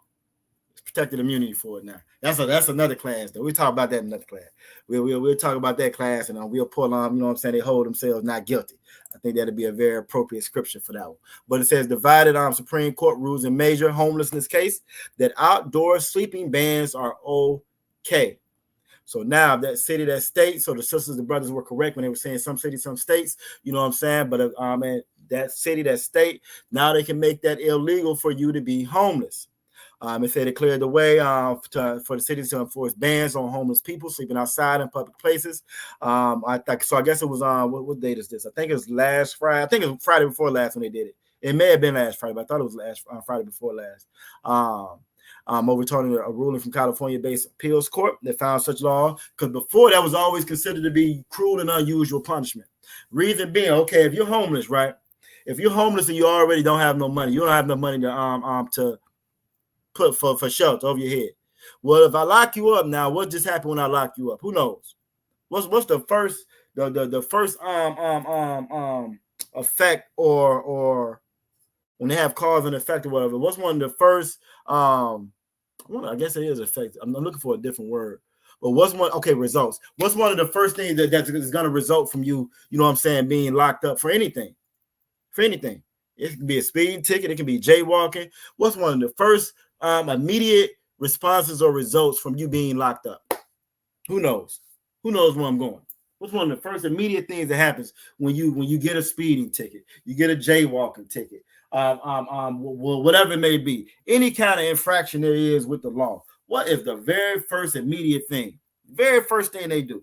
It's protected immunity for it now. That's another class though. We'll talk about that in another class. We'll talk about that class, and we'll pull on, you know what I'm saying, they hold themselves not guilty. I think that'd be a very appropriate scripture for that one. But it says divided Supreme Court rules in major homelessness case that outdoor sleeping bans are okay. So now that city, that state, so the sisters and brothers were correct when they were saying some cities, some states, you know what I'm saying? But that city, that state, now they can make that illegal for you to be homeless. It said it cleared the way for the cities to enforce bans on homeless people sleeping outside in public places. I guess it was what date is this? I think it was last Friday. I think it was Friday before last when they did it. It may have been last Friday, but I thought it was last Friday before last. overturning a ruling from California-based appeals court that found such law, because before that was always considered to be cruel and unusual punishment. Reason being, okay, if you're homeless, right? If you're homeless and you already don't have no money, you don't have no money to put for shelter over your head. Well, if I lock you up now, what just happened when I lock you up? Who knows? What's the first first effect or when they have cause and effect or whatever? What's one of the first I guess it is effect. I'm looking for a different word. But results. What's one of the first things that's going to result from you, you know what I'm saying, being locked up for anything? For anything. It can be a speeding ticket. It can be jaywalking. What's one of the first immediate responses or results from you being locked up? Who knows? Who knows where I'm going? What's one of the first immediate things that happens when you get a speeding ticket, you get a jaywalking ticket, whatever it may be, any kind of infraction there is with the law? What is the very first immediate thing? Very first thing they do?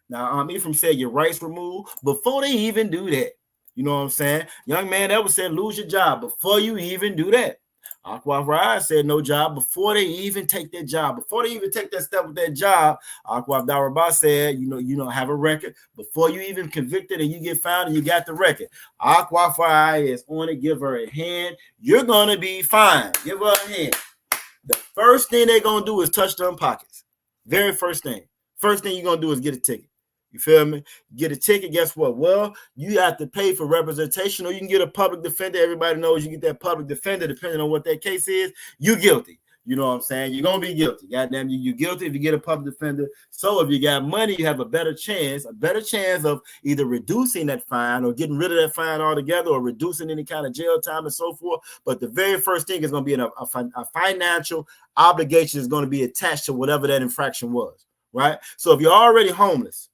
Now, Ephraim said your rights removed before they even do that. You know what I'm saying? Young man ever said lose your job before you even do that. Aqua Ride said no job before they even take their job. Before they even take that step with that job, Aqua Darabah said, you don't have a record. Before you even convicted and you get found and you got the record. Aqua Ride is on it. Give her a hand. You're going to be fine. Give her a hand. The first thing they're going to do is touch them pockets. Very first thing. First thing you're going to do is get a ticket. You feel me? Get a ticket. Guess what? Well, you have to pay for representation, or you can get a public defender. Everybody knows you get that public defender, depending on what that case is. You're guilty. You know what I'm saying? You're going to be guilty. Goddamn, you're guilty if you get a public defender. So if you got money, you have a better chance of either reducing that fine or getting rid of that fine altogether or reducing any kind of jail time and so forth. But the very first thing is going to be a financial obligation is going to be attached to whatever that infraction was, right? So if you're already homeless,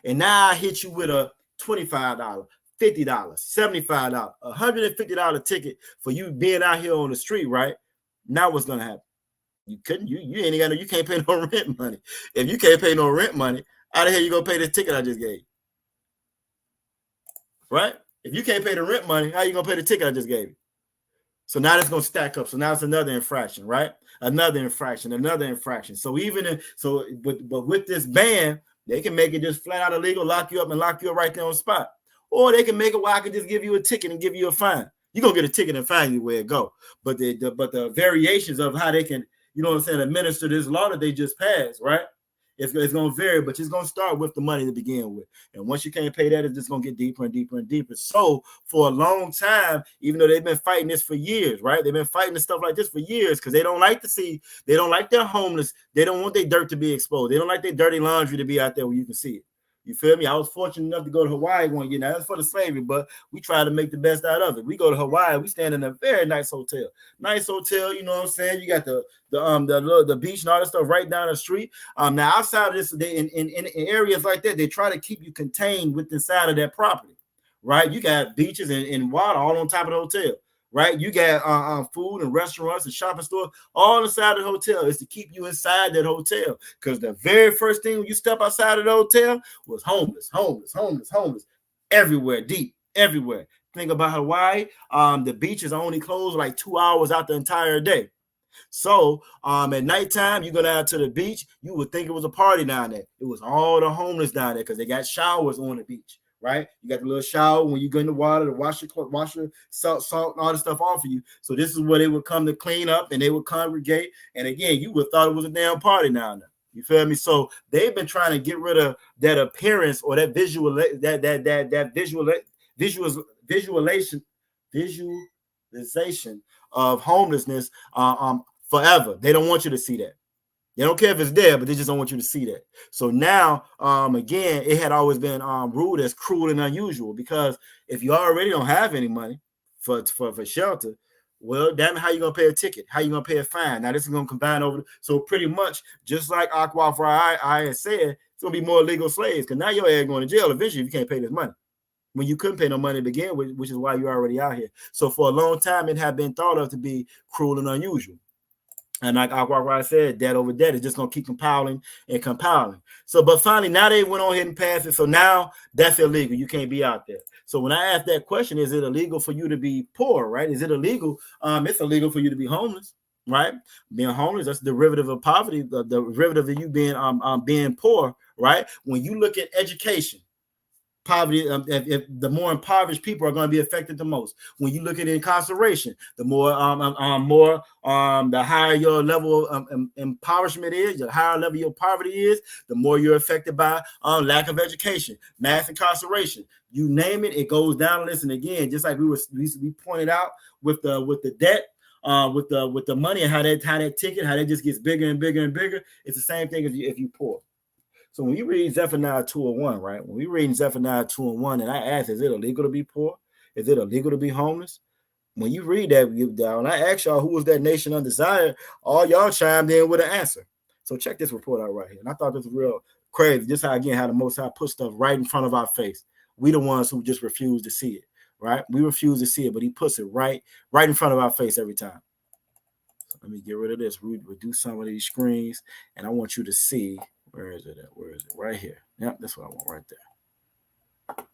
and now I hit you with a $25, $50, $75, $150 ticket for you being out here on the street, right? Now what's gonna happen? You can't pay no rent money. If you can't pay no rent money, how the hell you gonna pay the ticket I just gave you? Right? If you can't pay the rent money, how you gonna pay the ticket I just gave you? So now it's gonna stack up. So now it's another infraction, right? Another infraction. So but with this ban, they can make it just flat out illegal, lock you up right there on the spot. Or they can make it where I can just give you a ticket and give you a fine. You're gonna get a ticket and fine you where it go. But the variations of how they can, you know what I'm saying, administer this law that they just passed, right? It's going to vary, but it's going to start with the money to begin with. And once you can't pay that, it's just going to get deeper and deeper and deeper. So for a long time, even though they've been fighting this for years, right? They've been fighting stuff like this for years because they don't like their homeless. They don't want their dirt to be exposed. They don't like their dirty laundry to be out there where you can see it. You feel me? I was fortunate enough to go to Hawaii one year. Now, that's for the slavery, but we try to make the best out of it. We go to Hawaii. We stand in a very nice hotel. Nice hotel, you know what I'm saying? You got the beach and all that stuff right down the street. Now, outside of this, in areas like that, they try to keep you contained within inside of that property, right? You got beaches and water all on top of the hotel. Right, you got food and restaurants and shopping stores all inside the hotel. Is to keep you inside that hotel, because the very first thing when you step outside of the hotel was homeless everywhere, deep everywhere. Think about Hawaii. The beach is only closed like 2 hours out the entire day. So at nighttime, you go down to the beach, you would think it was a party down there. It was all the homeless down there because they got showers on the beach. Right, you got the little shower when you go in the water to wash your salt, and all the stuff off of you. So this is where they would come to clean up, and they would congregate. And again, you would have thought it was a damn party down there. You feel me? So they've been trying to get rid of that appearance or that visualization of homelessness forever. They don't want you to see that. They don't care if it's there, but they just don't want you to see that. So now, again, it had always been ruled as cruel and unusual, because if you already don't have any money for shelter, well, damn, how you gonna pay a ticket? How you gonna pay a fine? Now this is gonna combine over. So pretty much, just like Aqua I said, it's gonna be more illegal slaves, because now your ass going to jail eventually if you can't pay this money. When you couldn't pay no money to begin with, which is why you're already out here. So for a long time, it had been thought of to be cruel and unusual. And like I said, debt over debt is just gonna keep compiling and compiling. So, but finally, now they went on ahead and passed it. So now that's illegal. You can't be out there. So when I ask that question, is it illegal for you to be poor? Right? Is it illegal? It's illegal for you to be homeless. Right? Being homeless, that's the derivative of poverty, the derivative of you being poor. Right? When you look at education, poverty, if the more impoverished people are going to be affected the most. When you look at incarceration, the more the higher your level of impoverishment is, the higher level your poverty is, the more you're affected by lack of education, mass incarceration. You name it, it goes down. Listen, again, just like we pointed out with the debt, with the money, and how that ticket, how that just gets bigger and bigger and bigger. It's the same thing if you poor. So when you read Zephaniah 2:1, right? When we read Zephaniah 2:1, and I ask, is it illegal to be poor? Is it illegal to be homeless? When you read that, when I asked y'all who was that nation undesired, all y'all chimed in with an answer. So check this report out right here. And I thought this was real crazy. Just how the Most High put stuff right in front of our face. We the ones who just refuse to see it, right? We refuse to see it, but he puts it right in front of our face every time. So let me get rid of this. We reduce some of these screens, and I want you to see. Where is it at? Where is it? Right here. Yep, that's what I want right there.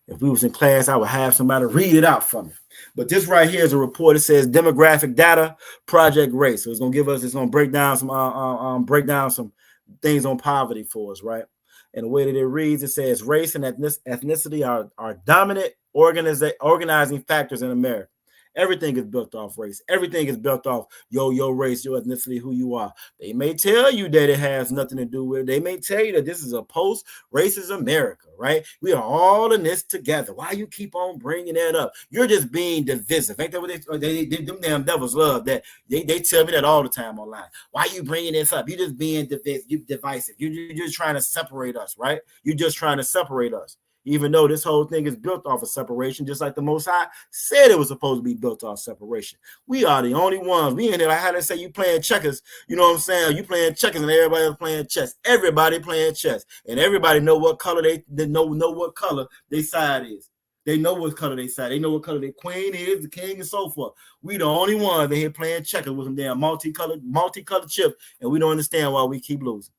If we was in class, I would have somebody read it out for me. But this right here is a report. It says demographic data, project race. So it's gonna break down some things on poverty for us, right? And the way that it reads, it says race and ethnicity are dominant organizing factors in America. Everything is built off race. Everything is built off your race, your ethnicity, who you are. They may tell you that it has nothing to do with it. They may tell you that this is a post-racist America, right? We are all in this together. Why you keep on bringing that up? You're just being divisive. Ain't that what they them damn devils love that? They tell me that all the time online. Why you bringing this up? You're just being divisive. You're just trying to separate us, right? You're just trying to separate us. Even though this whole thing is built off of separation, just like the Most High said it was supposed to be built off separation. We are the only ones. We in there, like how they say you playing checkers, you know what I'm saying? You playing checkers and everybody else playing chess. Everybody playing chess. And everybody know what color they know what color their side is. They know what color they side. They know what color their queen is, the king, and so forth. We the only ones that here playing checkers with them damn multicolored chips, and we don't understand why we keep losing.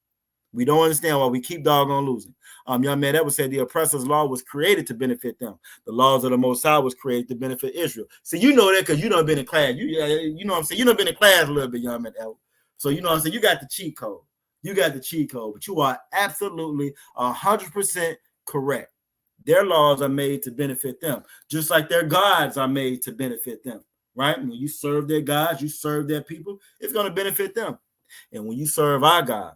We don't understand why we keep doggone losing. Young man, that would say the oppressor's law was created to benefit them. The laws of the Most High was created to benefit Israel. So you know that because you done been in class. You know what I'm saying? You done been in class a little bit, young man. So you know what I'm saying? You got the cheat code. You got the cheat code, but you are absolutely 100% correct. Their laws are made to benefit them, just like their gods are made to benefit them, right? When you serve their gods, you serve their people, it's going to benefit them. And when you serve our God,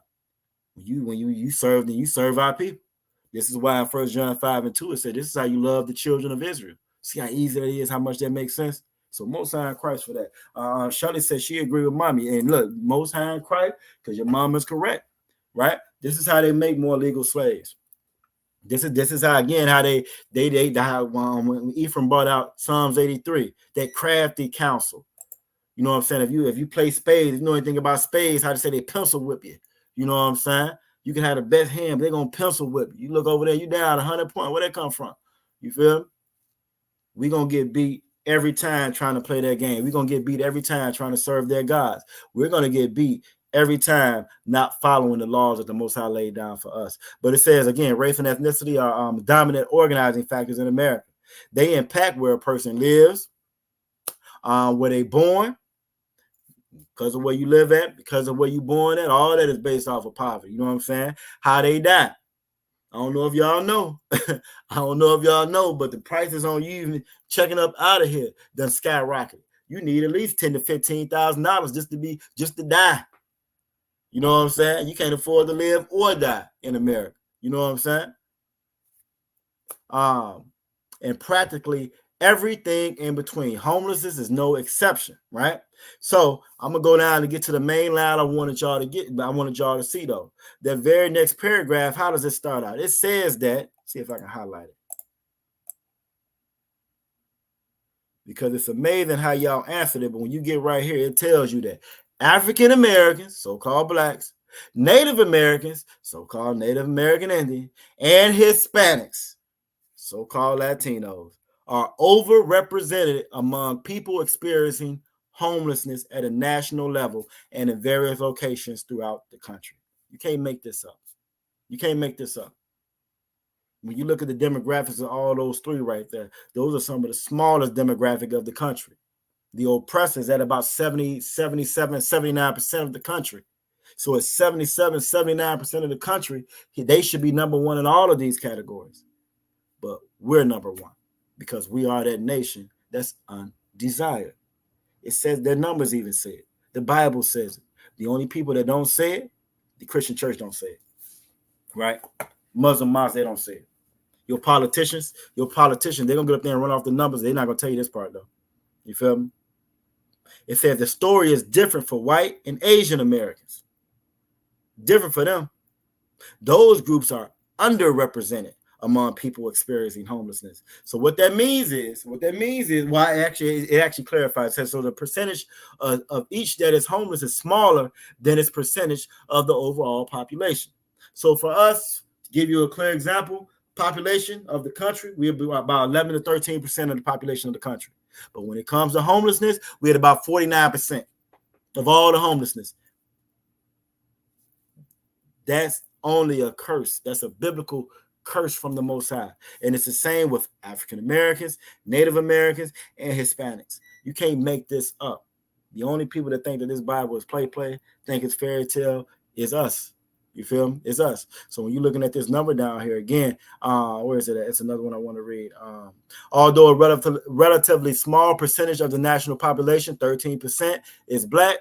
when you serve, then you serve our people. This is why in 1 John 5:2 it said, this is how you love the children of Israel. See how easy that is, how much that makes sense? So Most High in Christ for that. Shirley said she agreed with mommy. And look, Most High in Christ, because your mom is correct, right? This is how they make more legal slaves. This is how, again, how when Ephraim brought out Psalms 83, that crafty counsel. You know what I'm saying? If you play spades, if you know anything about spades, how to say they pencil whip you. You know what I'm saying? You can have the best hand, but they're going to pencil whip you. You look over there, you down 100 points. Where that come from? You feel me? We're going to get beat every time trying to play that game. We're going to get beat every time trying to serve their gods. We're going to get beat every time not following the laws that the Most High laid down for us. But it says, again, race and ethnicity are dominant organizing factors in America. They impact where a person lives, where they born, because of where you live at, because of where you born at. All that is based off of poverty. You know what I'm saying? How they die. I don't know if y'all know. But the prices on you even checking up out of here done skyrocket. You need at least $10,000 to $15,000 just to die. You know what I'm saying? You can't afford to live or die in America. You know what I'm saying? And practically everything in between. Homelessness is no exception, right? So I'm gonna go down and get to the main line I wanted y'all to see though. That very next paragraph, how does it start out? It says that, see if I can highlight it. Because it's amazing how y'all answered it, but when you get right here, it tells you that African Americans, so-called blacks, Native Americans, so-called Native American Indian, and Hispanics, so-called Latinos, are overrepresented among people experiencing homelessness at a national level and in various locations throughout the country. You can't make this up. You can't make this up. When you look at the demographics of all those three right there, those are some of the smallest demographic of the country. The oppressors at about 70, 77, 79% of the country. So it's 77, 79% of the country. They should be number one in all of these categories. But we're number one because we are that nation that's undesired. It says their numbers even say it. The Bible says it. The only people that don't say it, the Christian church don't say it. Right? Muslim mosques, they don't say it. Your politicians, they're going to get up there and run off the numbers. They're not going to tell you this part, though. You feel me? It says the story is different for white and Asian Americans. Different for them. Those groups are underrepresented among people experiencing homelessness. So what that means is why it actually clarifies. It says, so the percentage of each that is homeless is smaller than its percentage of the overall population. So for us, to give you a clear example, population of the country, we're about 11 to 13% of the population of the country. But when it comes to homelessness, we're at about 49% of all the homelessness. That's only a curse. That's a biblical curse from the Most High. And it's the same with African Americans, Native Americans, and Hispanics. You can't make this up. The only people that think that this Bible is play, think it's fairy tale, is us. You feel me? It's us. So when you're looking at this number down here again, where is it at? It's another one I want to read. Although a relatively small percentage of the national population, 13%, is black.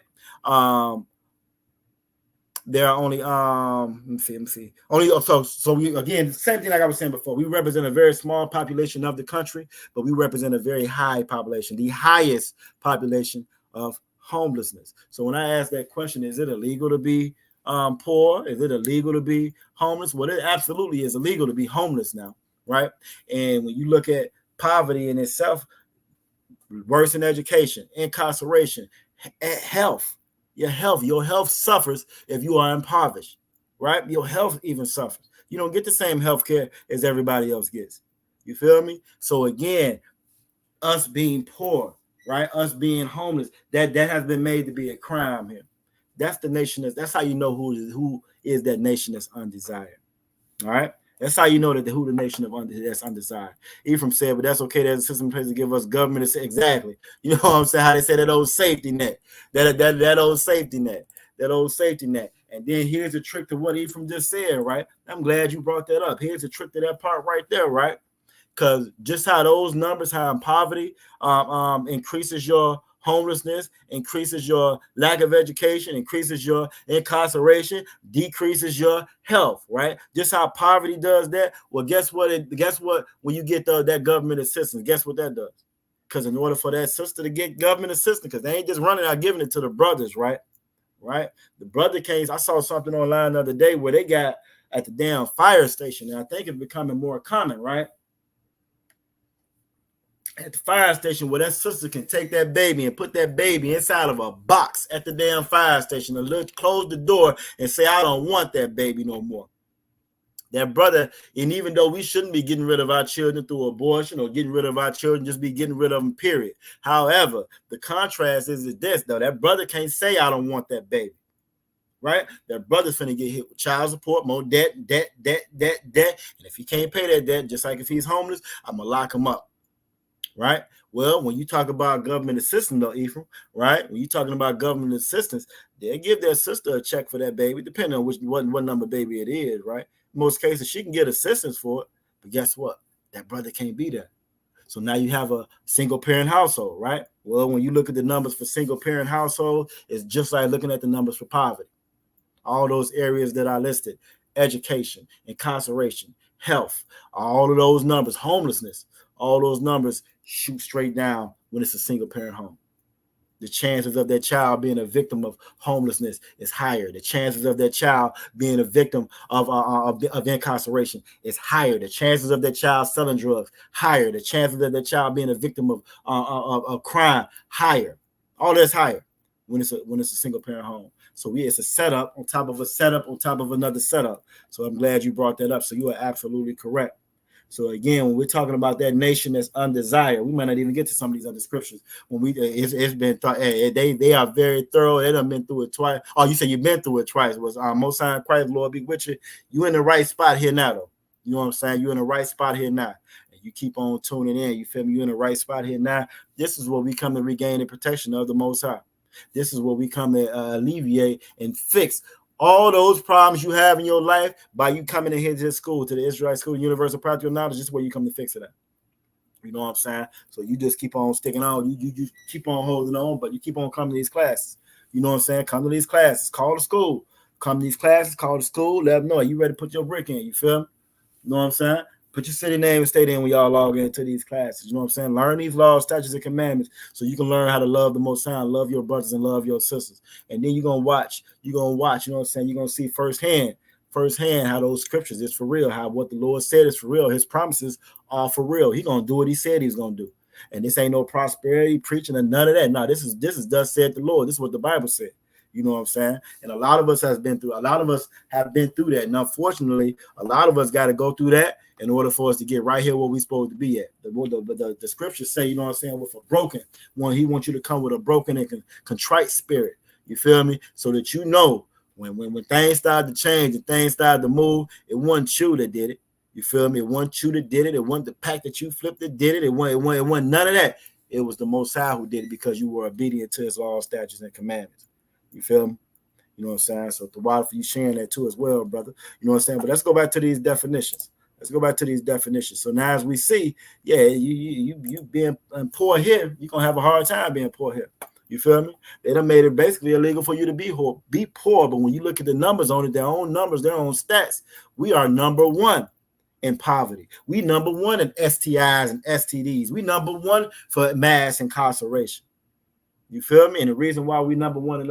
There are only let me see. So we, again, same thing like I was saying before. We represent a very small population of the country, but we represent a very high population, the highest population of homelessness. So when I ask that question, is it illegal to be poor? Is it illegal to be homeless? Well, it absolutely is illegal to be homeless now, right? And when you look at poverty in itself, worse in education, incarceration, health, your health suffers if you are impoverished, right? Your health even suffers. You don't get the same health care as everybody else gets. You feel me? So again, us being poor, right? Us being homeless, that has been made to be a crime here. That's the nation. That's how you know who is that nation that's undesired. All right. That's how you know that who the nation that's undesired. Ephraim said, but that's okay. There's a system in place to give us government. Exactly. You know what I'm saying? How they say that old safety net. That old safety net. That old safety net. And then here's the trick to what Ephraim just said, right? I'm glad you brought that up. Here's the trick to that part right there, right? Because just how those numbers, how poverty increases your homelessness, increases your lack of education, increases your incarceration, decreases your health, right? Just how poverty does that. Well, guess what? When you get that government assistance, guess what that does? Because in order for that sister to get government assistance, because they ain't just running out giving it to the brothers, right? Right? The brother case, I saw something online the other day where they got at the damn fire station, and I think it's becoming more common, right? At the fire station where that sister can take that baby and put that baby inside of a box at the damn fire station and close the door and say, I don't want that baby no more. That brother, and even though we shouldn't be getting rid of our children through abortion or getting rid of our children, just be getting rid of them, period. However, the contrast is this, though. That brother can't say, I don't want that baby. Right? That brother's finna get hit with child support, more debt. And if he can't pay that debt, just like if he's homeless, I'm going to lock him up. Right? Well, when you talk about government assistance, though, Ephraim, right? When you're talking about government assistance, they give their sister a check for that baby, depending on what number baby it is, right? In most cases, she can get assistance for it, but guess what? That brother can't be there. So now you have a single parent household, right? Well, when you look at the numbers for single parent household, it's just like looking at the numbers for poverty. All those areas that I listed, education, incarceration, health, all of those numbers, homelessness, all those numbers shoot straight down when it's a single parent home. The chances of that child being a victim of homelessness is higher. The chances of that child being a victim of incarceration is higher. The chances of that child selling drugs, higher. The chances of that child being a victim of crime, higher. All that's higher when it's a single parent home. So it's a setup on top of a setup on top of another setup. So I'm glad you brought that up. So you are absolutely correct. So again, when we're talking about that nation that's undesired, we might not even get to some of these other scriptures. When it's been thought, they are very thorough. They done been through it twice. Oh, you said you've been through it twice. Was Most High Christ, Lord be with you. You in the right spot here now, though. You know what I'm saying? You're in the right spot here now. And you keep on tuning in. You feel me? You're in the right spot here now. This is where we come to regain the protection of the Most High. This is where we come to alleviate and fix all those problems you have in your life by you coming in here to this school, to the Israelite School, Universal Practical Knowledge. This is where you come to fix it at. You know what I'm saying? So you just keep on sticking on. You keep on holding on, but you keep on coming to these classes. You know what I'm saying? Come to these classes. Call the school. Come to these classes. Call the school. Let them know you ready to put your brick in. You feel me? You know what I'm saying? Put your city name and state in when y'all log into these classes. You know what I'm saying? Learn these laws, statutes, and commandments so you can learn how to love the Most High, love your brothers, and love your sisters. And then you're going to watch, you know what I'm saying? You're going to see firsthand how those scriptures is for real, how what the Lord said is for real. His promises are for real. He's going to do what he said he's going to do. And this ain't no prosperity preaching and none of that. No, this is thus said the Lord. This is what the Bible said. You know what I'm saying? And a lot of us have been through that. And unfortunately, a lot of us got to go through that in order for us to get right here where we're supposed to be at. The scriptures say, you know what I'm saying, with a broken one, he wants you to come with a broken and contrite spirit. You feel me? So that you know when things start to change and things start to move, it wasn't you that did it. You feel me? It wasn't you that did it. It wasn't the pack that you flipped that did it. It wasn't none of that. It was the Most High who did it because you were obedient to his laws, statutes, and commandments. You feel me? You know what I'm saying? So the while for you sharing that too as well, brother. You know what I'm saying? But let's go back to these definitions. So now as we see, you being poor here, you're gonna have a hard time being poor here. You feel me? They done made it basically illegal for you to be poor. But when you look at the numbers on it, their own numbers, their own stats, we are number one in poverty. We number one in STIs and STDs. We number one for mass incarceration. You feel me? And the reason why we number one in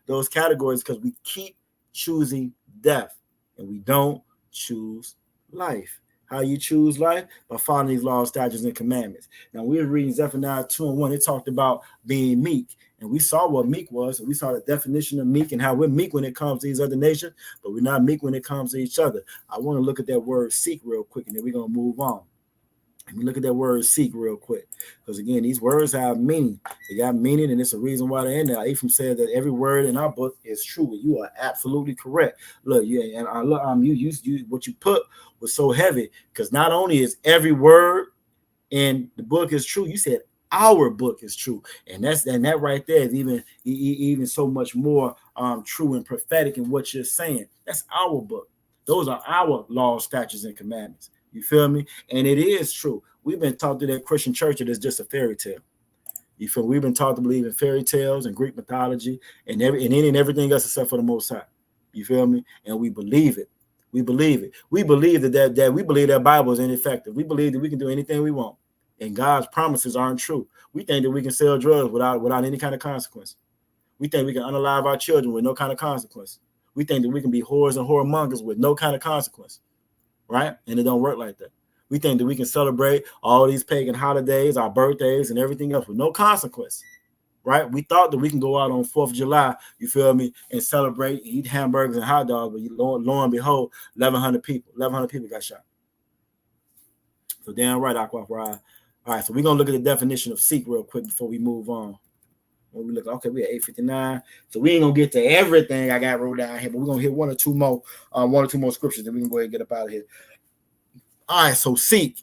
those categories because we keep choosing death and we don't choose life. How you choose life? By following these laws, statutes, and commandments. Now we were reading Zephaniah 2:1. It talked about being meek, and we saw what meek was, and we saw the definition of meek and how we're meek when it comes to these other nations, but we're not meek when it comes to each other. I want to look at that word seek real quick, and then we're gonna move on. Let me look at that word seek real quick. Because again, these words have meaning. They got meaning, and it's a reason why they're in there. Ephraim said that every word in our book is true. You are absolutely correct. Look, and I look, you what you put was so heavy, because not only is every word in the book is true, you said our book is true. And that right there is even so much more true and prophetic in what you're saying. That's our book. Those are our laws, statutes, and commandments. You feel me? And it is true. We've been taught to that Christian church that it's just a fairy tale. You feel? We've been taught to believe in fairy tales and Greek mythology and everything else except for the Most High. You feel me? And we believe it. We believe it. We believe that we believe that Bible is ineffective. We believe that we can do anything we want, and God's promises aren't true. We think that we can sell drugs without any kind of consequence. We think we can unalive our children with no kind of consequence. We think that we can be whores and whoremongers with no kind of consequence. Right? And it don't work like that. We think that we can celebrate all these pagan holidays, our birthdays, and everything else with no consequence. Right? We thought that we can go out on 4th of July, you feel me, and celebrate, eat hamburgers and hot dogs, but lo and behold, 1,100 people got shot. So damn right, Aqua. All right, so we're gonna look at the definition of seek real quick before we move on. When we look, okay, we at 8:59, so we ain't gonna get to everything I got wrote down here, but we're gonna hit one or two more scriptures, and we can go ahead and get up out of here. All right, so seek.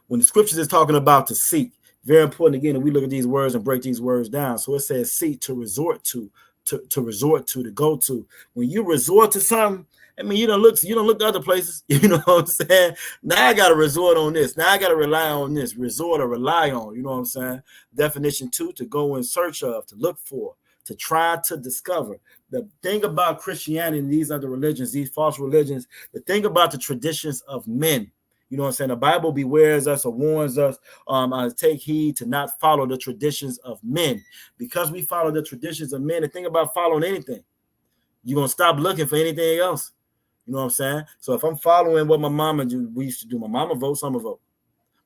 When the scriptures is talking about to seek, very important again, and we look at these words and break these words down. So it says seek, to resort to go to. When you resort to something, I mean, you don't look to other places. You know what I'm saying? Now I got to resort on this. Now I got to rely on this. Resort or rely on. You know what I'm saying? Definition 2, to go in search of, to look for, to try to discover. The thing about Christianity and these other religions, these false religions, the thing about the traditions of men, you know what I'm saying? The Bible bewares us or warns us, take heed to not follow the traditions of men. Because we follow the traditions of men, the thing about following anything, you're going to stop looking for anything else. You know what I'm saying? So if I'm following what my mama we used to do, my mama votes, I'm gonna vote.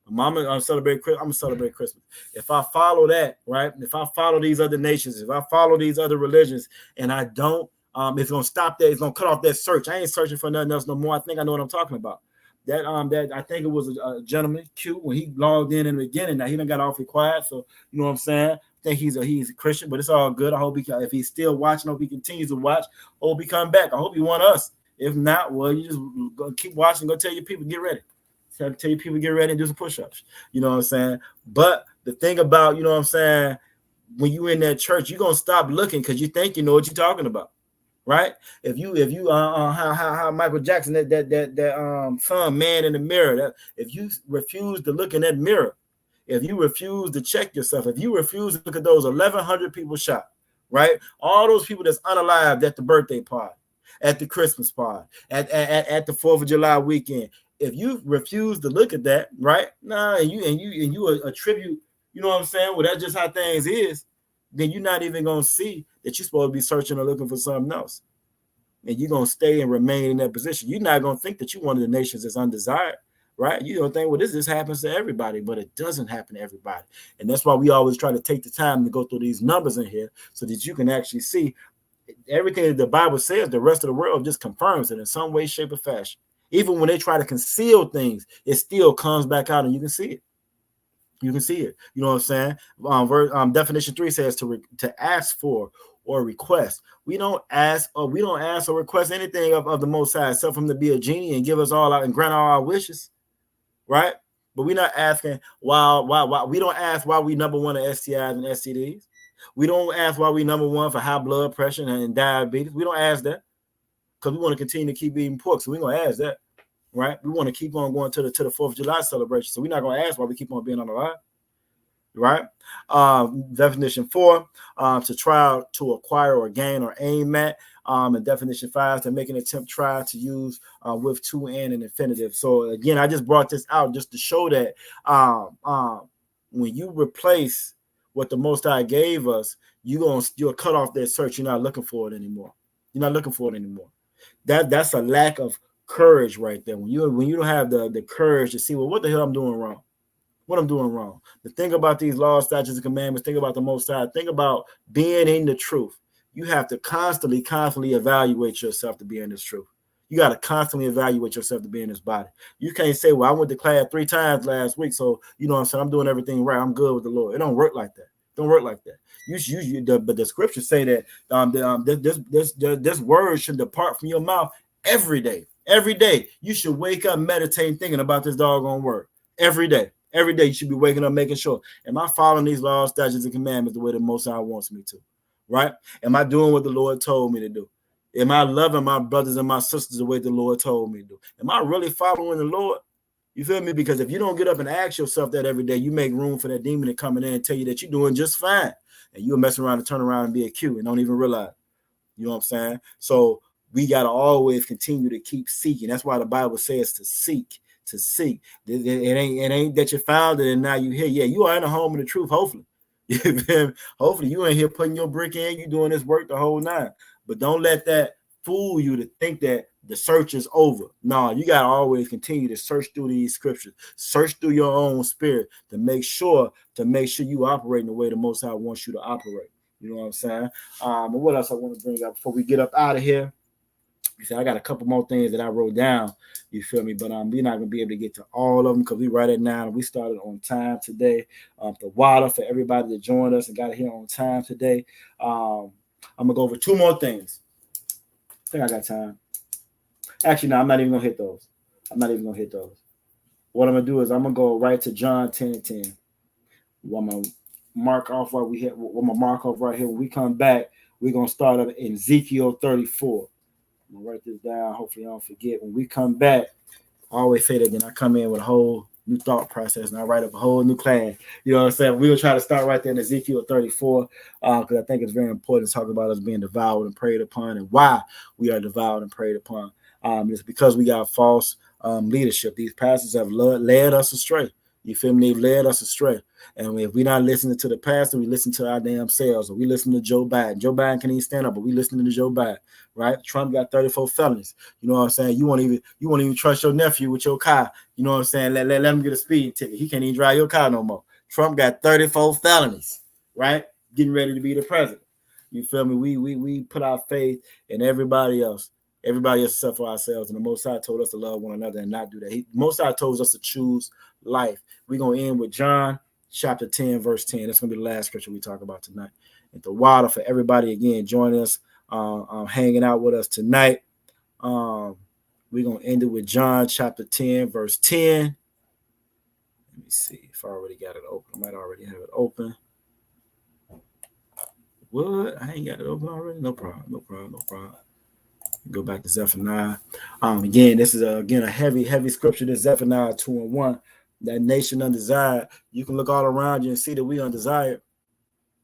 My mama, I'm gonna celebrate Christmas. If I follow that, right? If I follow these other nations, if I follow these other religions, and I don't, it's gonna stop there. It's gonna cut off that search. I ain't searching for nothing else no more. I think I know what I'm talking about. that I think it was a gentleman, Q, when he logged in the beginning. Now he done got awfully quiet, so you know what I'm saying. I think he's a Christian, but it's all good. I hope if he's still watching, I hope he continues to watch. I hope he come back. I hope he want us. If not, well, you just go keep watching. Go tell your people get ready. Tell your people get ready and do some push-ups. You know what I'm saying. But the thing about, you know what I'm saying, when you in that church, you're gonna stop looking because you think you know what you're talking about, right? If you how Michael Jackson that song Man in the Mirror, that if you refuse to look in that mirror, if you refuse to check yourself, if you refuse to look at those 1,100 people shot, right? All those people that's unalived at the birthday party, at the Christmas party, at the 4th of July weekend. If you refuse to look at that, right? Nah, and you attribute, you know what I'm saying? Well, that's just how things is. Then you're not even gonna see that you're supposed to be searching or looking for something else, and you're gonna stay and remain in that position. You're not gonna think that you're one of the nations that's undesired, right? You don't think, well, this happens to everybody, but it doesn't happen to everybody, and that's why we always try to take the time to go through these numbers in here so that you can actually see everything that the Bible says. The rest of the world just confirms it in some way, shape, or fashion. Even when they try to conceal things, it still comes back out, and you can see it. You can see it. You know what I'm saying? Definition 3 says to ask for or request. We don't ask or request anything of the Most High except for him to be a genie and give us all out and grant all our wishes, right? But we're not asking why. We don't ask why we number one in STIs and STDs. We don't ask why we number one for high blood pressure and diabetes. We don't ask that because we want to continue to keep eating pork. So we're gonna ask that. Right, we want to keep on going to the 4th of July celebration, so we're not going to ask why we keep on being on the line. Right. Definition 4, to try to acquire or gain or aim at. And definition 5, to make an attempt, try to use with to and an infinitive. So again, I just brought this out just to show that when you replace what the Most High gave us, you'll cut off that search. You're not looking for it anymore. You're not looking for it anymore. That's a lack of courage right there. When you don't have the courage to see, well, what the hell I'm doing wrong? What I'm doing wrong. The thing about these laws, statutes, and commandments, think about the Most High, think about being in the truth. You have to constantly evaluate yourself to be in this truth. You got to constantly evaluate yourself to be in this body. You can't say, well, I went to class 3 times last week, so you know what I'm saying, I'm doing everything right. I'm good with the Lord. It don't work like that. Don't work like that. But the scriptures say that this word should depart from your mouth every day. Every day, you should wake up, meditating, thinking about this doggone word. Every day. Every day, you should be waking up, making sure, am I following these laws, statutes, and commandments the way the Most High wants me to? Right? Am I doing what the Lord told me to do? Am I loving my brothers and my sisters the way the Lord told me to do? Am I really following the Lord? You feel me? Because if you don't get up and ask yourself that every day, you make room for that demon to come in and tell you that you're doing just fine. And you'll mess around and turn around and be a Q and don't even realize. You know what I'm saying? So we got to always continue to keep seeking. That's why the Bible says to seek. It ain't that you found it and now you here. Yeah, you are in the home of the truth, hopefully. Hopefully you ain't here putting your brick in. You doing this work the whole nine. But don't let that fool you to think that the search is over. No, you got to always continue to search through these scriptures. Search through your own spirit to make sure you operate in the way the Most High wants you to operate. You know what I'm saying? And what else I want to bring up before we get up out of here? You see, I got a couple more things that I wrote down. You feel me? But we're not gonna be able to get to all of them because we right at 9. We started on time today. The water for everybody that joined us and got here on time today. I'm gonna go over 2 more things. I think I got time. Actually, no, I'm not even gonna hit those. What I'm gonna do is I'm gonna go right to John 10:10. I'm gonna mark off right here. When we come back, we're gonna start up in Ezekiel 34. I'm gonna write this down. Hopefully, I don't forget. When we come back, I always say that then I come in with a whole new thought process and I write up a whole new class. You know what I'm saying? We're gonna try to start right there in Ezekiel 34 because I think it's very important to talk about us being devoured and preyed upon and why we are devoured and preyed upon. It's because we got false leadership. These pastors have led us astray. You feel me? They've led us astray. And if we're not listening to the pastor, we listen to our damn selves. Or we listen to Joe Biden. Joe Biden can't even stand up, but we listening to Joe Biden, right? Trump got 34 felonies. You know what I'm saying? You won't even trust your nephew with your car. You know what I'm saying? Let him get a speeding ticket. He can't even drive your car no more. Trump got 34 felonies, right? Getting ready to be the president. You feel me? We put our faith in everybody else. Everybody else except for ourselves. And the Most High told us to love one another and not do that. The Most High told us to choose life. We're going to end with John chapter 10, verse 10. That's going to be the last scripture we talk about tonight. And the water for everybody, again, joining us, hanging out with us tonight. We're going to end it with John chapter 10, verse 10. Let me see if I already got it open. I might already have it open. What? I ain't got it open already? No problem. Go back to Zephaniah. Again, this is a heavy scripture. This Zephaniah 2:1. That nation undesired. You can look all around you and see that we undesired.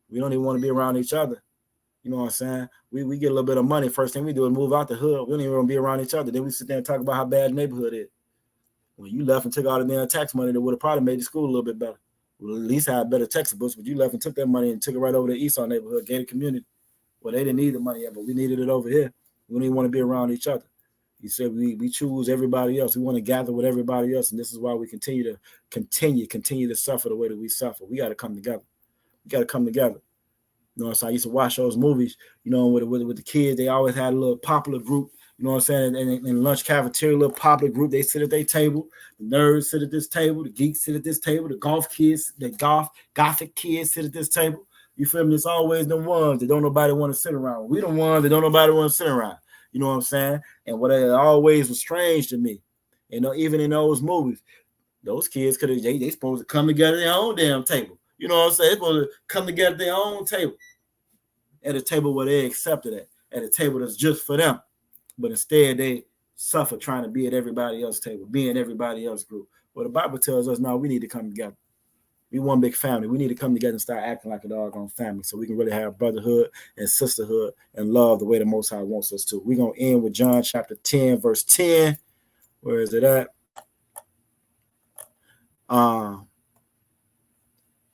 We don't even want to be around each other. You know what I'm saying? We get a little bit of money. First thing we do is move out the hood. We don't even want to be around each other. Then we sit there and talk about how bad the neighborhood is. When you left and took all the damn tax money, that would have probably made the school a little bit better. Well, at least had better textbooks, but you left and took that money and took it right over to the Esau neighborhood, gated community. Well, they didn't need the money yet, but we needed it over here. We don't even want to be around each other. He said we choose everybody else. We want to gather with everybody else, and this is why we continue to suffer the way that we suffer. We got to come together. You know, so I used to watch those movies, you know, with the kids. They always had a little popular group, you know what I'm saying? And in lunch cafeteria, a little popular group, they sit at their table. The nerds sit at this table. The geeks sit at this table. The gothic kids sit at this table. You feel me? It's always the ones that don't nobody want to sit around. We the ones that don't nobody want to sit around. You know what I'm saying? And what it always was strange to me, you know, even in those movies, those kids could have, they supposed to come together at their own damn table. You know what I'm saying? They're supposed to come together at their own table. At a table where they accepted it. At a table that's just for them. But instead, they suffer trying to be at everybody else's table, be in everybody else's group. Well, the Bible tells us, no, we need to come together. We one big family. We need to come together and start acting like a doggone family so we can really have brotherhood and sisterhood and love the way the Most High wants us to. We're going to end with John chapter 10, verse 10. Where is it at?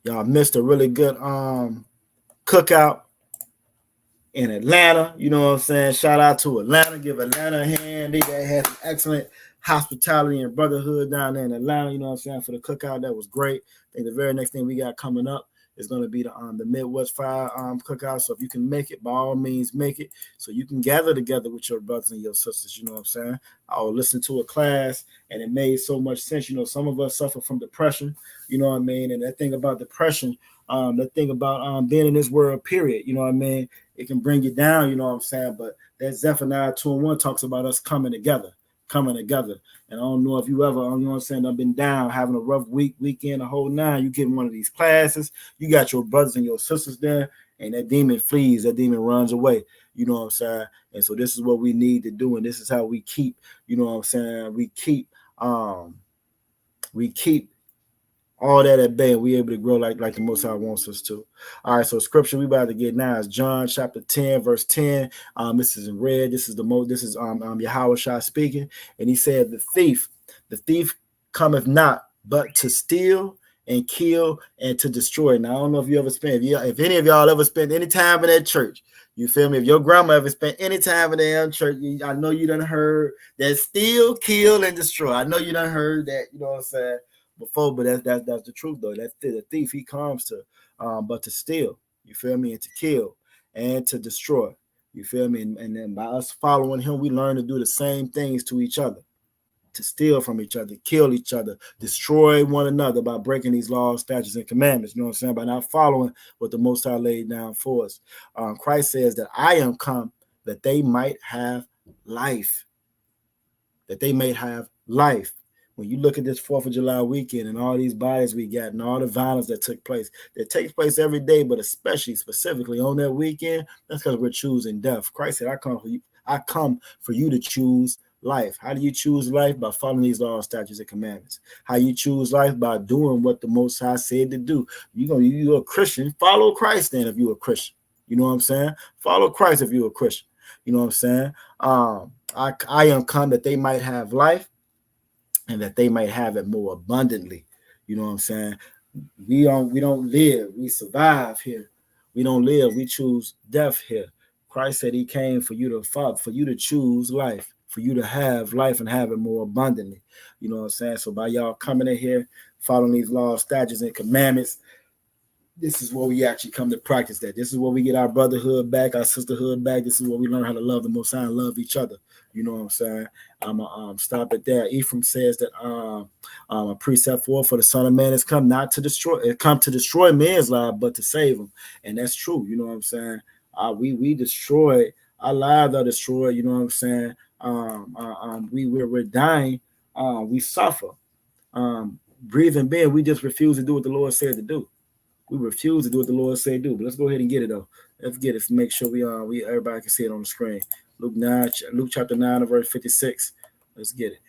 Y'all missed a really good cookout in Atlanta. You know what I'm saying? Shout out to Atlanta. Give Atlanta a hand. They had some excellent hospitality and brotherhood down there in Atlanta. You know what I'm saying? For the cookout, that was great. I think the very next thing we got coming up is going to be the Midwest Fire cookout. So if you can make it, by all means, make it. So you can gather together with your brothers and your sisters. You know what I'm saying? I will listen to a class, and it made so much sense. You know, some of us suffer from depression. You know what I mean? And that thing about depression, that thing about being in this world, period. You know what I mean? It can bring you down. You know what I'm saying? But that Zephaniah 2:1 talks about us coming together. And I don't know if you ever, you know what I'm saying, I've been down, having a rough weekend, a whole nine. You get in one of these classes, you got your brothers and your sisters there, and that demon flees, that demon runs away. You know what I'm saying? And so this is what we need to do, and this is how we keep, you know what I'm saying, we keep all that at bay, and we able to grow like the Most High wants us to. All right, so scripture we about to get now is John chapter 10, verse 10. This is in red. This is Yahweh Shai speaking, and he said, the thief cometh not but to steal and kill and to destroy. Now I don't know if you ever spent, if any of y'all ever spent any time in that church. You feel me? If your grandma ever spent any time in that church, I know you done heard that steal, kill, and destroy. I know you done heard that. You know what I'm saying? Before, but that's the truth though. That's the thief. He comes to but to steal, you feel me, and to kill and to destroy, you feel me, and then by us following him, we learn to do the same things to each other, to steal from each other, kill each other, destroy one another by breaking these laws, statutes, and commandments. You know what I'm saying? By not following what the Most High laid down for us. Christ says that I am come that they might have life. That they may have life. When you look at this 4th of July weekend and all these bodies we got and all the violence that takes place every day, but especially specifically on that weekend, that's because we're choosing death. Christ said, I come for you to choose life. How do you choose life? By following these laws, statutes, and commandments. How you choose life? By doing what the Most High said to do. You're a Christian, follow Christ then if you're a Christian. You know what I'm saying? Follow Christ if you're a Christian. You know what I'm saying? I am come that they might have life, and that they might have it more abundantly. You know what I'm saying? We don't live, we survive here. We don't live, we choose death here. Christ said he came for you to choose life, for you to have life and have it more abundantly. You know what I'm saying? So by y'all coming in here, following these laws, statutes, and commandments, this is where we actually come to practice that. This is where we get our brotherhood back, our sisterhood back. This is where we learn how to love the Most High and love each other. You know what I'm saying? I'm gonna stop it there. Ephraim says that a precept for the Son of Man has come not to destroy, it come to destroy men's lives, but to save them. And that's true. You know what I'm saying? We destroy, our lives are destroyed. You know what I'm saying? We're dying. We suffer. Breathing being, we just refuse to do what the Lord said to do. We refuse to do what the Lord said to do. But let's go ahead and get it though. Let's get it. Make sure we everybody can see it on the screen. Luke chapter 9 verse 56. Let's get it.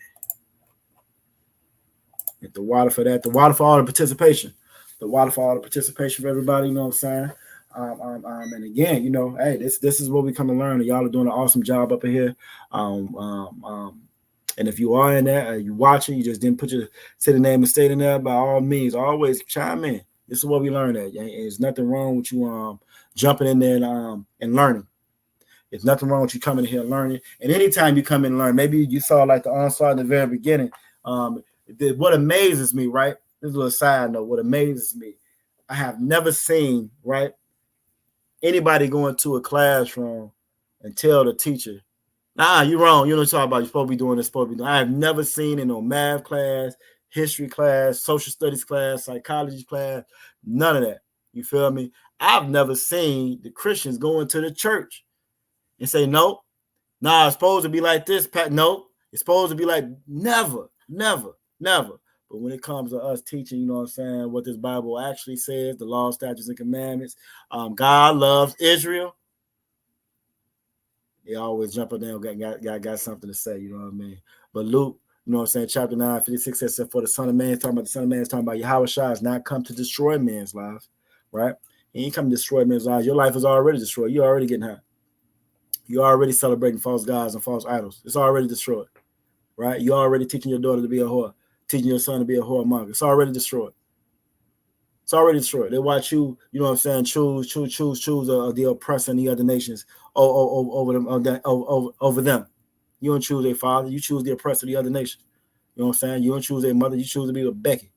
Get the water for that. The water for all the participation. The water for all the participation for everybody. You know what I'm saying? And again, you know, hey, this is what we come to learn. And y'all are doing an awesome job up in here. And if you are in there, you watching, you just didn't put your city name and state in there, by all means, always chime in. This is what we learn at. There's nothing wrong with you jumping in there and learning. There's nothing wrong with you coming in here and learning. And anytime you come in and learn, maybe you saw like the onslaught in the very beginning. What amazes me, right? This is a little side note. What amazes me, I have never seen, right, anybody go into a classroom and tell the teacher, nah, you're wrong. You know what I'm talking about. You're supposed to be doing this, supposed to be doing. I have never seen in no math class, history class, social studies class, psychology class, none of that. You feel me? I've never seen the Christians go into the church and say, no, nah, it's supposed to be like this, Pat. No, it's supposed to be like never. But when it comes to us teaching, you know what I'm saying, what this Bible actually says, the law, statutes, and commandments, God loves Israel. They always jump up there and got something to say, you know what I mean? But Luke, you know what I'm saying, chapter 9, 56 says, for the Son of Man, talking about the Son of Man, is talking about Yahweh Shai has not come to destroy men's lives, right? He ain't come to destroy men's lives. Your life is already destroyed. You're already getting high. You're already celebrating false gods and false idols. It's already destroyed, right? You're already teaching your daughter to be a whore, teaching your son to be a whoremonger. It's already destroyed. It's already destroyed. They watch you, you know what I'm saying, choose the oppressor and the other nations over them. You don't choose their father. You choose the oppressor of the other nation. You know what I'm saying? You don't choose their mother. You choose to be with Becky.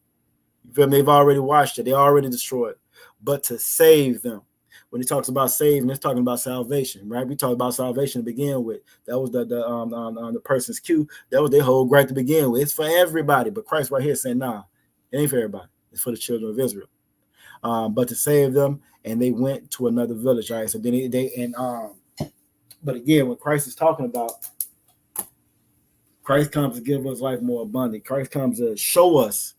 You feel me? They've already watched it. They already destroyed. But to save them, when he talks about saving, it's talking about salvation, right? We talked about salvation to begin with. That was the person's cue. That was their whole gripe to begin with. It's for everybody. But Christ right here saying, nah, it ain't for everybody. It's for the children of Israel. But to save them, and they went to another village, right? So then but again, when Christ is talking about, Christ comes to give us life more abundant. Christ comes to show us,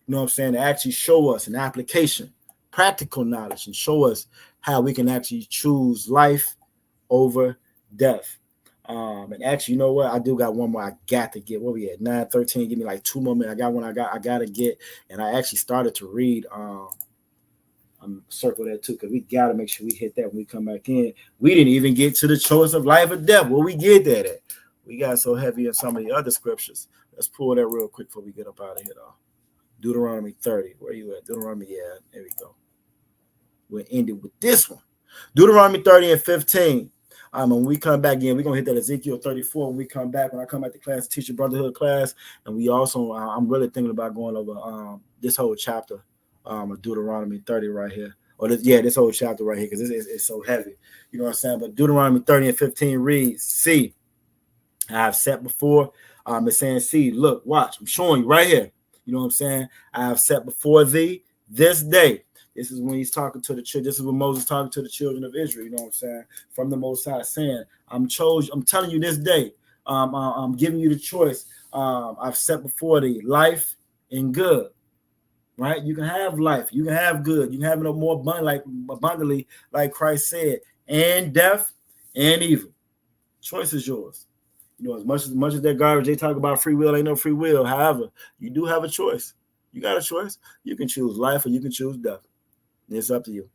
you know what I'm saying, to actually show us an application, practical knowledge, and show us how we can actually choose life over death. And actually, you know what? I do got one more I got to get. Where we at? 9:13. Give me like 2 more minutes. I got one I got to get. And I actually started to read circle that too, because we got to make sure we hit that when we come back in. We didn't even get to the choice of life or death. Where we get that at? We got so heavy in some of the other scriptures. Let's pull that real quick before we get up out of here, though. Deuteronomy 30. Where you at? Deuteronomy, yeah, there we go. We'll end it with this one. Deuteronomy 30 and 15. When we come back in, we're going to hit that Ezekiel 34 when we come back. When I come back to class, teach your brotherhood class. And we also, I'm really thinking about going over this whole chapter of Deuteronomy 30 right here. Or this whole chapter right here, because it's so heavy. You know what I'm saying? But Deuteronomy 30 and 15 reads, see, I have set before, it's saying, see, look, watch, I'm showing you right here. You know what I'm saying? I have set before thee this day. This is when he's talking to the children. This is when Moses talking to the children of Israel. You know what I'm saying? From the Most High, saying, I'm telling you this day, I'm giving you the choice. I've set before thee life and good. Right? You can have life. You can have good. You can have it more abundantly, like Christ said, and death and evil. Choice is yours. You know, as much as that garbage they talk about free will, ain't no free will. However, you do have a choice. You got a choice. You can choose life or you can choose death. It's up to you.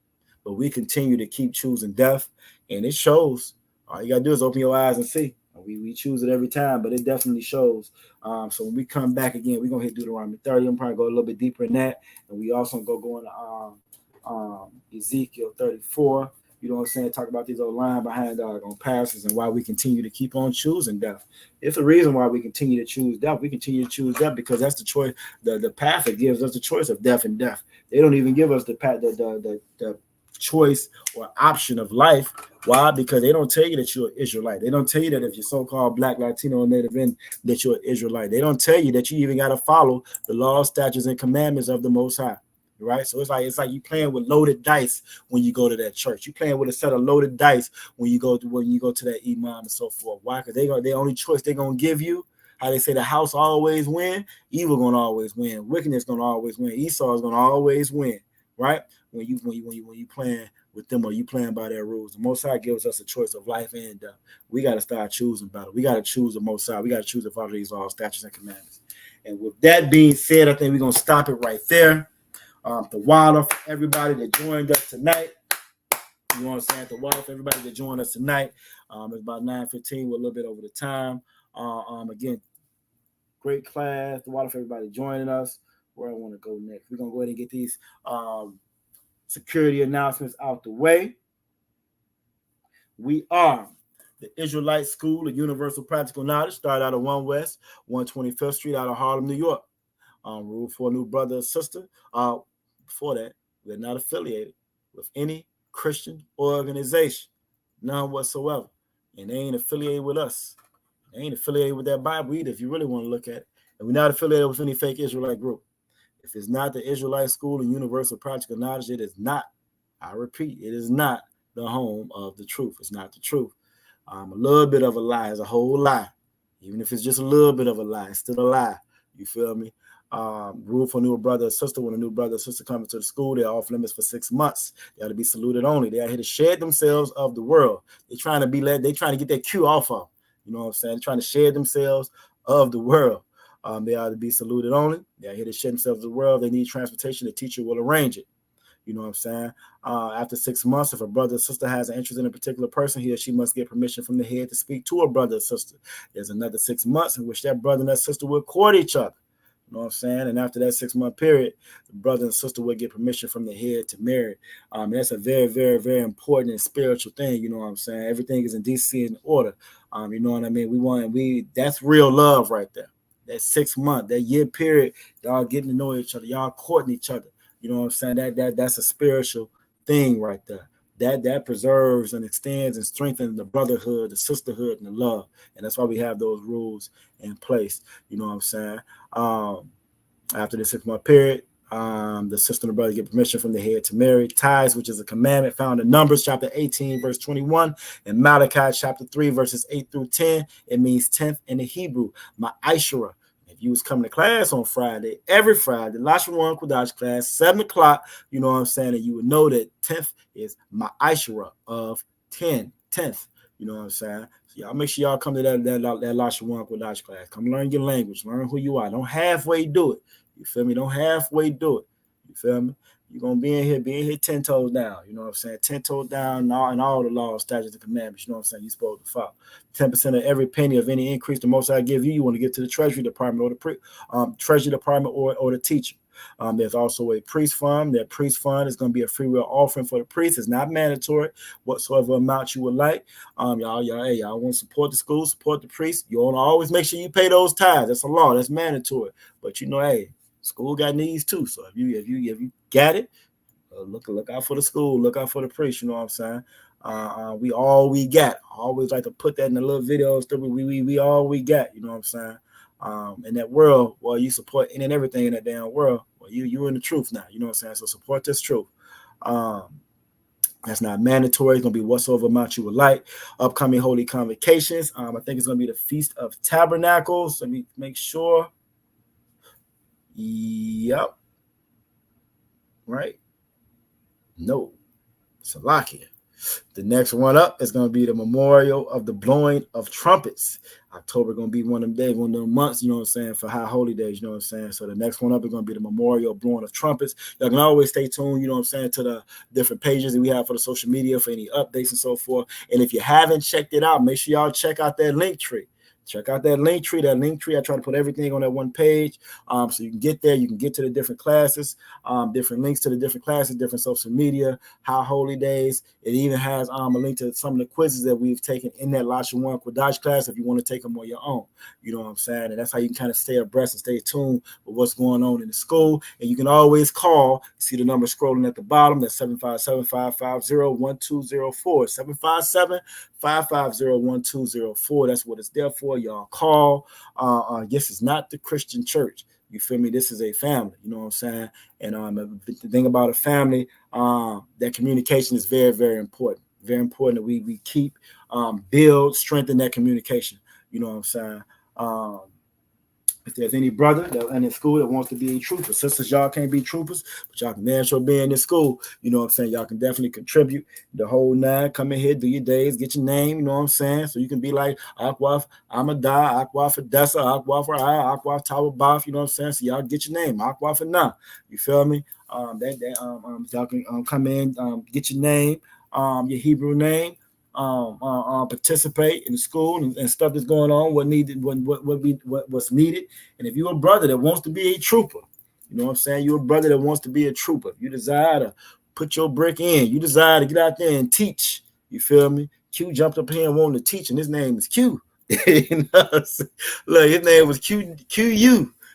But we continue to keep choosing death, and it shows. All you gotta do is open your eyes and see. We choose it every time, but it definitely shows. So when we come back again, we're gonna hit Deuteronomy 30. I'm probably go a little bit deeper in that, and we also go into Ezekiel 34. You know what I'm saying? Talk about these old line behind on pastors and why we continue to keep on choosing death. It's the reason why we continue to choose death. We continue to choose death because that's the choice, the path that gives us the choice of death and death. They don't even give us the choice or option of life. Why? Because they don't tell you that you're an Israelite. They don't tell you that if you're so-called Black, Latino, or Native Indian, that you're an Israelite. They don't tell you that you even got to follow the laws, statutes, and commandments of the Most High. Right, so it's like you playing with loaded dice when you go to that church. You playing with a set of loaded dice when you go to that imam and so forth. Why? Because their only choice they're gonna give you. How they say the house always win, evil gonna always win, wickedness gonna always win, Esau is gonna always win. Right? When you playing with them or you playing by their rules, the Most High gives us a choice of life and death. We got to start choosing about it. We got to choose the Most High. We got to choose to follow these laws, statutes, and commandments. And with that being said, I think we're gonna stop it right there. The water for everybody that joined us tonight. You know what I'm saying? The water for everybody that joined us tonight. It's about 9:15. We're a little bit over the time. Again, great class. The water for everybody joining us. Where I want to go next. We're gonna go ahead and get these security announcements out the way. We are the Israelite School of Universal Practical Knowledge. Started out of 1 West, 125th Street out of Harlem, New York. Rule for a new brother or sister. Before that, we're not affiliated with any Christian organization, none whatsoever. And they ain't affiliated with us. They ain't affiliated with that Bible either, if you really want to look at it. And we're not affiliated with any fake Israelite group. If it's not the Israelite School of Universal Practical Knowledge, it is not, I repeat, it is not the home of the truth. It's not the truth. A little bit of a lie is a whole lie. Even if it's just a little bit of a lie, it's still a lie. You feel me? Rule for new brother or sister. When a new brother or sister comes to the school, they're off limits for 6 months. They ought to be saluted only. They are here to shed themselves of the world. They're trying to be led. They're trying to get that cue off of. You know what I'm saying? They're trying to shed themselves of the world. They ought to be saluted only. They're here to shed themselves of the world. They need transportation. The teacher will arrange it. You know what I'm saying? After 6 months, if a brother or sister has an interest in a particular person, he or she must get permission from the head to speak to a brother or sister. There's another 6 months in which that brother and that sister will court each other. You know what I'm saying? And after that 6 month period, the brother and sister will get permission from the head to marry. That's a very, very, very important and spiritual thing. You know what I'm saying? Everything is in decency and order. You know what I mean? That's real love right there. That 6 month, that year period, y'all getting to know each other, y'all courting each other. You know what I'm saying? That's a spiritual thing right there. That preserves and extends and strengthens the brotherhood, the sisterhood, and the love. And that's why we have those rules in place. You know what I'm saying? After the 6 month period, the sister and the brother get permission from the head to marry. Tithes, which is a commandment found in Numbers chapter 18, verse 21, and Malachi chapter 3, verses 8 through 10. It means 10th in the Hebrew, Ma'ashara. If you was coming to class on Friday, every Friday, Lashawan Kodash class, 7 o'clock, you know what I'm saying, and you would know that 10th is Ma'ashara of 10th. You know what I'm saying? So y'all make sure y'all come to that Lashawan Kodash class. Come learn your language, learn who you are. Don't halfway do it. You feel me? Don't halfway do it. You feel me? You're going to be in here 10 toes down. You know what I'm saying? 10 toes down and all the laws, statutes, and commandments. You know what I'm saying? You're supposed to follow. 10% of every penny of any increase the Most I give you, you want to give to the Treasury Department or the Treasury Department or the teacher. There's also a priest fund. That priest fund is going to be a free will offering for the priest. It's not mandatory whatsoever amount you would like. Y'all want to support the school, support the priest. You want to always make sure you pay those tithes. That's a law. That's mandatory. But you know, hey, school got needs too. So if you got it, look out for the school. Look out for the priest. You know what I'm saying? We all we got. I always like to put that in the little videos. We all we got. You know what I'm saying? In that world, well, you support any and everything in that damn world. Well, you in the truth now. You know what I'm saying? So support this truth. That's not mandatory. It's gonna be whatsoever amount you would like. Upcoming holy convocations. I think it's gonna be the Feast of Tabernacles. Let me make sure. Yep. Right. No. Salakia. The next one up is going to be the memorial of the blowing of trumpets. October going to be one of them days, one of them months, you know what I'm saying, for high holy days, you know what I'm saying. So the next one up is going to be the memorial of blowing of trumpets. Y'all can always stay tuned, you know what I'm saying, to the different pages that we have for the social media for any updates and so forth. And if you haven't checked it out, make sure y'all check out that link tree. Check out that link tree. I try to put everything on that one page, so you can get there. You can get to the different classes, different links to the different classes, different social media, how holy days. It even has a link to some of the quizzes that we've taken in that Lasha 1 Kodash class if you want to take them on your own. You know what I'm saying? And that's how you can kind of stay abreast and stay tuned with what's going on in the school. And you can always call. See the number scrolling at the bottom. That's 757-550-1204. 757-550-1204. That's what it's there for. Y'all call. Yes, it's not the Christian church. You feel me? This is a family. You know what I'm saying? And the thing about a family, that communication is very, very important. Very important that we keep, build, strengthen that communication. You know what I'm saying? If there's any brother that in school that wants to be a trooper, sisters, y'all can't be troopers, but y'all can naturally be in this school. You know what I'm saying? Y'all can definitely contribute the whole nine. Come in here, do your days, get your name. You know what I'm saying? So you can be like Akwaf Amadai, Akwaf Adessa, Akwaf Raya, Akwaf Tawabaf. You know what I'm saying? So y'all get your name, Akwaf Ana. You feel me? Y'all can come in, get your name, your Hebrew name. Participate in the school and stuff that's going on, what's needed. And if you're a brother that wants to be a trooper, you know what I'm saying? You're a brother that wants to be a trooper. You desire to put your brick in. You desire to get out there and teach. You feel me? Q jumped up here and wanted to teach, and his name is Q. You know what I'm saying? Look, his name was QU.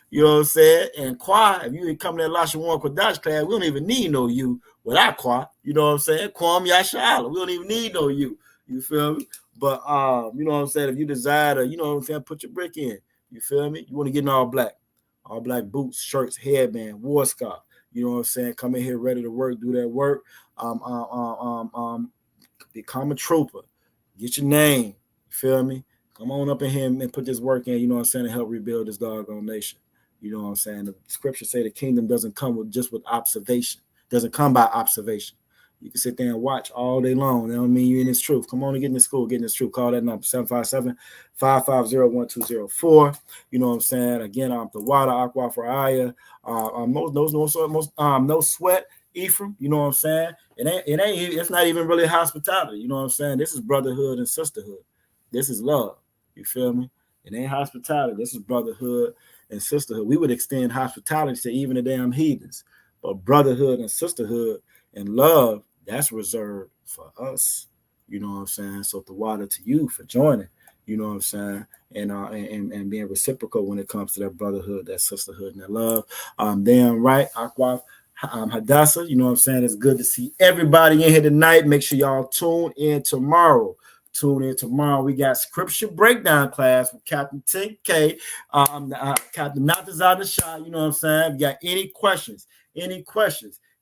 You know what I'm saying? And Kwa, if you come to that Lasha 1 Kodash class, we don't even need no U without Kwa. You know what I'm saying? Kwam Yashala. We don't even need no U. You feel me? But you know what I'm saying? If you desire to, you know what I'm saying, put your brick in. You feel me? You want to get in all black boots, shirts, headband, war scarf. You know what I'm saying? Come in here ready to work, do that work. Become a trooper. Get your name. You feel me? Come on up in here and put this work in, you know what I'm saying, to help rebuild this doggone nation. You know what I'm saying? The scriptures say the kingdom doesn't come with observation. Doesn't come by observation. You can sit there and watch all day long. That don't mean you're in this truth. Come on and get in the school, get in this truth. Call that number, 757-550-1204. You know what I'm saying? Again, the water, aqua for Aya. No sweat, Ephraim. You know what I'm saying? It's not even really hospitality. You know what I'm saying? This is brotherhood and sisterhood. This is love. You feel me? It ain't hospitality. This is brotherhood and sisterhood. We would extend hospitality to even the damn heathens. But brotherhood and sisterhood and love, that's reserved for us. You know what I'm saying? So the water to you for joining. You know what I'm saying? And being reciprocal when it comes to that brotherhood, that sisterhood, and that love. Damn right, Akwaf Hadassah. You know what I'm saying? It's good to see everybody in here tonight. Make sure y'all tune in tomorrow. We got scripture breakdown class with Captain 10K, Captain Natazada Shah. You know what I'm saying? If you got any questions,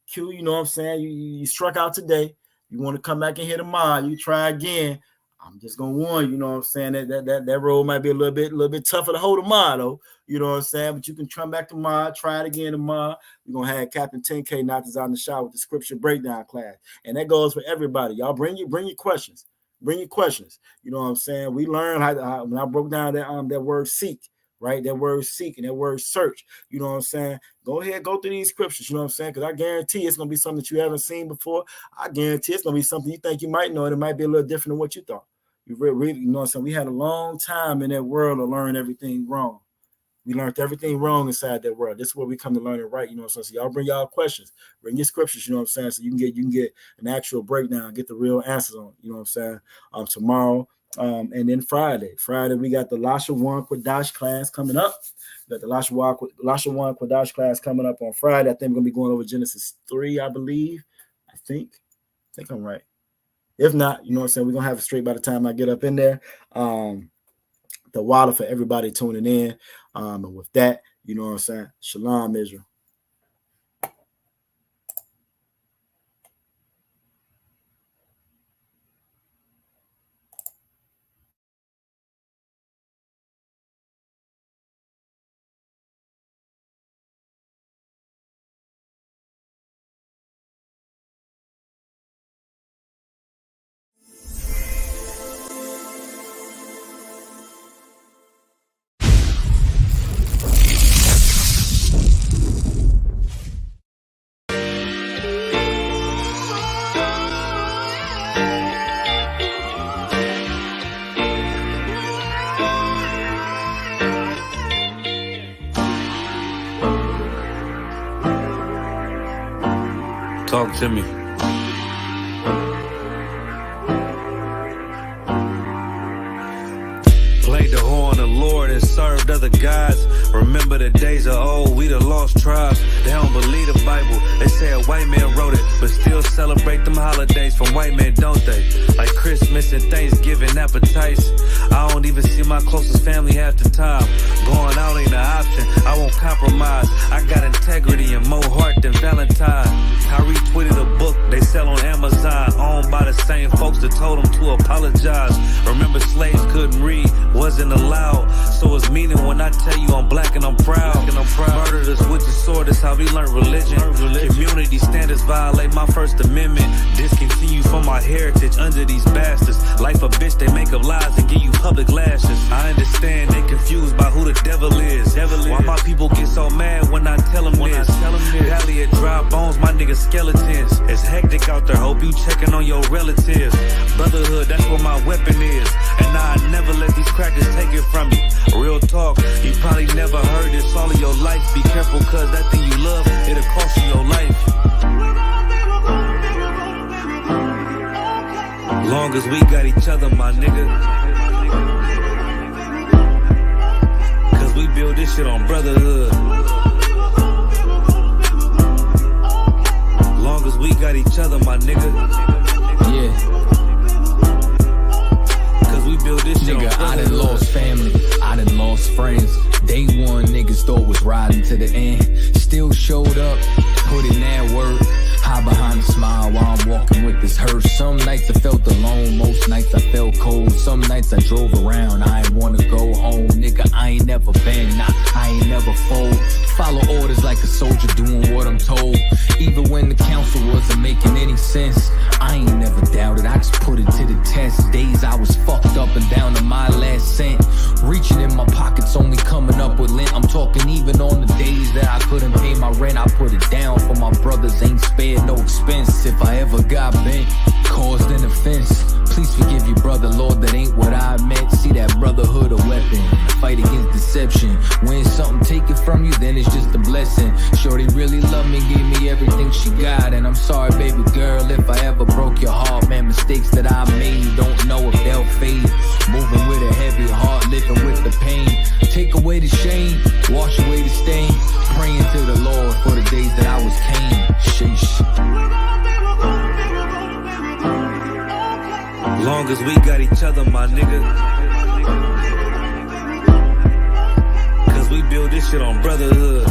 Q, you know what I'm saying? You struck out today. You want to come back in here tomorrow, you try again. I'm just gonna warn you, you know what I'm saying? That road might be a little bit tougher to hold tomorrow, though. You know what I'm saying? But you can come back tomorrow, try it again tomorrow. We're gonna have Captain 10K Natazada Shah with the scripture breakdown class. And that goes for everybody. Y'all bring your questions. Bring your questions. You know what I'm saying? We learned how when I broke down that word seek, right? That word seek and that word search. You know what I'm saying? Go ahead, go through these scriptures. You know what I'm saying? Because I guarantee it's going to be something that you haven't seen before. I guarantee it's going to be something you think you might know, and it might be a little different than what you thought. You really, you know what I'm saying? We had a long time in that world to learn everything wrong. We learned everything wrong inside that world. This is where we come to learn it right. You know what I'm saying? So y'all bring y'all questions, bring your scriptures. You know what I'm saying? So you can get an actual breakdown, get the real answers on. You know what I'm saying? Tomorrow, and then Friday we got the Lasha 1 Kodash class coming up. We got the Lasha 1 Kodash class coming up on Friday. I think we're gonna be going over Genesis 3, I believe. I think I'm right. If not, you know what I'm saying, we're gonna have it straight by the time I get up in there. The water for everybody tuning in. And with that, you know what I'm saying? Shalom, Israel. Listen to me. Played the whore on the Lord and served other gods. Remember the days of old, we the lost tribes. They don't believe the Bible. They say a white man wrote it, but still celebrate them holidays from white men, don't they? Like Christmas and Thanksgiving appetites. I don't even see my closest family half the time. Going out ain't an option, I won't compromise. I got integrity and more heart than Valentine. I retweeted a book they sell on Amazon, owned by the same folks that told them to apologize. Remember slaves couldn't read, wasn't allowed. So it's meaning when I tell you I'm black and I'm proud. Murdered us with the sword, that's how we learned religion. Community standards violate my First Amendment. Discontinue from my heritage under these bastards. Life a bitch, they make up lies and give you public lashes. I understand they confused by who the devil is. Why my people get so mad when I tell them this? Valley of dry bones, my niggas skeletons. It's hectic out there, hope you checking on your relatives. Brotherhood, that's where my weapon is. And I never let these crackers take it from you. Real talk, you probably never heard this all of your life. Be careful, cause that thing you love, it'll cost you your life. Long as we got each other, my nigga. Cause we build this shit on brotherhood. Long as we got each other, my nigga. Yeah. Cause we build this shit on brotherhood. I done lost family, I done lost friends. Day one, niggas thought was riding to the end. Still showed up, put in that work. Hide behind a smile while I'm walking with this hearse. Some nights I felt alone, most nights I felt cold. Some nights I drove around, I ain't wanna go home. Nigga, I ain't never been, nah, I ain't never fold. Follow orders like a soldier doing what I'm told. Even when the counsel wasn't making any sense, I ain't never doubted, I just put it to the test. Days I was fucked up and down to my last cent. Reaching in my pockets, only coming up with lint. I'm talking even on the days that I couldn't pay my rent. I put it down for my brothers, ain't spared no expense. If I ever got bent, caused an offense, please forgive you, brother, Lord, that ain't what I meant. See that brotherhood a weapon, fight against deception. When something taken from you, then it's just a blessing. Shorty really loved me, gave me everything she got. And I'm sorry, baby girl, if I ever broke your heart. Man, mistakes that I made, don't know if they'll fade. Moving with a heavy heart, living with the pain. Take away the shame, wash away the stain. Praying to the Lord for the days that I was Cain. Sheesh. Long as we got each other, my nigga. Cause we build this shit on brotherhood.